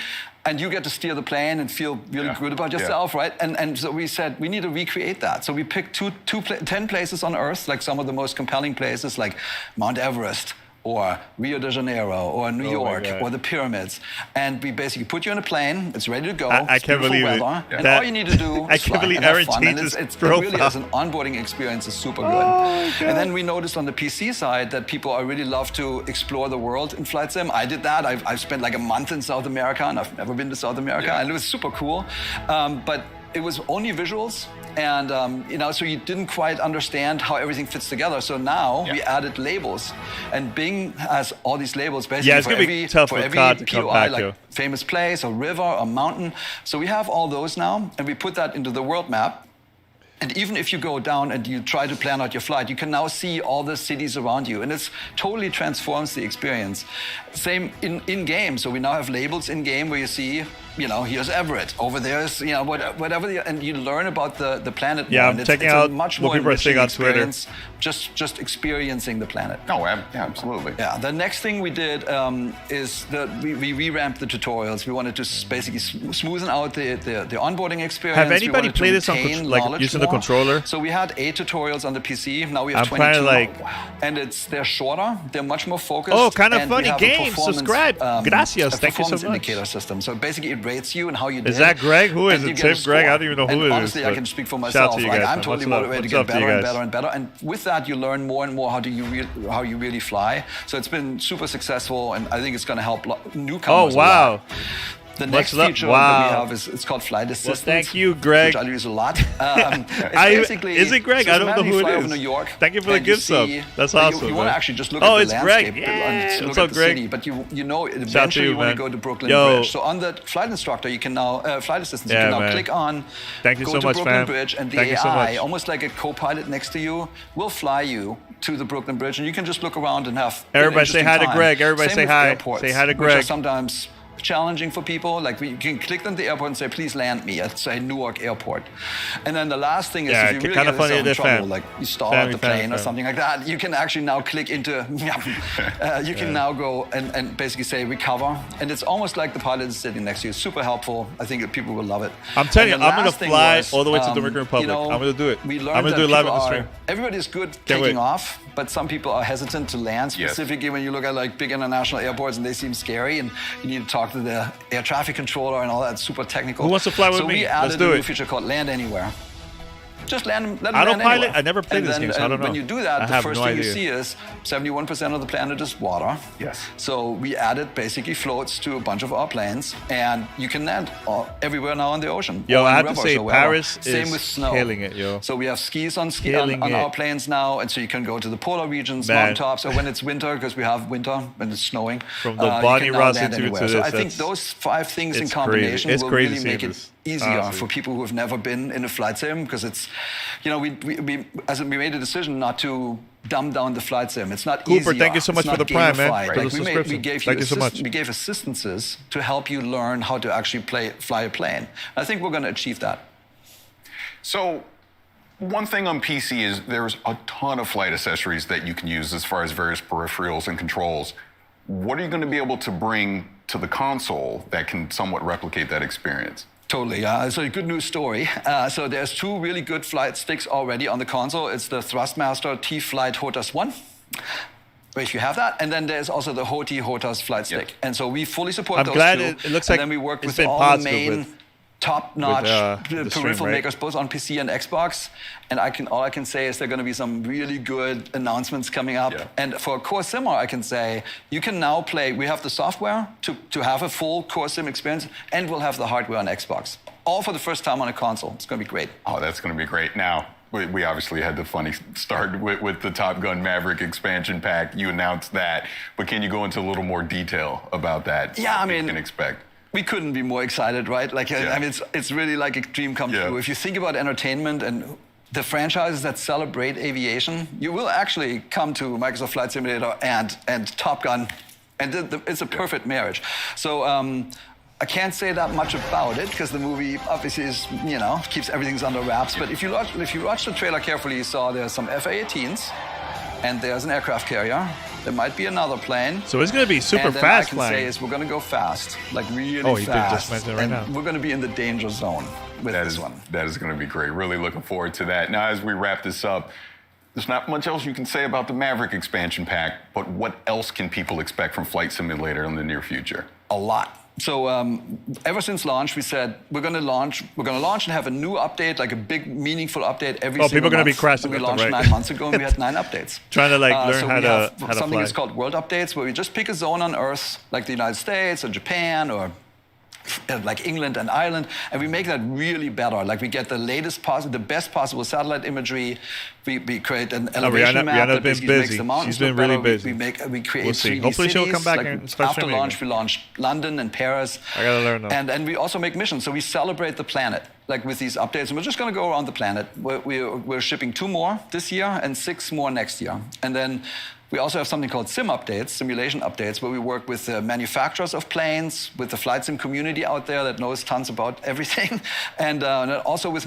And you get to steer the plane and feel really good about yourself, right? And so we said, we need to recreate that. So we picked 10 places on Earth, like some of the most compelling places, like Mount Everest, or Rio de Janeiro, or New York, or the pyramids. And we basically put you in a plane, it's ready to go, I can't believe it. And all you need to do is fly and have fun. And it's really, as an onboarding experience, is super good. And then we noticed on the PC side that people are really love to explore the world in Flight Sim. I did that. I've spent like a month in South America, and I've never been to South America, and it was super cool. But it was only visuals, and you know, so you didn't quite understand how everything fits together. So now we added labels, and Bing has all these labels basically for every POI, like famous place, or river, or mountain. So we have all those now, and we put that into the world map. And even if you go down and you try to plan out your flight, you can now see all the cities around you. And it totally transforms the experience. Same in game. So we now have labels in game where you see, you know, here's Everett. Over there's, you know, whatever. And you learn about the planet more. I'm checking out much what more people are saying on Twitter. Just experiencing the planet. Oh, yeah, absolutely. Yeah. The next thing we did is we revamped the tutorials. We wanted to basically smoothen out the onboarding experience. Have anybody played this on like using the controller? So we had 8 tutorials on the PC. Now we have 22. And they're shorter. They're much more focused. Oh, kind of funny game. Subscribe. Gracias. Thank you so much. Indicator system. So basically, it rates you and how you did. Is that Greg? Who is it? Tim? Greg? I don't even know who it is. Honestly, I can speak for myself. Like, I'm totally motivated to get better and better and better. And with that, you learn more and more how you really fly. So it's been super successful, and I think it's going to help newcomers. Oh wow. The next feature that we have it's called Flight Assistant. Well, thank you, Greg. Which I use a lot. Basically, is it Greg? I don't know who it is. New York, thank you for the good stuff. That's awesome. You want to actually just look at the landscape. Yeah. Look at the city, but you know eventually you want to go to Brooklyn Bridge. So on the flight instructor, you can now flight assistant. You can now click on. Thank you go so to much, Brooklyn Bridge, and the AI, almost like a co-pilot next to you, will fly you to the Brooklyn Bridge, and you can just look around and have. Everybody say hi to Greg. Everybody say hi. Say hi to Greg. Sometimes challenging for people. Like you can click on the airport and say, please land me at, say, Newark Airport. And then the last thing is if you really get yourself in trouble, like you stall at the plane or something like that, you can actually now click into, you can now go and basically say recover. And it's almost like the pilot is sitting next to you. It's super helpful. I think that people will love it. I'm telling you, I'm going to fly all the way to the Dominican Republic. I'm going to do it. We learned I'm going to do it live on the stream. Everybody's good taking off, but some people are hesitant to land, specifically when you look at like big international airports and they seem scary and you need to talk to the air traffic controller and all that super technical. Who wants to fly with me? So we added a new feature called Land Anywhere. Just let them land Autopilot? anywhere. I never played this game, so I don't know. When you do that, the first thing you idea. see is 71% of the planet is water. Yes. So we added basically floats to a bunch of our planes, and you can land everywhere now in the ocean. Yo, or in I the have to rivers say, or wherever. Paris Same is with snow. killing it, yo. So we have skis on Killing our it. planes now, and so you can go to the polar regions, Man. mountaintops, or when it's winter, because we have winter when it's snowing. From the you Bonnie can now Ross land Institute anywhere. to So this, I think that's- those 5 things in it's combination crazy. It's will crazy really make seeing it this, easier honestly. for people who have never been in a flight sim, because it's, you know, we made a decision not to dumb down the flight sim. It's not Cooper, easier. thank you so much It's for not the Prime, man. gamified. For the Like subscription. we gave Thank you so much. We gave assistances to help you learn how to actually fly a plane. I think we're going to achieve that. So, one thing on PC is there's a ton of flight accessories that you can use as far as various peripherals and controls. What are you going to be able to bring to the console that can somewhat replicate that experience? Totally. So a good news story. So there's 2 really good flight sticks already on the console. It's the Thrustmaster T-Flight HOTAS 1. If you have that, and then there's also the HOTI HOTAS flight stick. Yep. And so we fully support I'm those glad 2. it looks and like then we work it's with been all the positive main with top-notch the stream, peripheral right? makers, both on PC and Xbox. And all I can say is there are going to be some really good announcements coming up. Yeah. And for Core Simmer, I can say you can now play. We have the software to have a full Core Sim experience, and we'll have the hardware on Xbox. All for the first time on a console. It's going to be great. Oh, that's going to be great. Now, we obviously had the funny start with the Top Gun Maverick expansion pack. You announced that, but can you go into a little more detail about that? Yeah, I mean, you can expect. We couldn't be more excited, right? Like, Yeah. I mean, it's really like a dream come Yeah. true. If you think about entertainment and the franchises that celebrate aviation, you will actually come to Microsoft Flight Simulator and Top Gun, and it's a perfect marriage. So I can't say that much about it because the movie obviously is, you know, keeps everything under wraps. But if you watch the trailer carefully, you saw there's some FA-18s, and there's an aircraft carrier. There might be another plane. So it's going to be super and then fast I can flying. say is we're going to go fast, like really fast. Oh, he did just mention it right and now. We're going to be in the danger zone with this one. That is going to be great. Really looking forward to that. Now, as we wrap this up, there's not much else you can say about the Maverick expansion pack, but what else can people expect from Flight Simulator in the near future? A lot. So ever since launch, we said we're going to launch and have a new update, like a big, meaningful update every single month. People are going to be crashing We left and launched right. 9 months ago, and we had 9 updates. Trying to like learn so how we to have something fly. that's called World Updates, where we just pick a zone on Earth, like the United States or Japan or like England and Ireland, and we make that really better. Like we get the latest the best possible satellite imagery. We create an elevation map that basically makes the mountains She's been look really better. busy. We create We'll see. 3D Hopefully she'll cities. come back Like and start after streaming launch, again. we launched London and Paris. I gotta learn though. And we also make missions. So we celebrate the planet, like with these updates. And we're just going to go around the planet. We're shipping 2 more this year and 6 more next year. And then we also have something called sim updates, simulation updates, where we work with the manufacturers of planes, with the flight sim community out there that knows tons about everything, and also with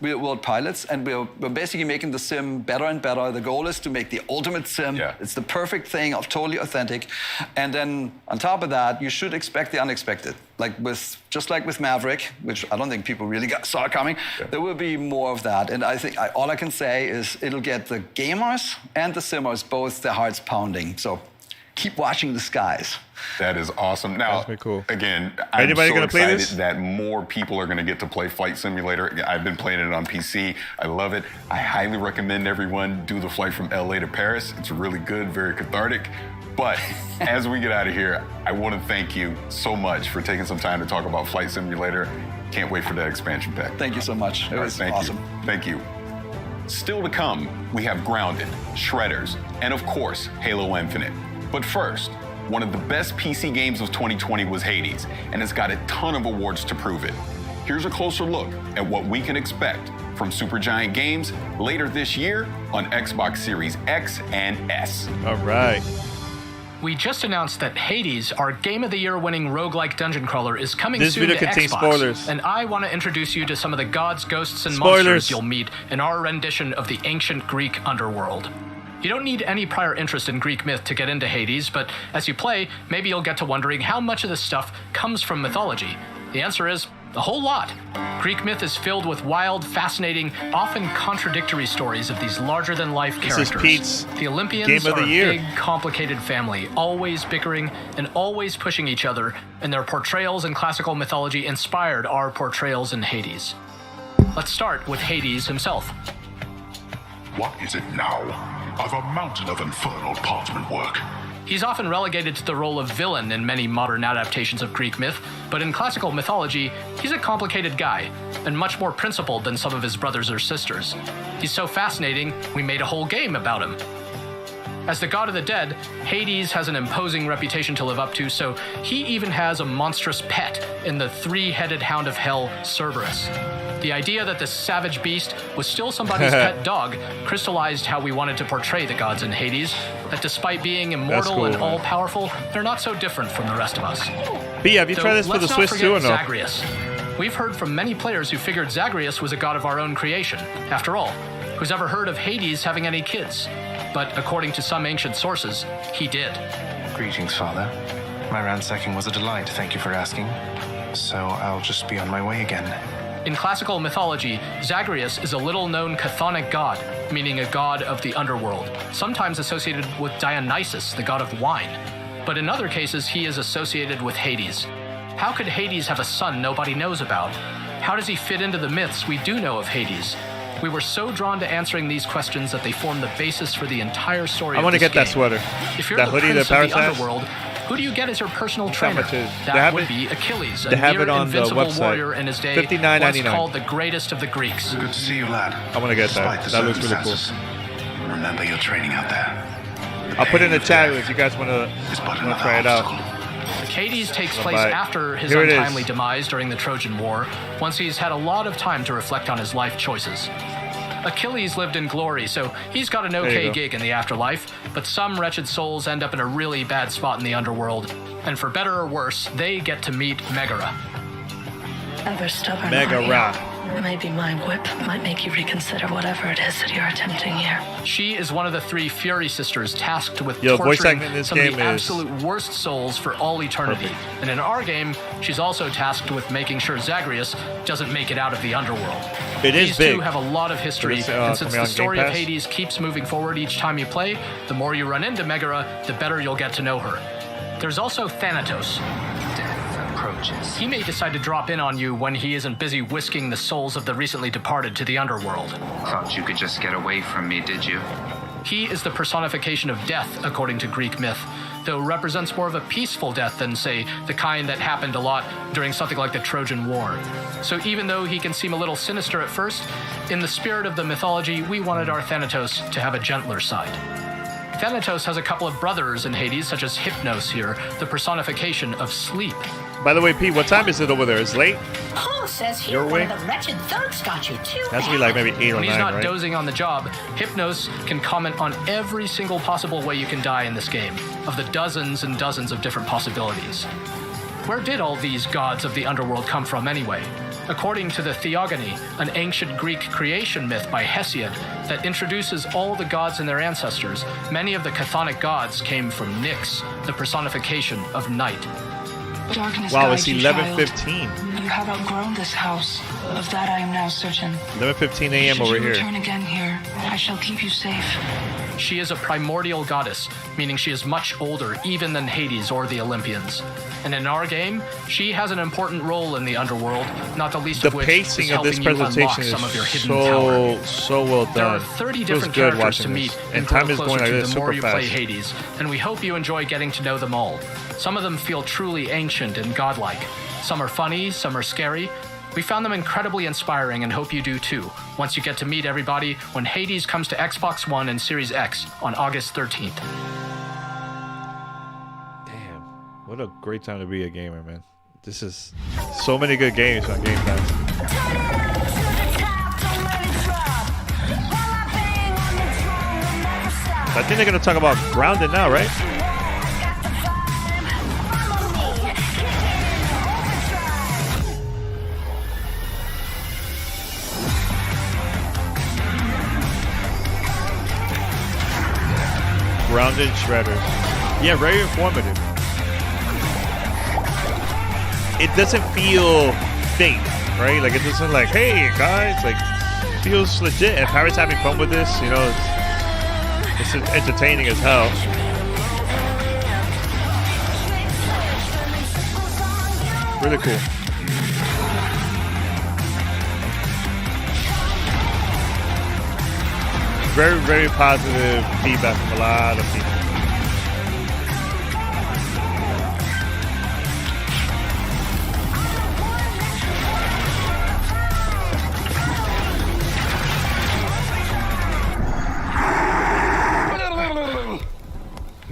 real-world pilots. And we're basically making the sim better and better. The goal is to make the ultimate sim. Yeah. It's the perfect thing, totally authentic. And then on top of that, you should expect the unexpected. Just like with Maverick, which I don't think people really saw coming, there will be more of that. And I think all I can say is it'll get the gamers and the simmers both their hearts pounding. So keep watching the skies. That is awesome. Now, cool. Again, I'm Anybody so gonna play excited this? that more people are going to get to play Flight Simulator. I've been playing it on PC. I love it. I highly recommend everyone do the flight from LA to Paris. It's really good, very cathartic. But as we get out of here, I want to thank you so much for taking some time to talk about Flight Simulator. Can't wait for that expansion pack. Thank you so much. It was awesome. Thank you. Still to come, we have Grounded, Shredders, and of course, Halo Infinite. But first, one of the best PC games of 2020 was Hades, and it's got a ton of awards to prove it. Here's a closer look at what we can expect from Supergiant Games later this year on Xbox Series X and S. All right. We just announced that Hades, our Game of the Year winning roguelike dungeon crawler, is coming This soon video to contains Xbox. spoilers. And I want to introduce you to some of the gods, ghosts, and Spoilers. monsters you'll meet in our rendition of the ancient Greek underworld. You don't need any prior interest in Greek myth to get into Hades, but as you play, maybe you'll get to wondering how much of this stuff comes from mythology. The answer is a whole lot. Greek myth is filled with wild, fascinating, often contradictory stories of these larger-than-life characters. This is Pete's The Olympians Game of are the a Year. big, complicated family, always bickering and always pushing each other, and their portrayals in classical mythology inspired our portrayals in Hades. Let's start with Hades himself. What is it now? I've a mountain of infernal parchment work. He's often relegated to the role of villain in many modern adaptations of Greek myth, but in classical mythology, he's a complicated guy, and much more principled than some of his brothers or sisters. He's so fascinating, we made a whole game about him. As the god of the dead, Hades has an imposing reputation to live up to, so he even has a monstrous pet in the three-headed hound of hell, Cerberus. The idea that this savage beast was still somebody's pet dog crystallized how we wanted to portray the gods in Hades, that despite being immortal and all-powerful, they're not so different from the rest of us. B, have you tried this for the Swiss too or no? Zagreus. We've heard from many players who figured Zagreus was a god of our own creation. After all, who's ever heard of Hades having any kids? But according to some ancient sources, he did. Greetings, Father. My ransacking was a delight, thank you for asking. So I'll just be on my way again. In classical mythology, Zagreus is a little-known chthonic god, meaning a god of the underworld, sometimes associated with Dionysus, the god of wine. But in other cases, he is associated with Hades. How could Hades have a son nobody knows about? How does he fit into the myths we do know of Hades? We were so drawn to answering these questions that they form the basis for the entire story. I want to get that sweater. If you're that the hoodie prince that Parris of the has. Underworld, who do you get as your personal trainer? That That would be Achilles, a they have near it on the invincible website. warrior in his day, once $59.99. called the greatest of the Greeks. Good to see you, lad. I want to get Despite that. the That looks really cool. circumstances. Remember your training out there. I'll put it in the chat if you guys want to try it out. Hades takes place Bye. after his Here it is. untimely demise during the Trojan War, once he's had a lot of time to reflect on his life choices. Achilles lived in glory, so he's got an okay gig in the afterlife, but some wretched souls end up in a really bad spot in the underworld. And for better or worse, they get to meet Megara. Ever stubborn, Megara. Maybe my whip might make you reconsider whatever it is that you're attempting here. She is one of the three Fury sisters tasked with voice torturing acting in this some of game the is absolute worst souls for all eternity. And in our game, she's also tasked with making sure Zagreus doesn't make it out of the underworld. It is These big. two have a lot of history, It's, and since coming the on story Game of Pass. Hades keeps moving forward each time you play, the more you run into Megara, the better you'll get to know her. There's also Thanatos. Approaches. He may decide to drop in on you when he isn't busy whisking the souls of the recently departed to the underworld. Thought you could just get away from me, did you? He is the personification of death, according to Greek myth, though represents more of a peaceful death than, say, the kind that happened a lot during something like the Trojan War. So even though he can seem a little sinister at first, in the spirit of the mythology, we wanted our Thanatos to have a gentler side. Thanatos has a couple of brothers in Hades, such as Hypnos here, the personification of sleep. By the way, Pete, what time is it over there? It's late? Paul says he Your one way? of the wretched thugs got you too. Has to be like maybe 8 or When 9, he's not right? dozing on the job, Hypnos can comment on every single possible way you can die in this game, of the dozens and dozens of different possibilities. Where did all these gods of the underworld come from anyway? According to the Theogony, an ancient Greek creation myth by Hesiod that introduces all the gods and their ancestors, many of the chthonic gods came from Nyx, the personification of night. Darkness Wow, guides it's you, 11:15. child. You have outgrown this house. Of that I am now certain. 11:15 a.m. Should over you here. return again here, I shall keep you safe. She is a primordial goddess, meaning she is much older even than Hades or the Olympians. And in our game, she has an important role in the underworld, not the least The of which pacing is of this helping you unlock presentation some of your is hidden power. so well There are done. 30 Feels different good characters watching to meet this. and And time grow is going closer like to this the more super you fast. play Hades, and we hope you enjoy getting to know them all. Some of them feel truly ancient and godlike. Some are funny, some are scary. We found them incredibly inspiring and hope you do too, once you get to meet everybody when Hades comes to Xbox One and Series X on August 13th. Damn, what a great time to be a gamer, man. This is so many good games on Game Pass. I think they're going to talk about Grounded now, right? Grounded Shredders. Yeah, very informative. It doesn't feel fake, right? Like, it doesn't like, hey, guys, like, feels legit. And Parris having fun with this, you know, it's entertaining as hell. Really cool. very, very positive feedback from a lot of people.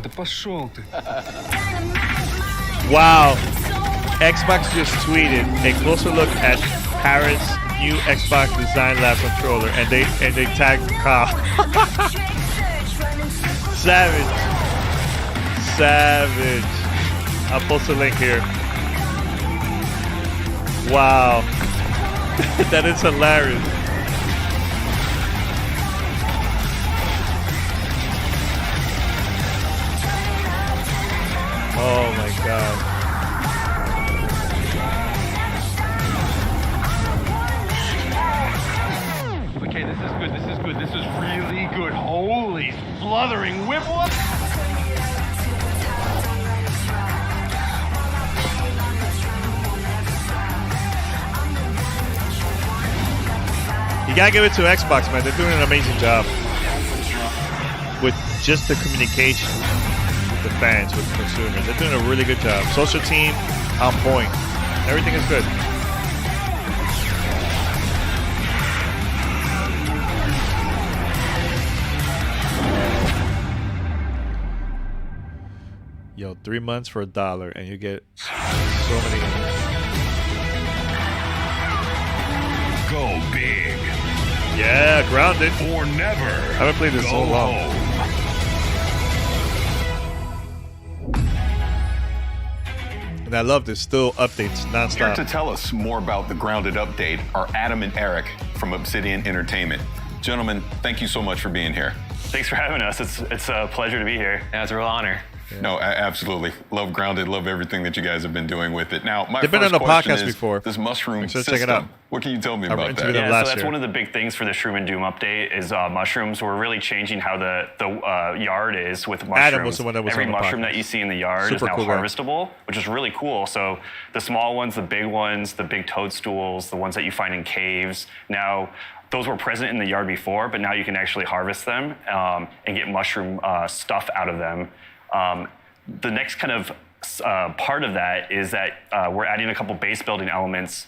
Да пошел ты. Wow. Xbox just tweeted a closer look at Parris' new Xbox Design Lab controller, and they tagged Kyle. Savage. I'll post a link here. Wow. That is hilarious. Oh my God. Okay, this is good. This is really good. Holy sluthering whipple. You gotta give it to Xbox, man. They're doing an amazing job with just the communication with the fans, with the consumers. They're doing a really good job. Social team on point. Everything is good. Yo, 3 months for $1, and you get so many games. Go big. Yeah, Grounded. Or never. I haven't played this so long. And I love this. Still updates nonstop. Here to tell us more about the Grounded update are Adam and Eric from Obsidian Entertainment. Gentlemen, thank you so much for being here. Thanks for having us. It's a pleasure to be here. Yeah, it's a real honor. Yeah. No, absolutely. Love Grounded. Love everything that you guys have been doing with it. Now, my They've been first on the question podcast is before. This mushroom Check system. it out. What can you tell me about that? Yeah, so that's one of the big things for the Shroom and Doom update is mushrooms. We're really changing how the yard is with mushrooms. Adam was the one that was Every on the mushroom podcast. that you see in the yard Super is now cool guy. harvestable, which is really cool. So the small ones, the big ones, the big toadstools, the ones that you find in caves, now those were present in the yard before, but now you can actually harvest them and get mushroom stuff out of them. The next kind of part of that is that we're adding a couple base building elements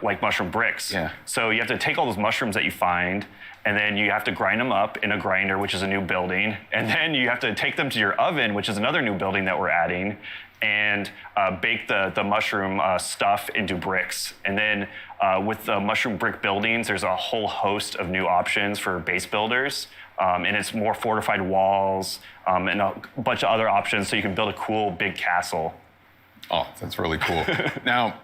like mushroom bricks. Yeah. So you have to take all those mushrooms that you find, and then you have to grind them up in a grinder, which is a new building, and then you have to take them to your oven, which is another new building that we're adding, and bake the mushroom stuff into bricks. And then with the mushroom brick buildings, there's a whole host of new options for base builders. And it's more fortified walls and a bunch of other options so you can build a cool big castle. Oh, that's really cool. Now,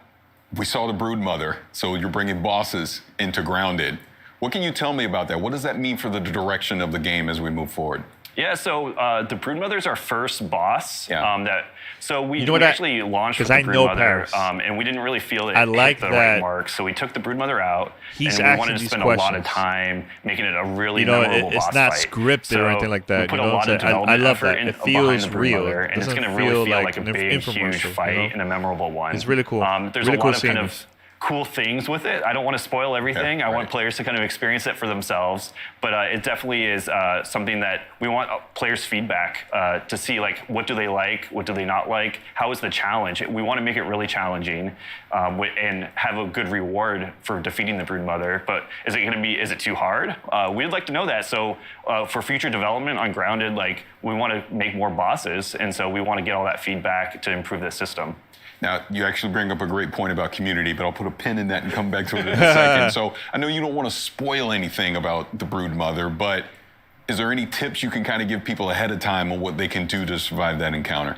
we saw the Broodmother, so you're bringing bosses into Grounded. What can you tell me about that? What does that mean for the direction of the game as we move forward? Yeah, so the Broodmother is our first boss. Yeah. So we You know what actually launched with the I know Broodmother, Parris. and we didn't really feel it I like hit the that right mark. So we took the Broodmother out, he's and we asking wanted to these spend a lot of questions. time making it a really You know, memorable it's boss not fight. scripted or anything like that, We put you a know lot what I'm of saying? I development love effort that. It behind feels the real. Broodmother, It and it's doesn't going to really feel feel like like a an big, huge infomercial, fight you know? and a memorable one. It's really cool. There's Really a cool lot of kind seeing of cool things with it. I don't want to spoil everything. I want players to kind of experience it for themselves. But it definitely is something that we want players' feedback to see, like, what do they like? What do they not like? How is the challenge? We want to make it really challenging and have a good reward for defeating the Broodmother. But is it too hard? We'd like to know that. So for future development on Grounded, like, we want to make more bosses. And so we want to get all that feedback to improve the system. Now, you actually bring up a great point about community, but I'll put a pin in that and come back to it in a second. So I know you don't want to spoil anything about the Broodmother, but is there any tips you can kind of give people ahead of time on what they can do to survive that encounter?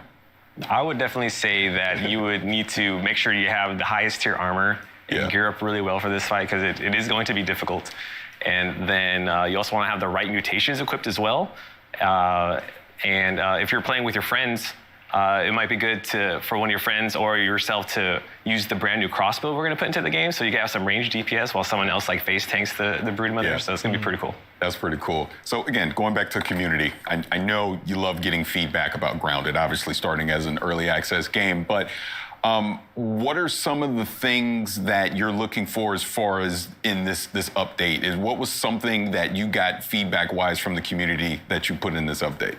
I would definitely say that you would need to make sure you have the highest tier armor and gear up really well for this fight, because it is going to be difficult. And then you also want to have the right mutations equipped as well. And if you're playing with your friends, it might be good for one of your friends or yourself to use the brand new crossbow we're going to put into the game, so you can have some ranged DPS while someone else like face tanks the Broodmother. Yeah. So it's going to be pretty cool. That's pretty cool. So again, going back to community, I know you love getting feedback about Grounded, obviously starting as an early access game, but What are some of the things that you're looking for as far as in this update? What was something that you got feedback-wise from the community that you put in this update?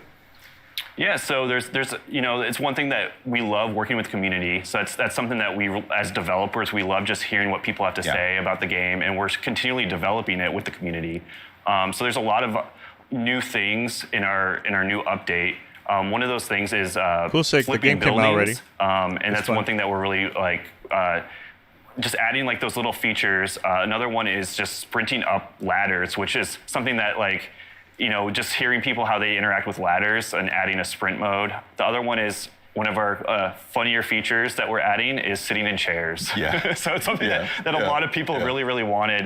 Yeah, so there's it's one thing that we love working with community. So that's something that we, as developers, we love just hearing what people have to say about the game, and we're continually developing it with the community. So there's a lot of new things in our new update. One of those things is the game came out already. And that's one thing that we're really just adding like those little features. Another one is just sprinting up ladders, which is something that just hearing people how they interact with ladders and adding a sprint mode. The other one is one of our funnier features that we're adding is sitting in chairs. Yeah. So it's something that a lot of people really, really wanted.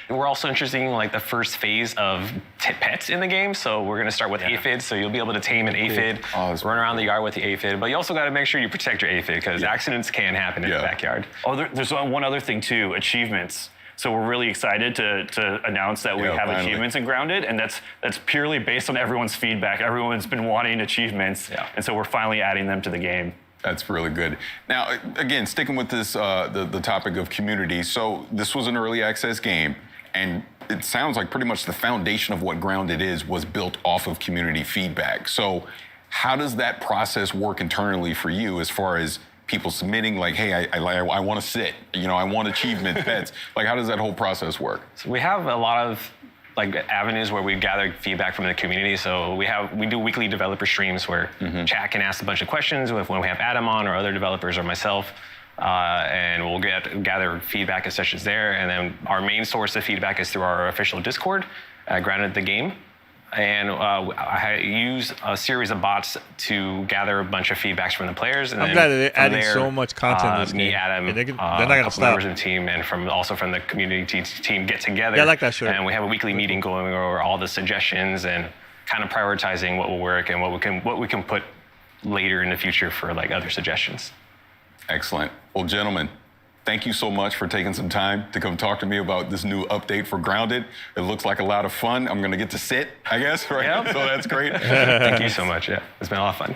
We're also introducing like the first phase of pets in the game. So we're going to start with aphids. So you'll be able to tame an aphid, run around the yard with the aphid. But you also got to make sure you protect your aphid because accidents can happen in the backyard. Oh, there's one other thing too, achievements. So we're really excited to announce that we have achievements in Grounded, and that's purely based on everyone's feedback. Everyone's been wanting achievements, and so we're finally adding them to the game. That's really good. Now, again, sticking with this, the topic of community. So this was an early access game, and it sounds like pretty much the foundation of what Grounded is was built off of community feedback. So how does that process work internally for you as far as people submitting like, hey, I want to sit, I want achievement pets. Like, how does that whole process work? So we have a lot of like avenues where we gather feedback from the community. So we do weekly developer streams where chat can ask a bunch of questions when we have Adam on or other developers or myself. And we'll gather feedback and sessions there. And then our main source of feedback is through our official Discord, Grounded the Game. And I use a series of bots to gather a bunch of feedbacks from the players. And I'm glad they're adding so much content in this me, game. Adam, they're not going to stop. members of the team, and also from the community team get together. Yeah, I like that shirt. And we have a weekly meeting going over all the suggestions and kind of prioritizing what will work and what we can put later in the future for like other suggestions. Excellent. Well, gentlemen, thank you so much for taking some time to come talk to me about this new update for Grounded. It looks like a lot of fun. I'm going to get to sit, I guess, right? Yep. So that's great. Thank you so much. Yeah, it's been a lot of fun.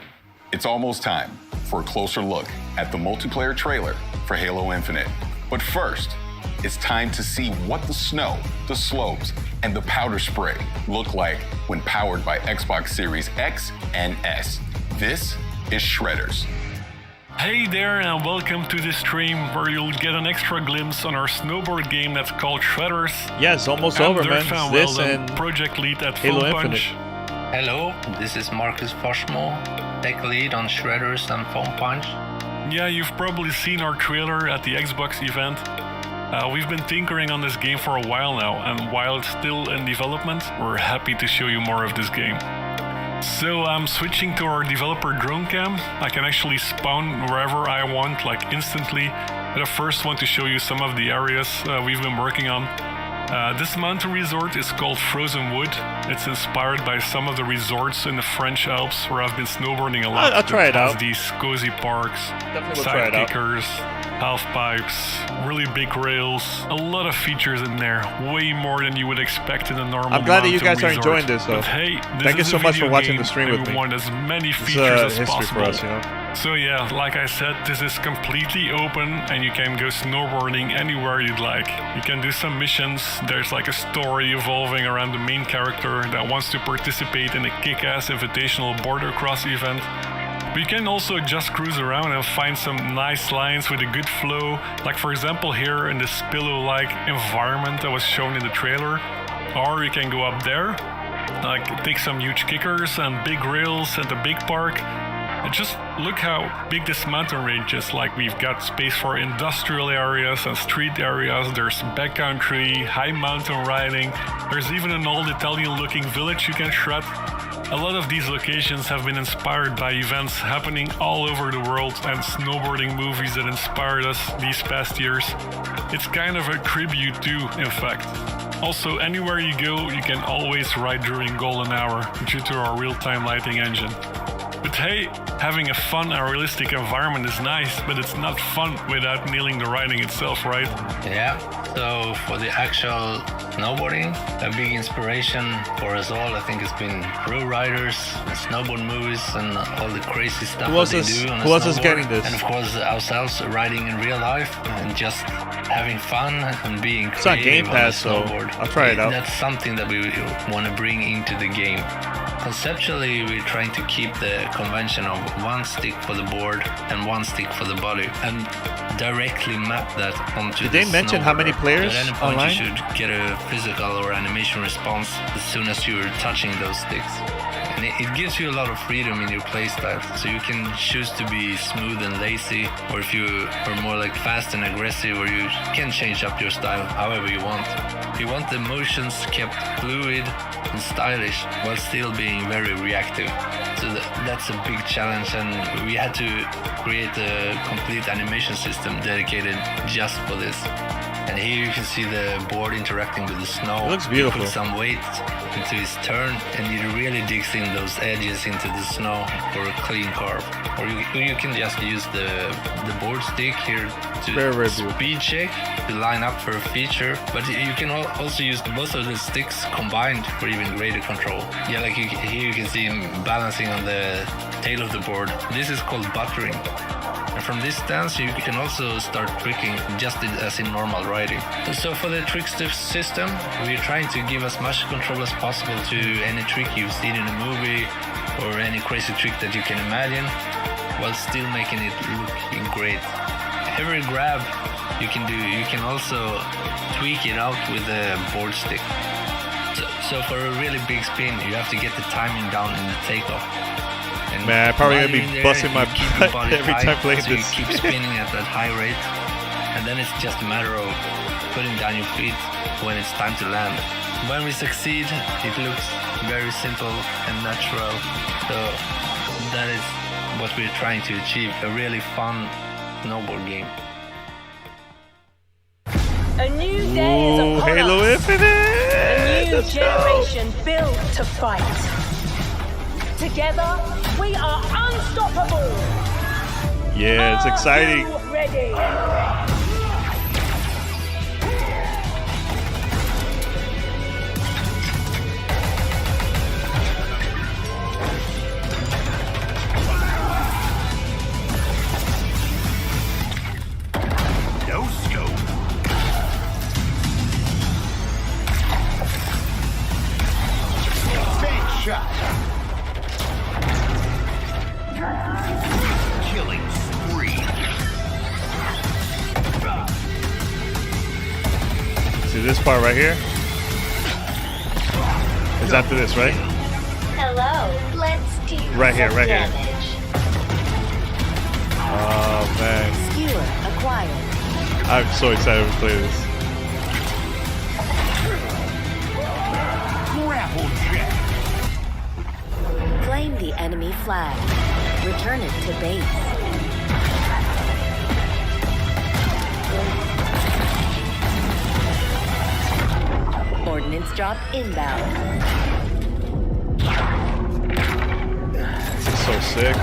It's almost time for a closer look at the multiplayer trailer for Halo Infinite. But first, it's time to see what the snow, the slopes, and the powder spray look like when powered by Xbox Series X and S. This is Shredders. Hey there, and welcome to this stream where you'll get an extra glimpse on our snowboard game that's called Shredders. Yeah, it's almost over, man. This and project lead at Halo Foam Infinite. Punch. Hello, this is Marcus Foshmo, tech lead on Shredders and Foam Punch. Yeah, you've probably seen our trailer at the Xbox event. We've been tinkering on this game for a while now, and while it's still in development, we're happy to show you more of this game. So I'm switching to our developer drone cam. I can actually spawn wherever I want, like instantly. But I first want to show you some of the areas we've been working on. This mountain resort is called Frozen Wood. It's inspired by some of the resorts in the French Alps where I've been snowboarding a lot. I'll try it out. These cozy parks, sidekickers, half pipes, really big rails, a lot of features in there, way more than you would expect in a normal I'm glad that you mountain guys are resort. enjoying this, though. But hey, this Thank you is so a much for video watching the game, stream and with we me. want as many It's features as history possible. for us, you know. So yeah, like I said, this is completely open and you can go snowboarding anywhere you'd like. You can do some missions. There's like a story evolving around the main character that wants to participate in a kick-ass invitational border cross event. But you can also just cruise around and find some nice lines with a good flow, like for example here in this pillow-like environment that was shown in the trailer. Or you can go up there, like take some huge kickers and big rails at the big park. And just look how big this mountain range is. Like we've got space for industrial areas and street areas. There's backcountry, high mountain riding. There's even an old Italian-looking village you can shred. A lot of these locations have been inspired by events happening all over the world and snowboarding movies that inspired us these past years. It's kind of a tribute to, in fact. Also, anywhere you go, you can always ride during golden hour due to our real-time lighting engine. But But hey, having a fun and realistic environment is nice, but it's not fun without kneeling the riding itself, right? Yeah, so for the actual snowboarding, a big inspiration for us all, I think, has been pro riders, snowboard movies, and all the crazy stuff that they do on a snowboard. Who else is getting this? And of course, ourselves riding in real life and just having fun and being creative. It's on Game Pass, so I'll try it out. That's something that we want to bring into the game. Conceptually, we're trying to keep the convention of one stick for the board and one stick for the body, and directly map that onto Did they mention how many players At any point, online? you should get a physical or animation response as soon as you're touching those sticks. And it gives you a lot of freedom in your playstyle, so you can choose to be smooth and lazy, or if you are more like fast and aggressive, or you can change up your style however you want. You want the motions kept fluid and stylish while still being very reactive. So that's a big challenge, and we had to create a complete animation system dedicated just for this. And here you can see the board interacting with the snow. It looks beautiful. You put some weight into his turn, and it really digs in those edges into the snow for a clean carve. Or you can just use the board stick here to speed check, to line up for a feature. But you can also use both of the sticks combined for even greater control. Yeah, like here you can see him balancing on the tail of the board. This is called buttering. And from this stance, you can also start tricking just as in normal riding. So for the trickster system, we're trying to give as much control as possible to any trick you've seen in a movie or any crazy trick that you can imagine, while still making it look great. Every grab you can do, you can also tweak it out with the board stick. So for a really big spin, you have to get the timing down in the takeoff. And man, I'm probably gonna be busting my butt every time playing so this. You keep spinning at that high rate, and then it's just a matter of putting down your feet when it's time to land. When we succeed, it looks very simple and natural. So that is what we're trying to achieve, a really fun snowboard game. A new day is upon Halo us. Infinite! A new generation built to fight. Together, we are unstoppable. Yeah, it's exciting. Are you ready? No scope. Fake shot. Killing spree. See this part right here? Is after this, right? Hello, let's do Right here, some right here. damage. Oh man, Skewer acquired. I'm so excited to play this. Grapple jack. Claim the enemy flag. Return it to base. Ordnance drop inbound. This is so sick.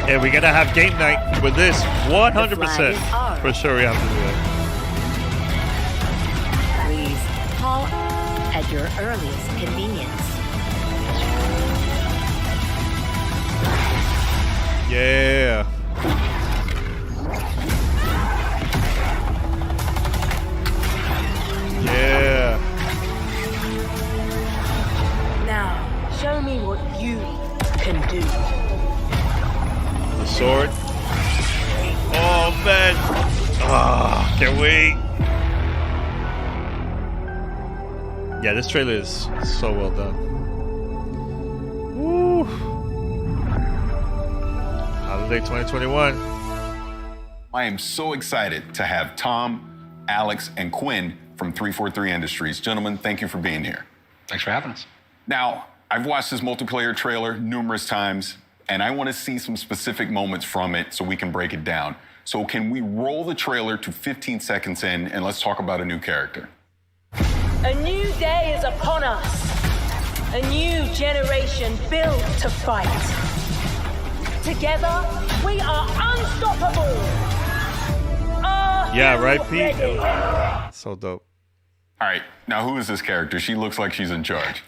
Yeah, we gotta have game night with this 100%. For sure, we have to do that. Please call at your earliest convenience. Yeah. Yeah. Now, show me what you can do. The sword. Oh man. Ah, can't wait. Yeah, this trailer is so well done. Woo. Holiday 2021. I am so excited to have Tom, Alex, and Quinn from 343 Industries. Gentlemen, thank you for being here. Thanks for having us. Now, I've watched this multiplayer trailer numerous times, and I want to see some specific moments from it so we can break it down. So can we roll the trailer to 15 seconds in, and let's talk about a new character? A new day is upon us. A new generation built to fight. Together, we are unstoppable. Yeah, right, Pete? So dope. All right, now who is this character? She looks like she's in charge.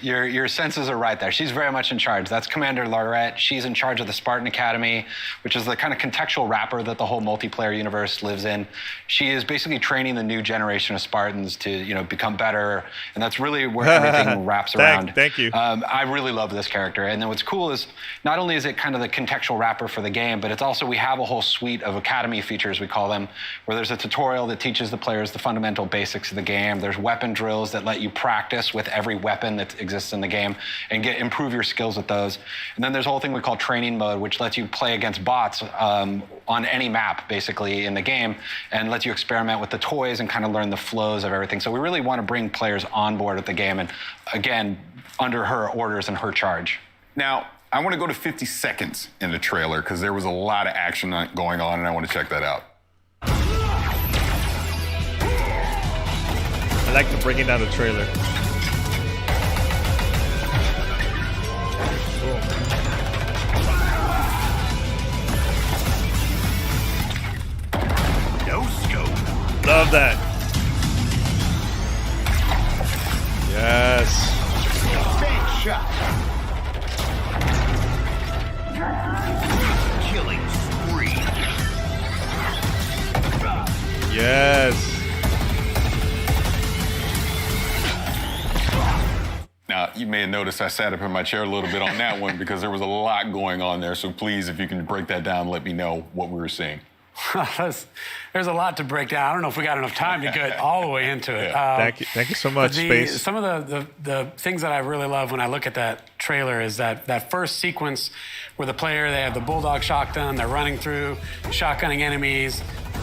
Your senses are right there. She's very much in charge. That's Commander Lorette. She's in charge of the Spartan Academy, which is the kind of contextual wrapper that the whole multiplayer universe lives in. She is basically training the new generation of Spartans to, become better, and that's really where everything wraps around. Thank you. I really love this character, and then what's cool is not only is it kind of the contextual wrapper for the game, but it's also we have a whole suite of academy features, we call them, where there's a tutorial that teaches the players the fundamental basics of the game. There's weapon drills that let you practice with every weapon that exists in the game and improve your skills with those. And then there's a whole thing we call training mode, which lets you play against bots on any map, basically, in the game, and lets you experiment with the toys and kind of learn the flows of everything. So we really want to bring players on board with the game, and again, under her orders and her charge. Now, I want to go to 50 seconds in the trailer because there was a lot of action going on, and I want to check that out. I like the breaking down the trailer. No scope. Love that. Yes. Big shot. Killing spree. Yes. Now, you may have noticed I sat up in my chair a little bit on that one because there was a lot going on there. So please, if you can break that down, let me know what we were seeing. There's a lot to break down. I don't know if we got enough time to get all the way into it. Thank you so much, Space. Some of the things that I really love when I look at that trailer is that first sequence where the player, they have the bulldog shotgun, they're running through, shotgunning enemies,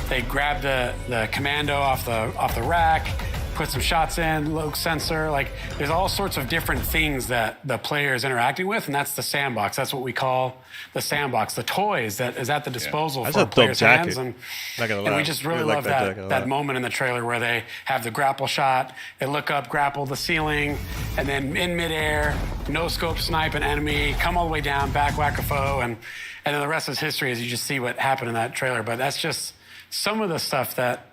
they grab the commando off the rack, put some shots in, low sensor. Like, there's all sorts of different things that the player is interacting with, and that's the sandbox. That's what we call the sandbox. The toys that is at the disposal for players' hands. And we just really love that moment in the trailer where they have the grapple shot, they look up, grapple the ceiling, and then in midair, no scope snipe an enemy, come all the way down, back whack a foe, and then the rest is history as you just see what happened in that trailer. But that's just some of the stuff that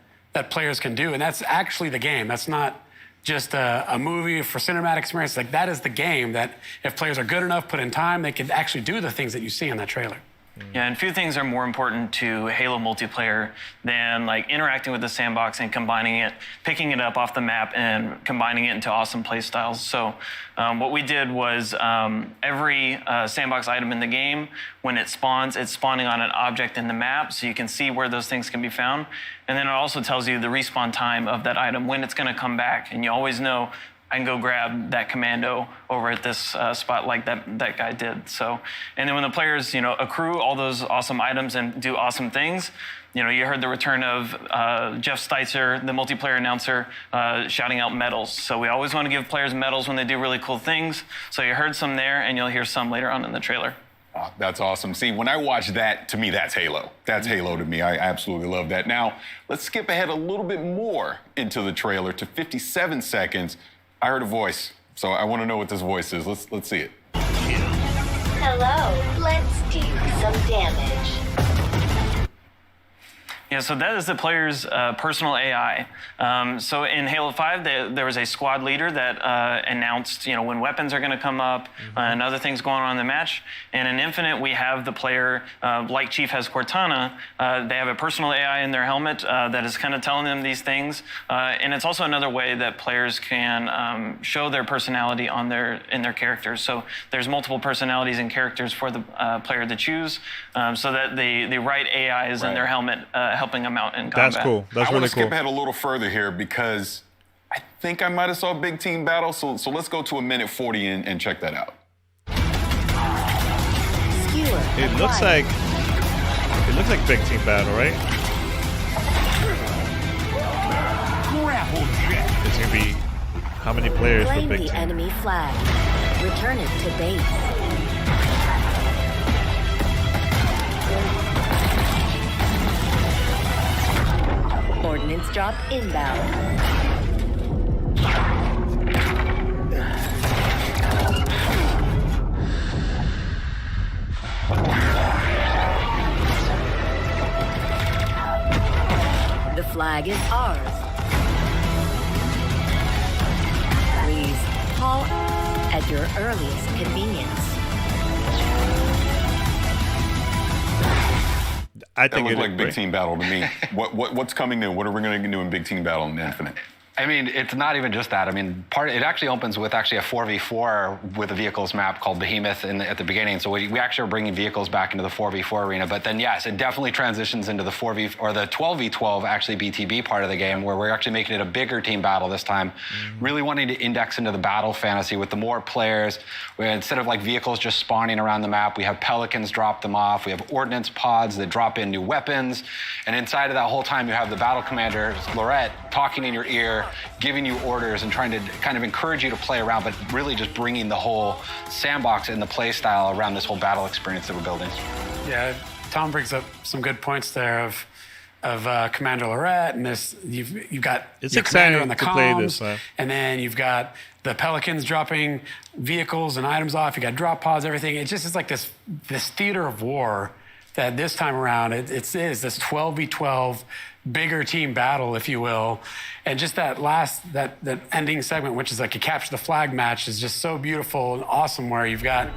players can do, and that's actually the game. That's not just a movie for cinematic experience. Like, that is the game that if players are good enough, put in time, they can actually do the things that you see in that trailer. Yeah, and few things are more important to Halo multiplayer than like interacting with the sandbox and combining it, picking it up off the map and combining it into awesome play styles. So what we did was every sandbox item in the game, when it spawns, it's spawning on an object in the map, so you can see where those things can be found. And then it also tells you the respawn time of that item, when it's going to come back, and you always know I can go grab that commando over at this spot like that guy did. So, and then when the players, accrue all those awesome items and do awesome things, you heard the return of Jeff Steitzer, the multiplayer announcer, shouting out medals. So we always want to give players medals when they do really cool things. So you heard some there, and you'll hear some later on in the trailer. Oh, that's awesome. See, when I watch that, to me, that's Halo. That's Halo to me. I absolutely love that. Now, let's skip ahead a little bit more into the trailer to 57 seconds. I heard a voice, so I want to know what this voice is. Let's see it. Hello, let's do some damage. Yeah, so that is the player's personal AI. So in Halo 5, there was a squad leader that announced, when weapons are going to come up and other things going on in the match. And in Infinite, we have the player, like Chief has Cortana, they have a personal AI in their helmet that is kind of telling them these things. And it's also another way that players can show their personality in their characters. So there's multiple personalities and characters for the player to choose, so that the right AI is in their helmet, helping them out in combat. That's cool. That's really cool. I want to skip ahead a little further here because I think I might have saw a big team battle. So let's go to a minute 40 and check that out. It looks like big team battle, right? It's gonna be how many players for Claim big the team? enemy flag. Return it to base. Ordnance drop inbound. flag is ours. Please call at your earliest convenience. I think that looked like Big Team Battle to me. What's coming new? What are we going to do in Big Team Battle in Infinite? I mean, it's not even just that. I mean, it actually opens with a 4v4 with a vehicles map called Behemoth at the beginning. So we actually are bringing vehicles back into the 4v4 arena. But then, yes, it definitely transitions into the 12v12 actually BTB part of the game, where we're actually making it a bigger team battle this time. Really wanting to index into the battle fantasy with the more players. Where instead of like vehicles just spawning around the map, we have pelicans drop them off. We have ordnance pods that drop in new weapons. And inside of that whole time, you have the battle commander, Lorette, talking in your ear, giving you orders and trying to kind of encourage you to play around, but really just bringing the whole sandbox and the play style around this whole battle experience that we're building. Yeah, Tom brings up some good points there of Commander Lorette, and this you've got it's your commander exciting on the to comms, play this, and then you've got the Pelicans dropping vehicles and items off. You got drop pods, everything. It's just like this theater of war that this time around it is this 12v12 bigger team battle, if you will. And just that ending segment, which is like a capture the flag match, is just so beautiful and awesome, where you've got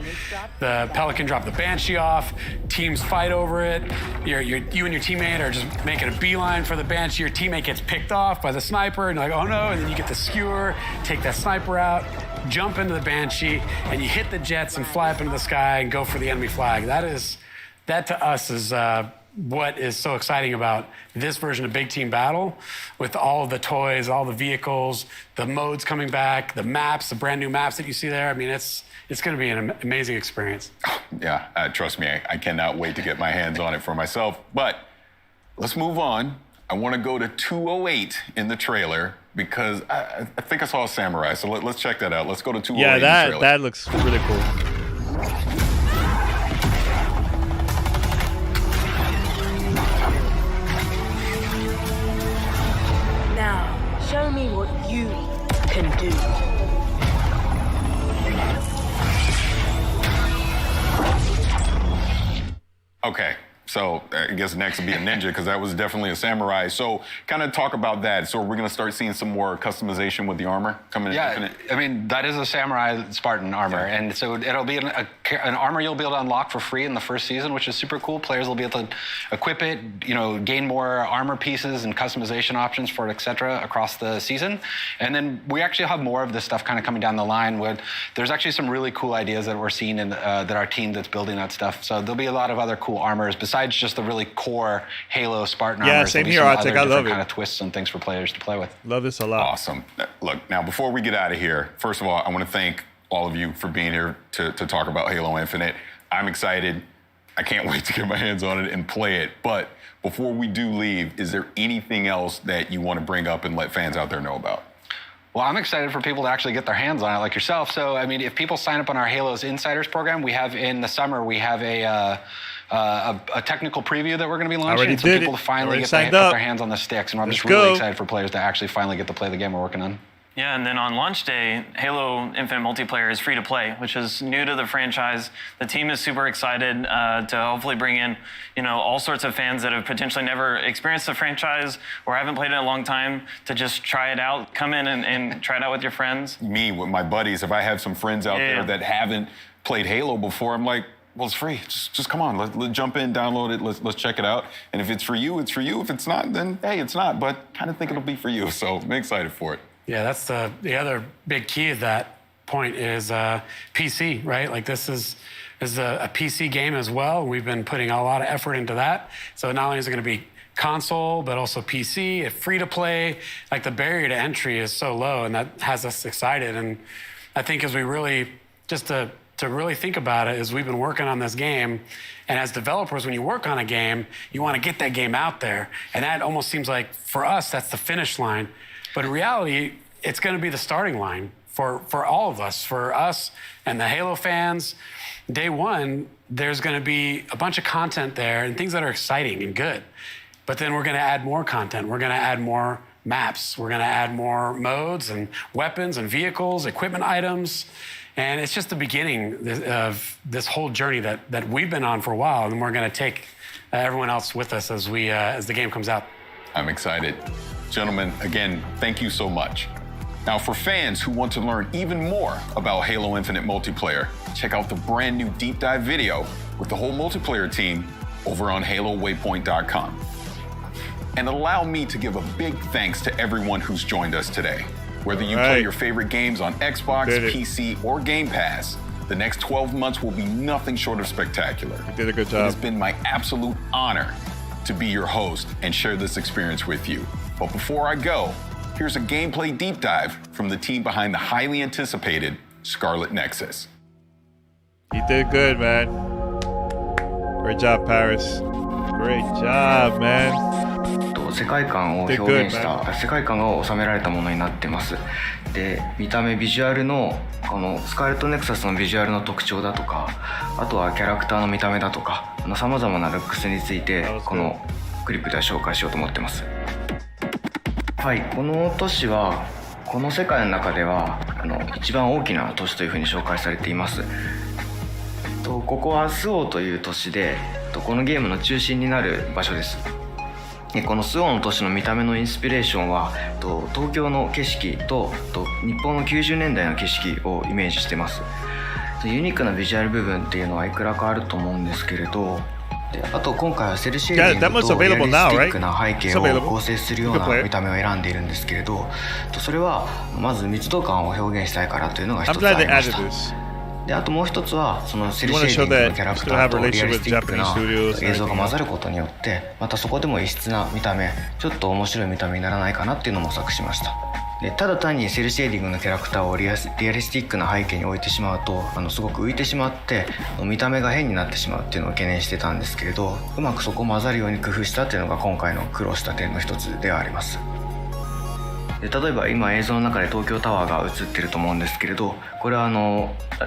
the Pelican drop the Banshee off, teams fight over it. You and your teammate are just making a beeline for the Banshee. Your teammate gets picked off by the sniper, and you're like, oh no, and then you get the skewer, take that sniper out, jump into the Banshee, and you hit the jets and fly up into the sky and go for the enemy flag. That to us is what is so exciting about this version of Big Team Battle, with all of the toys, all the vehicles, the modes coming back, the maps, the brand new maps that you see there. I mean, it's going to be an amazing experience. Yeah, trust me, I cannot wait to get my hands on it for myself. But let's move on. I want to go to 208 in the trailer, because I think I saw a samurai. So let's check that out. Let's go to 208 in the trailer. That looks really cool. Show me what you can do. Okay, so I guess next would be a ninja, because that was definitely a samurai. So kind of talk about that. So we're going to start seeing some more customization with the armor coming in? Yeah, I mean, that is a samurai Spartan armor. Yeah. And so it'll be an armor you'll be able to unlock for free in the first season, which is super cool. Players will be able to equip it, gain more armor pieces and customization options for it, et cetera, across the season. And then we actually have more of this stuff kind of coming down the line. There's actually some really cool ideas that we're seeing in that our team that's building that stuff. So there'll be a lot of other cool armors besides just the really core Halo Spartan armor. Yeah, same here, Arctic. I love it. Kind of twists and things for players to play with. Love this a lot. Awesome. Look, now before we get out of here, first of all, I want to thank all of you for being here to talk about Halo Infinite. I'm excited. I can't wait to get my hands on it and play it. But before we do leave, is there anything else that you want to bring up and let fans out there know about? Well, I'm excited for people to actually get their hands on it, like yourself. So, I mean, if people sign up on our Halo's Insiders program, we have in the summer, we have a technical preview that we're going to be launching. So people to finally get their hands on the sticks. And I'm just really excited for players to actually finally get to play the game we're working on. Yeah, and then on launch day, Halo Infinite Multiplayer is free to play, which is new to the franchise. The team is super excited to hopefully bring in, all sorts of fans that have potentially never experienced the franchise or haven't played it in a long time to just try it out. Come in and try it out with your friends. Me, with my buddies, if I have some friends out there that haven't played Halo before, I'm like, well, it's free. Just come on. Let's jump in, download it. Let's check it out. And if it's for you, it's for you. If it's not, then hey, it's not. But kind of think it'll be for you. So I'm excited for it. Yeah, that's the other big key of that point is PC, right? Like this is a PC game as well. We've been putting a lot of effort into that. So not only is it going to be console, but also PC, free to play. Like the barrier to entry is so low, and that has us excited. And I think as we really, just to really think about it, is we've been working on this game. And as developers, when you work on a game, you want to get that game out there. And that almost seems like, for us, that's the finish line. But in reality, it's going to be the starting line for all of us, for us and the Halo fans. Day one, there's going to be a bunch of content there and things that are exciting and good. But then we're going to add more content. We're going to add more maps. We're going to add more modes and weapons and vehicles, equipment items. And it's just the beginning of this whole journey that we've been on for a while. And we're going to take everyone else with us as the game comes out. I'm excited. Gentlemen, again, thank you so much. Now, for fans who want to learn even more about Halo Infinite multiplayer, check out the brand new deep dive video with the whole multiplayer team over on HaloWaypoint.com. And allow me to give a big thanks to everyone who's joined us today. Whether you play your favorite games on Xbox, PC, or Game Pass, the next 12 months will be nothing short of spectacular. You did a good job. It has been my absolute honor to be your host and share this experience with you. But before I go, here's a gameplay deep dive from the team behind the highly anticipated Scarlet Nexus. You did good, man. Great job, Parris. Great job, man. 世界観を表現した世界観が収められたものになってます。で、見た目ビジュアルのこのスカーレットネクサスのビジュアルの特徴だとか、あとはキャラクターの見た目だとか、様々なルックスについてこのクリップでは紹介しようと思ってます。はい、この都市はこの世界の中では一番大きな都市というふうに紹介されています。ここはスオという都市で、このゲームの中心になる場所です。でこのスオの都市の見た目のインスピレーションは東京の景色と日本の90年代の景色をイメージしてます。ユニークなビジュアル部分っていうのはいくらかあると思うんですけれど、であと今回はセルシェーディングとリアリスティックな背景を構成するような見た目を選んでいるんですけれど、それはまず密度感を表現したいからというのが一つありました。であともう一つはそのセルシェーディングのキャラクターとリアリスティックな映像が混ざることによってまたそこでも異質な見た目、ちょっと面白い見た目にならないかなっていうのも模索しました。でただ単にセルシェーディングのキャラクターをリアリスティックな背景に置いてしまうとすごく浮いてしまって見た目が変になってしまうっていうのを懸念してたんですけれど、うまくそこを混ざるように工夫したっていうのが今回の苦労した点の一つではあります。で例えば今映像の中で東京タワーが映ってると思うんですけれど、これは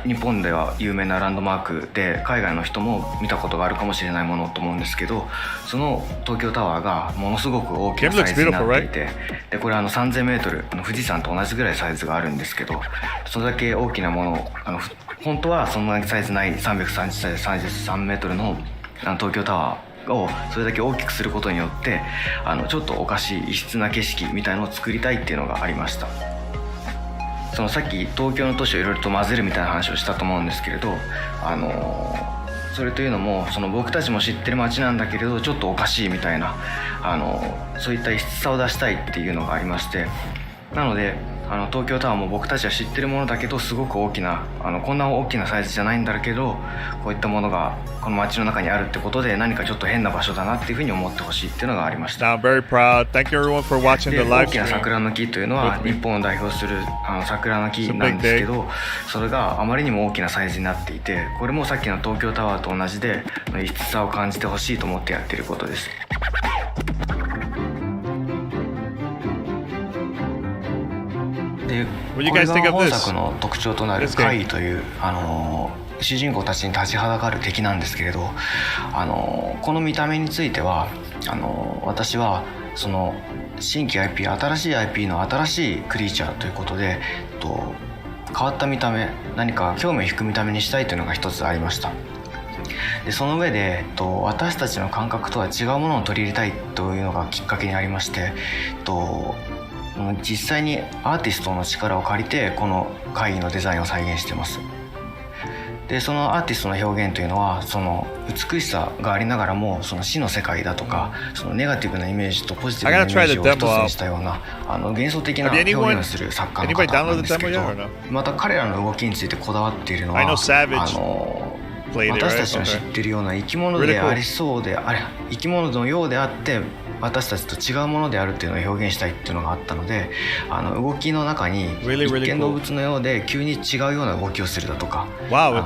日本では有名なランドマークで海外の人も見たことがあるかもしれないものと思うんですけど、その東京タワーがものすごく大きなサイズになっていて、でこれ3000メートル富士山と同じぐらいサイズがあるんですけど、それだけ大きなもの本当はそんなサイズない333メートルの東京タワーをそれだけ大きくすることによってちょっとおかしい異質な景色みたいのを作りたいっていうのがありました。そのさっき東京の都市をいろいろと混ぜるみたいな話をしたと思うんですけれど、それというのもその僕たちも知ってる街なんだけれどちょっとおかしいみたいなそういった異質さを出したいっていうのがありまして、なので東京タワーも僕たちは知ってるものだけどすごく大きなこんな大きなサイズじゃないんだけどこういったものがこの街の中にあるってことで何かちょっと変な場所だなっていうふうに思ってほしいっていうのがありました。I'm very proud. Thank you everyone for watching the live stream. 大きな桜の木というのは日本を代表する桜の木なんですけど、それがあまりにも大きなサイズになっていて、これもさっきの東京タワーと同じで異質さを感じてほしいと思ってやっていることです。でこれが本作の特徴となる怪異という主人公たちに立ちはだかる敵なんですけれど、この見た目については私はその新規 IP 新しい IP の新しいクリーチャーということで変わった見た目、何か興味を引く見た目にしたいというのが一つありました。でその上で私たちの感覚とは違うものを取り入れたいというのがきっかけにありまして、実際にアーティストの力を借りてこの怪異のデザインを再現してます。でそのアーティストの表現というのはその美しさがありながらもその死の世界だとかそのネガティブなイメージとポジティブなイメージを一つにしたような幻想的な表現をする作家の方なんですけど、また彼らの動きについてこだわっているのは私たちの知っているような生き物でありそうで生き物のようであって私たちと違うものであるっていうのを表現したいっていうのがあったので、動きの中に一見動物のようで急に違うような動きをするだとか、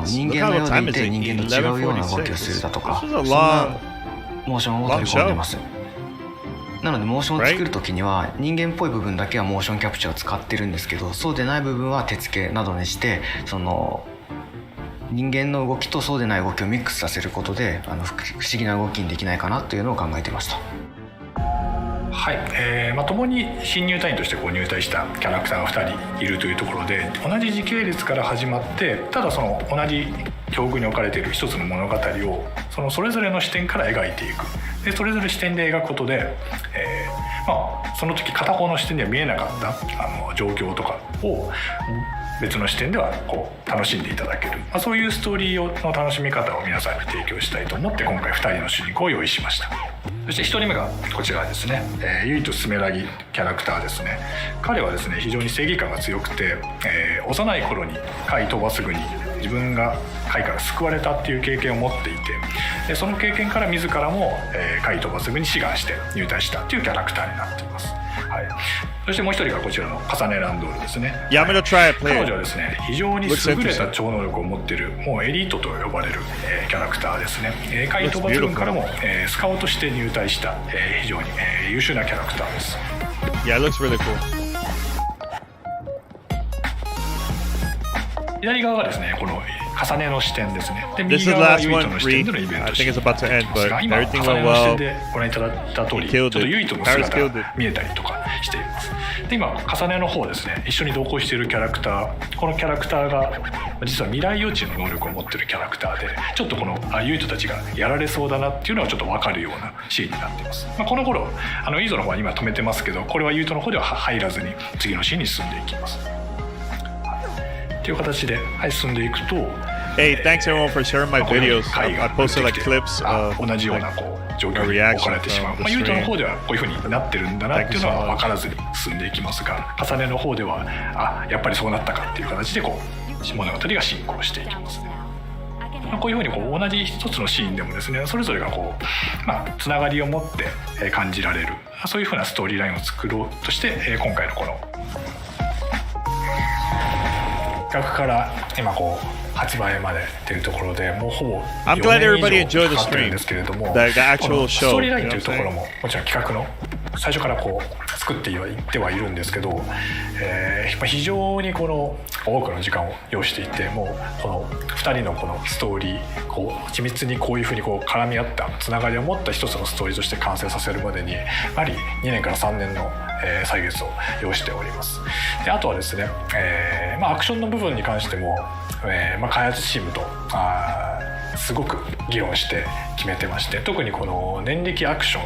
人間のようでいて人間と違うような動きをするだとか、そんなモーションを取り込んでます。なのでモーションを作るときには人間っぽい部分だけはモーションキャプチャーを使ってるんですけど、そうでない部分は手付けなどにしてその人間の動きとそうでない動きをミックスさせることで不思議な動きにできないかなというのを考えていました。はい、共に新入隊員としてこう入隊したキャラクターが2人いるというところで、同じ時系列から始まって、ただその同じ境遇に置かれている一つの物語をそれぞれの視点から描いていく。でそれぞれ視点で描くことで、その時片方の視点では見えなかった状況とかを別の視点ではこう楽しんでいただける、そういうストーリーの楽しみ方を皆さんに提供したいと思って今回2人の主人公を用意しました。そして1人目がこちらですね、ゆいとすめらぎキャラクターですね。彼はですね非常に正義感が強くて、幼い頃に貝飛ばすぐに自分が貝から救われたっていう経験を持っていて、でその経験から自らも、貝飛ばすぐに志願して入隊したっていうキャラクターになっています。はい、そしてもう一人がこちらのカサネランドールですね。Yeah, I'm gonna try it, 彼女はですね非常に優れた超能力を持っている、もうエリートと呼ばれる、キャラクターですね。海飛ばす軍からも、スカウトして入隊した、非常に、優秀なキャラクターです。Yeah, it looks really cool. 左側がですねこの重ねの視点ですね。で右側がユイトの視点でのイベントシーンですが、今重ねの視点でご覧いただいた通り、ちょっとユイトの姿が見えたりとかしています。で今重ねの方ですね、一緒に同行しているキャラクター、このキャラクターが実は未来予知の能力を持っているキャラクターで、ちょっとこのユイトたちがやられそうだなっていうのはちょっと分かるようなシーンになっています。この頃ユイトの方は今止めてますけど、これはユイトの方では入らずに次のシーンに進んでいきます。という形で、進んでいくと、Hey, thanks everyone for sharing my videos. I posted like clips of 同じようなこう状況に置かれてしまう。ユイトの方ではこういう風になってるんだなっていうのは分からずに進んでいきますが、重ねの方ではやっぱりそうなったかっていう形でこう物語が進行していきますね。こういう風にこう同じ一つのシーンでもですね、それぞれがこう、つながりを持って感じられる、そういう風なストーリーラインを作ろうとして、今回のこの企画から今こう発売までっていうところでもうほぼ4年以上かかってるんですけれども、このストーリーラインというところももちろん企画の最初からこう作っていってはいるんですけど、非常にこの多くの時間を要していて、もうこの2人のこのストーリーこう緻密にこういうふうにこう絡み合ったつながりを持った一つのストーリーとして完成させるまでにやはり2年から3年の歳月を要しております。であとはですね、アクションの部分に関しても、開発チームとすごく議論して決めてまして、特にこの念力アクション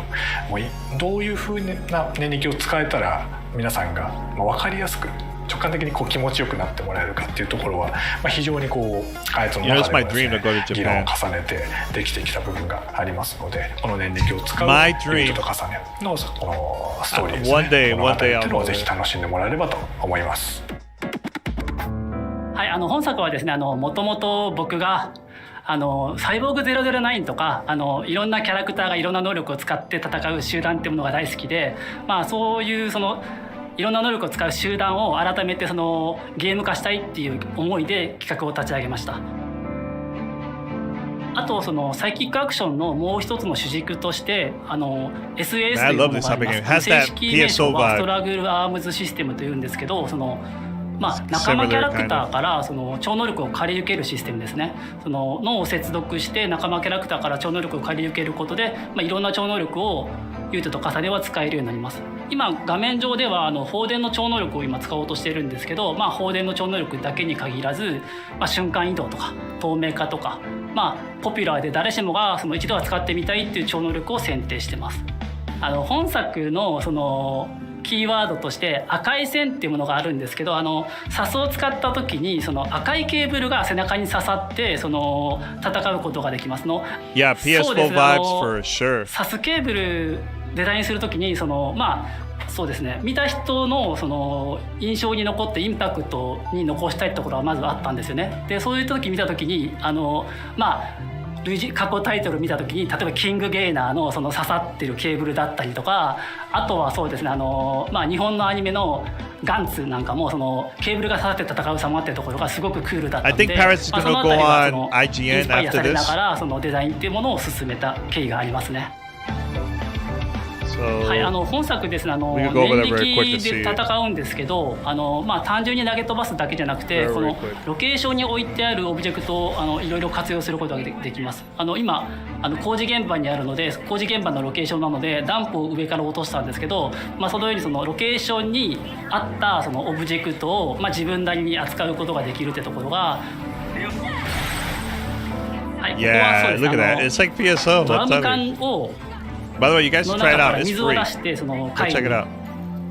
もどういう風な念力を使えたら皆さんが分かりやすく直感的にこう気持ちよくなってもらえるかっていうところは、非常にこう開発の中でもですね、議論を重ねてできてきた部分がありますので、この念力を使うユニットと重ねのこのストーリーですね、物語っていうのをぜひ楽しんでもらえればと思います。はい、本作はですね、もともと僕がサイボーグ009とかいろんなキャラクターがいろんな能力を使って戦う集団っていうものが大好きで、そういういろんな能力を使う集団を改めてゲーム化したいっていう思いで企画を立ち上げました。あとサイキックアクションのもう一つの主軸として SAS というものがあります。正式名称はストラグルアームズシステムというんですけど、仲間キャラクターから超能力を借り受けるシステムですね。脳を接続して仲間キャラクターから超能力を借り受けることで、いろんな超能力をユートと重ねは使えるようになります。今画面上では放電の超能力を今使おうとしているんですけど、放電の超能力だけに限らず、瞬間移動とか透明化とか、ポピュラーで誰しもが一度は使ってみたいっていう超能力を選定してます。本作のキーワードとして赤い線っていうものがあるんですけど、サスを使った時に赤いケーブルが背中に刺さって戦うことができますの。Yeah, PS4 vibes for sure. サスケーブルデザインする時にそうですね、見た人の印象に残ってインパクトに残したいところはまずあったんですよね。でそういう時見た時に過去タイトル見た時に、例えばキングゲイナーの刺さってるケーブルだったりとか、あとはそうですね、日本のアニメのガンツなんかもケーブルが刺さって戦う様っていうところがすごくクールだったので、そのあたりはインスパイアされながらデザインっていうものを進めた経緯がありますね。はい、本作ですね、念力で戦うんですけど、単純に投げ飛ばすだけじゃなくて、このロケーションに置いてあるオブジェクトをいろいろ活用することができます。今工事現場にあるので、工事現場のロケーションなのでダンプを上から落としたんですけど、そのようにそのロケーションに合ったそのオブジェクトを、自分なりに扱うことができるってところが、はい、ここはそうです。Look at that. It's like PSO. ドラム缶を By the way, you guys の try 中 it か out. ら It's 水を free. 出してその Go check it out.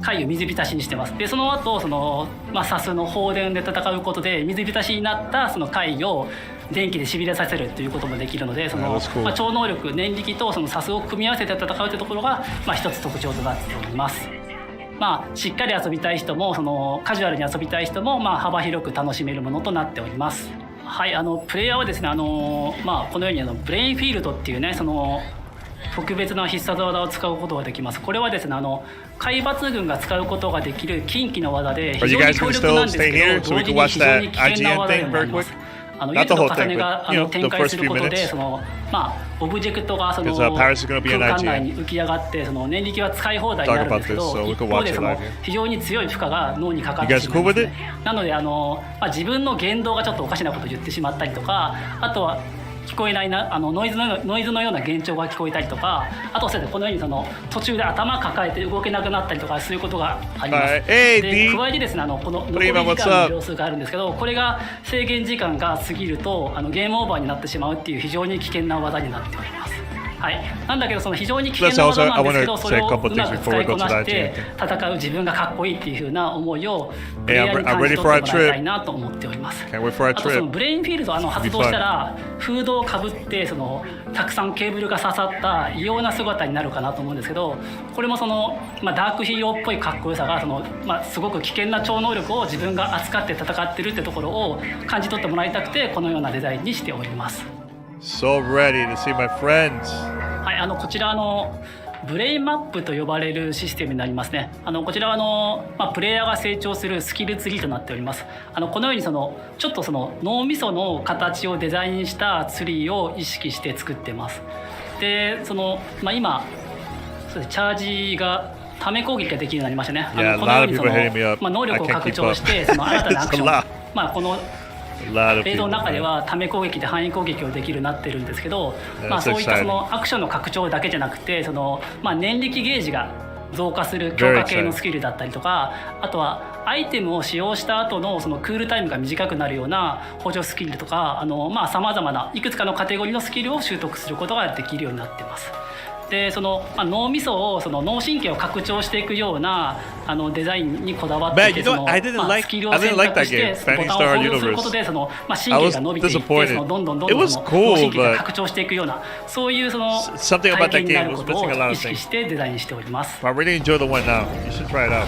貝を水浸しにしてます。でその後そのサスの放電で戦うことで水浸しになったその貝を電気でしびれさせるということもできるので、その超能力念力とそのサスを組み合わせて戦うというところが一つ特徴となっております。しっかり遊びたい人もそのカジュアルに遊びたい人も幅広く楽しめるものとなっております。はい、プレイヤーはですね、このようにブレインフィールドっていうね、その特別な必殺技を使うことができます。これはですね、海抜軍が使うことができる近畿の技で非常に強力なんですけど、同時に非常に危険な技でもあります。ユニット重ねが展開することでそのオブジェクトがその空間内に浮き上がってその念力は使い放題になるんですけど、一方でその非常に強い負荷が脳にかかってしまいますね。なので自分の言動がちょっとおかしなことを言ってしまったりとか、あとは聞こえないなノイズのような幻聴が聞こえたりとか、あとこのようにその途中で頭抱えて動けなくなったりとかそういうことがあります。で加えてですね、この残り時間の秒数があるんですけど、これが制限時間が過ぎるとゲームオーバーになってしまうっていう非常に危険な技になっております。はい、なんだけどその非常に危険な技なんですけど、それをうまく使いこなして戦う自分がかっこいいっていう風な思いをプレイヤーに感じ取ってもらいたいなと思っております。あとそのブレインフィールド発動したらフードをかぶってそのたくさんケーブルが刺さった異様な姿になるかなと思うんですけど、これもその、ダークヒーローっぽいかっこよさがその、すごく危険な超能力を自分が扱って戦ってるってところを感じ取ってもらいたくてこのようなデザインにしております。So ready to see my friends. はい、こちらブレインマップと呼ばれるシステムになりますね。こちらはプレイヤーが成長するスキルツリーとなっております。このようにちょっとその脳みその形をデザインしたツリーを意識して作ってます。で今チャージがため攻撃ができるようになりましたね。このように能力を拡張して新たなアクションこの映像の中ではため攻撃で範囲攻撃をできるようになってるんですけど、そういったそのアクションの拡張だけじゃなくてその、念力ゲージが増加する強化系のスキルだったりとか、あとはアイテムを使用した後のそのクールタイムが短くなるような補助スキルとかさまざまないくつかのカテゴリーのスキルを習得することができるようになってます。でその脳みそをその脳神経を拡張していくようなデザインにこだわっていて、そのスキルを選択してボタンをホールドすることでその神経が伸びていってそのどんどんその脳神経が拡張していくようなそういうその体験になることを意識してデザインしております。I really enjoy the one now. You should try it out.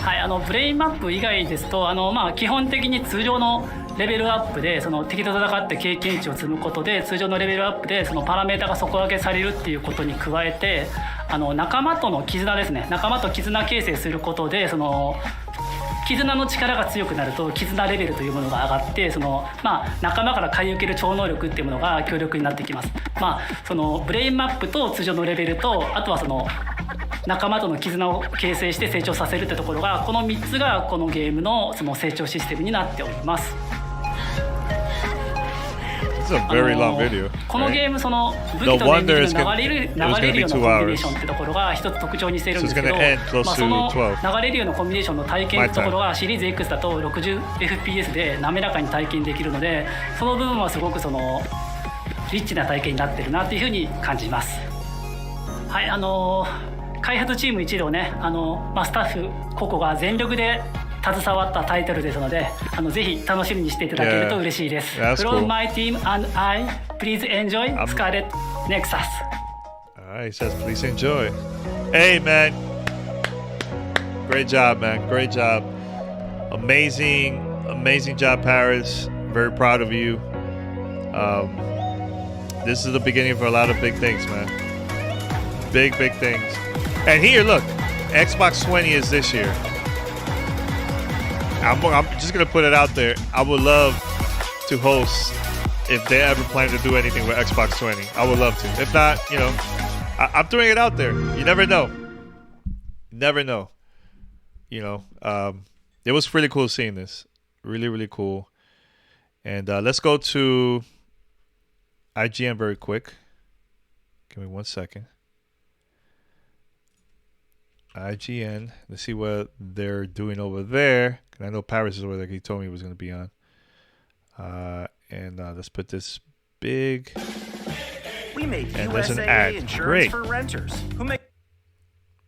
はい、ブレインマップ以外ですと基本的に通常のレベルアップでその敵と戦って経験値を積むことで通常のレベルアップでそのパラメータが底上げされるっていうことに加えて仲間との絆ですね、仲間と絆形成することでその絆の力が強くなると絆レベルというものが上がってその、仲間から買い受ける超能力っていうものが強力になってきます。そのブレインマップと通常のレベルとあとはその仲間との絆を形成して成長させるってところがこの3つがこのゲームのその成長システムになっております。このゲームその武器と念力の流れるようなコンビネーションってところが一つ特徴にしてるんですけど、その流れるようなコンビネーションの体験ってところがシリーズ X だと 60fps で滑らかに体験できるので、その部分はすごくそのリッチな体験になってるなっていうふうに感じます。はい、開発チーム一同ねスタッフ個々が全力で携わったタイトルですのでぜひ楽しみにしていただけると嬉しいです。From my team and I, please enjoy Scarlet Nexus. Alright, he says please enjoy. Hey man, great job man, great job. Amazing job Parris. Very proud of you. This is the beginning of a lot of big things, man. Big things. And here, look, Xbox 20 is this year. I'm just gonna put it out there. I would love to host if they ever plan to do anything with Xbox 20. I would love to. If not, I'm throwing it out there. You never know. never know. You know, it was pretty cool seeing this. Really, really cool. And let's go to IGN very quick. Give me 1 second. IGN. Let's see what they're doing over there. I know Parris is over there. He told me he was going to be on. And let's put this big. We made and there's an USAA ad. insurance Great. for renters who make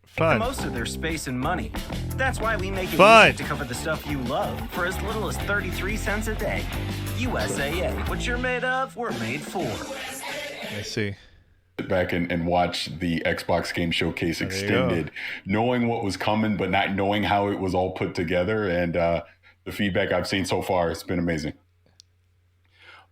Fun. the most of their space and money. That's why we make it Fun. easy to cover the stuff you love for as little as 33 cents a day. USAA. What you're made of, we're made for. Let's see. Back and watch the Xbox Game Showcase extended, knowing what was coming, but not knowing how it was all put together. And the feedback I've seen so far, it's been amazing.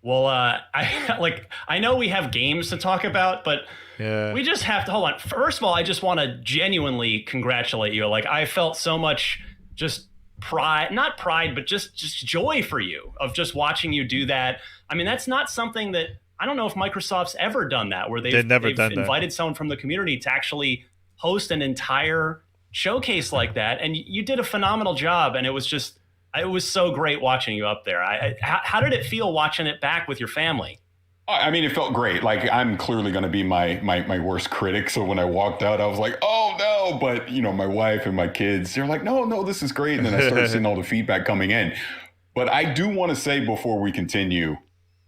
Well, I know we have games to talk about, but we just have to hold on. First of all, I just want to genuinely congratulate you. Like, I felt so much just pride, not pride, but just joy for you of just watching you do that. I mean, that's not something that I don't know if Microsoft's ever done that, where they've invited someone from the community to actually host an entire showcase like that. And you did a phenomenal job. And it was so great watching you up there. How did it feel watching it back with your family? I mean, it felt great. Like, I'm clearly going to be my worst critic. So when I walked out, I was like, oh no. But you know, my wife and my kids, they're like, no, this is great. And then I started seeing all the feedback coming in. But I do want to say before we continue,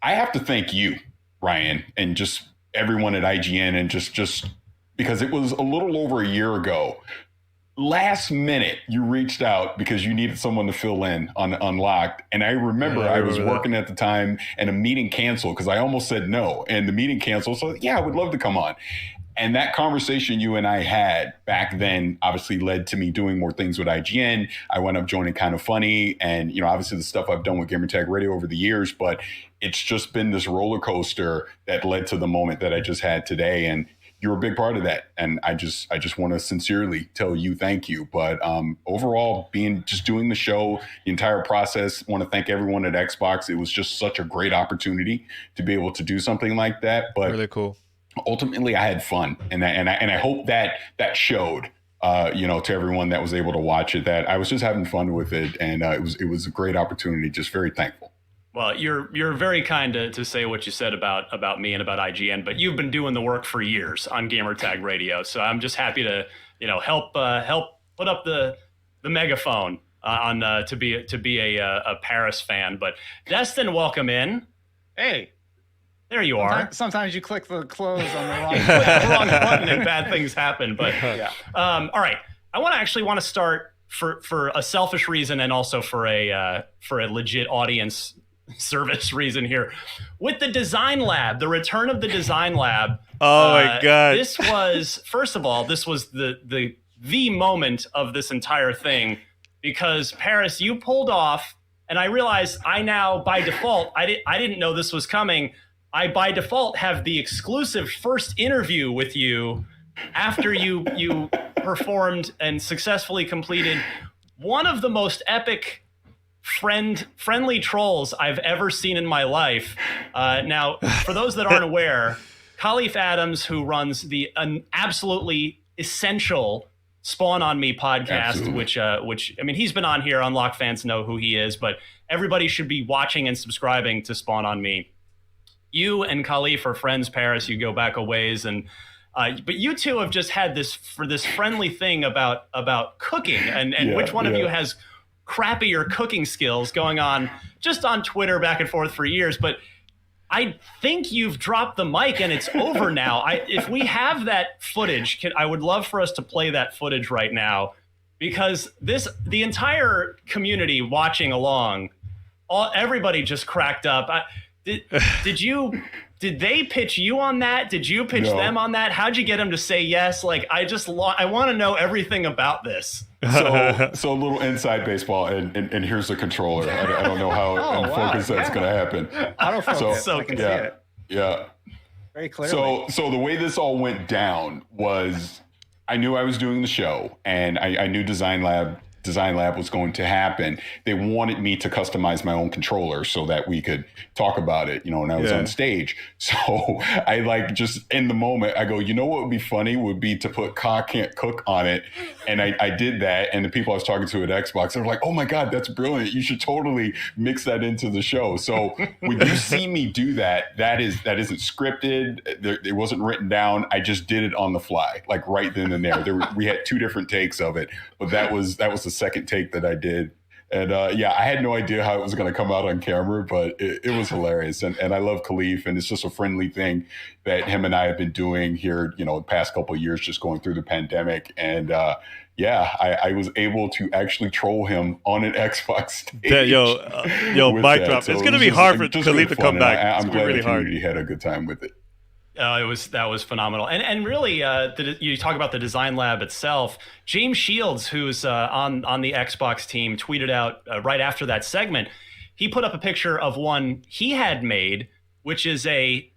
I have to thank you, Ryan, and just everyone at IGN, and just because it was a little over a year ago. Last minute, you reached out because you needed someone to fill in on Unlocked. And I remember I was working at the time and a meeting canceled because I almost said no. And the meeting canceled. So yeah, I would love to come on. And that conversation you and I had back then obviously led to me doing more things with IGN. I went up joining Kind of Funny and, you know, obviously the stuff I've done with Gamertag Radio over the years, but it's just been this roller coaster that led to the moment that I just had today. And you're a big part of that. And I just want to sincerely tell you thank you. But overall, doing the show, the entire process, want to thank everyone at Xbox. It was just such a great opportunity to be able to do something like that. But really cool. Ultimately, I had fun, and I hope that showed, to everyone that was able to watch it, that I was just having fun with it, and it was a great opportunity. Just very thankful. Well, you're very kind to say what you said about me and about IGN, but you've been doing the work for years on Gamertag Radio, so I'm just happy to help put up the megaphone to be a Parris fan. But Destin, welcome in. Hey. There you are. Sometimes you click the close on the wrong wrong button and bad things happen. But yeah. All right, I want to start for a selfish reason and also for a legit audience service reason here with the Design Lab, the return of the Design Lab. Oh my God! This was, first of all, this was the moment of this entire thing, because Parris, you pulled off, and I realized I now by default I didn't know this was coming. I, by default, have the exclusive first interview with you after you performed and successfully completed one of the most epic friendly trolls I've ever seen in my life. Now, for those that aren't aware, Khalif Adams, who runs the absolutely essential Spawn on Me podcast, which I mean, he's been on here. Unlocked fans know who he is, but everybody should be watching and subscribing to Spawn on Me. You and Khalif are friends, Parris. You go back a ways, and but you two have just had this friendly thing about cooking and which one of you has crappier cooking skills going on just on Twitter back and forth for years. But I think you've dropped the mic and it's over now. If we have that footage, I would love for us to play that footage right now, because the entire community watching along, everybody just cracked up. Did they pitch you on that? Did you pitch them on that? How'd you get them to say yes? Like, I want to know everything about this. So a little inside baseball, and here's the controller. I don't know how in focus that's going to happen. Autofocus, so I can see it. Yeah. Very clearly. So the way this all went down was, I knew I was doing the show, and I knew Design Lab design lab was going to happen, they wanted me to customize my own controller so that we could talk about it, you know, and I was on stage. So I like just in the moment, I go, you know what would be funny would be to put Ka Can't Cook on it. And I did that. And the people I was talking to at Xbox, they were like, oh my God, that's brilliant. You should totally mix that into the show. So when you see me do that, that isn't scripted. It wasn't written down. I just did it on the fly, like right then and there. We had 2 different takes of it, but that was the second take that I did. And I had no idea how it was going to come out on camera, but it was hilarious. And I love Khalif, and it's just a friendly thing that him and I have been doing here, you know, the past couple of years, just going through the pandemic. And I was able to actually troll him on an Xbox stage. Mic drop. So it's going to be hard for Khalif to come back. I'm glad the community had a good time with it. That was phenomenal, and really, you talk about the design lab itself. James Shields, who's on the Xbox team, tweeted out right after that segment. He put up a picture of one he had made, which is he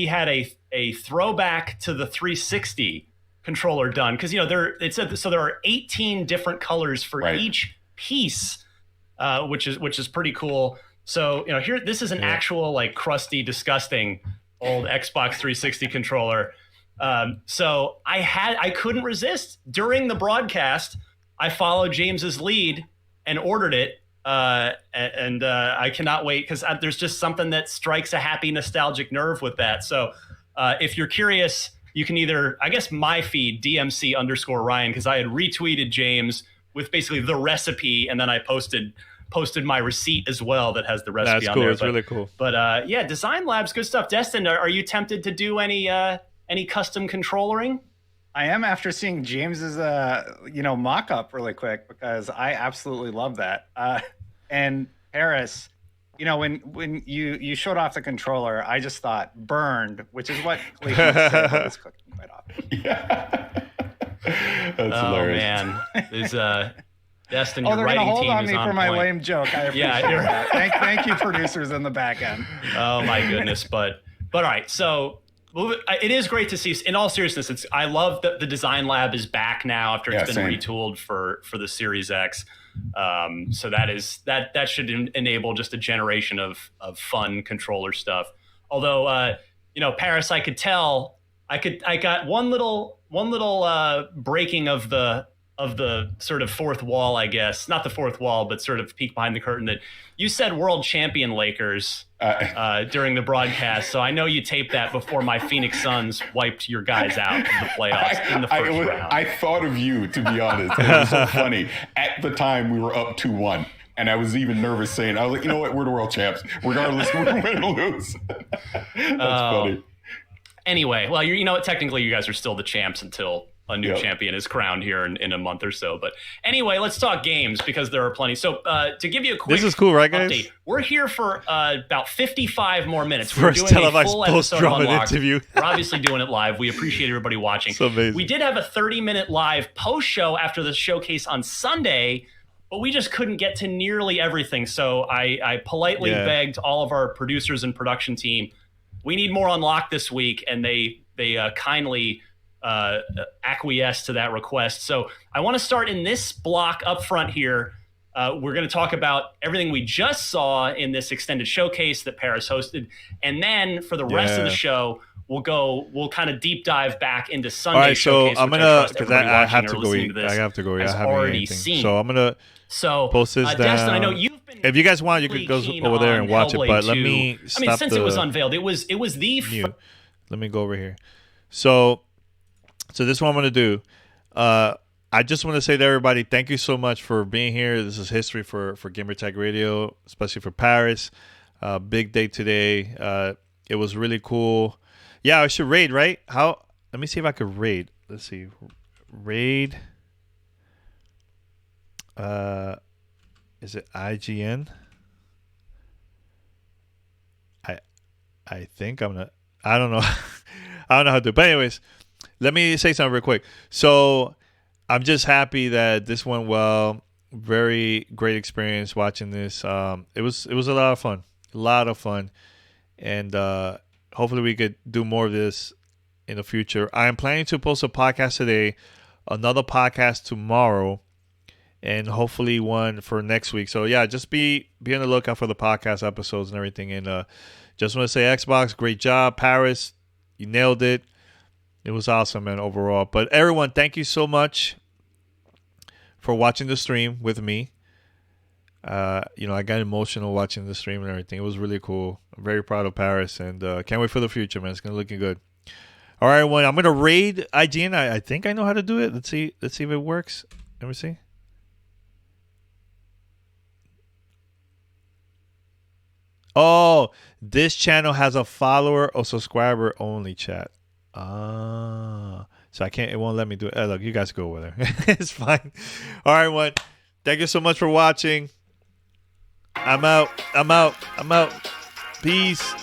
had a throwback to the 360 controller done, because there are 18 different colors for each piece, which is pretty cool. So here, this is an actual like crusty, disgusting old Xbox 360 controller. So I couldn't resist. During the broadcast, I followed James's lead and ordered it. And I cannot wait, because there's just something that strikes a happy, nostalgic nerve with that. So if you're curious, you can either, I guess my feed, DMC_Ryan, because I had retweeted James with basically the recipe, and then I posted my receipt as well that has the recipe on there. That's cool. It's really cool. But Design Lab's good stuff. Destin, are you tempted to do any custom controllering? I am, after seeing James's mock-up really quick, because I absolutely love that. And Parris, when you showed off the controller, I just thought burned, which is what Cleveland said about his cooking quite often. Yeah. That's hilarious. Man. There's Destin, they're going to hold on me for my lame joke. I appreciate that. Thank you, producers in the back end. Oh my goodness, but all right. So it is great to see. In all seriousness, I love that the Design Lab is back now after it's been retooled for the Series X. So that should enable just a generation of fun controller stuff. Although Parris, I could tell I got one little breaking of the sort of fourth wall, I guess. Not the fourth wall, but sort of peek behind the curtain, that you said world champion Lakers during the broadcast. So I know you taped that before my Phoenix Suns wiped your guys out of the playoffs in the first round. I thought of you, to be honest. It was so funny. At the time, we were up 2-1. And I was even nervous saying, I was like, you know what? We're the world champs. Regardless, we're going to lose. That's funny. Anyway, well, technically you guys are still the champs until a new champion is crowned here in a month or so. But anyway, let's talk games, because there are plenty. So to give you a quick this is cool, right, guys? update, we're here for about 55 more minutes. First we're doing televised a full episode of Unlocked. interview. We're obviously doing it live. We appreciate everybody watching. So amazing. We did have a 30-minute live post-show after the showcase on Sunday, but we just couldn't get to nearly everything. So I politely begged all of our producers and production team, we need more Unlocked this week, and they kindly acquiesce to that request. So I want to start in this block up front here. We're going to talk about everything we just saw in this extended showcase that Parris hosted, and then for the rest of the show, we'll kind of deep dive back into Sunday showcase. All right, so I'm gonna, because I have to go eat. I have to go eat. I haven't already anything. seen. So I'm gonna post this down. Destin, I know you've been. If you guys want, you could go over there and watch Hellblade it. But let 2. me stop since it was unveiled, it was the. Let me go over here. So this is what I'm gonna do. I just want to say to everybody, thank you so much for being here. This is history for Gamertag Radio, especially for Parris. Big day today. It was really cool. Yeah, I should raid, right? How? Let me see if I could raid. Let's see. Raid. Is it IGN? I think I'm gonna. I don't know. I don't know how to do it. But anyways, let me say something real quick. So I'm just happy that this went well. Very great experience watching this. It was a lot of fun, and hopefully we could do more of this in the future. I am planning to post a podcast today, another podcast tomorrow, and hopefully one for next week. So yeah, just be on the lookout for the podcast episodes and everything. And just want to say, Xbox, great job. Parris, you nailed it. It was awesome, man, overall. But everyone, thank you so much for watching the stream with me. I got emotional watching the stream and everything. It was really cool. I'm very proud of Parris, and can't wait for the future, man. It's gonna looking good. All right, everyone, I'm gonna raid IGN. I think I know how to do it. Let's see if it works. Let me see. Oh, this channel has a follower or subscriber only chat. So I can't. It won't let me do it. Look, you guys go over there. It's fine. All right, everyone. Thank you so much for watching. I'm out. Peace.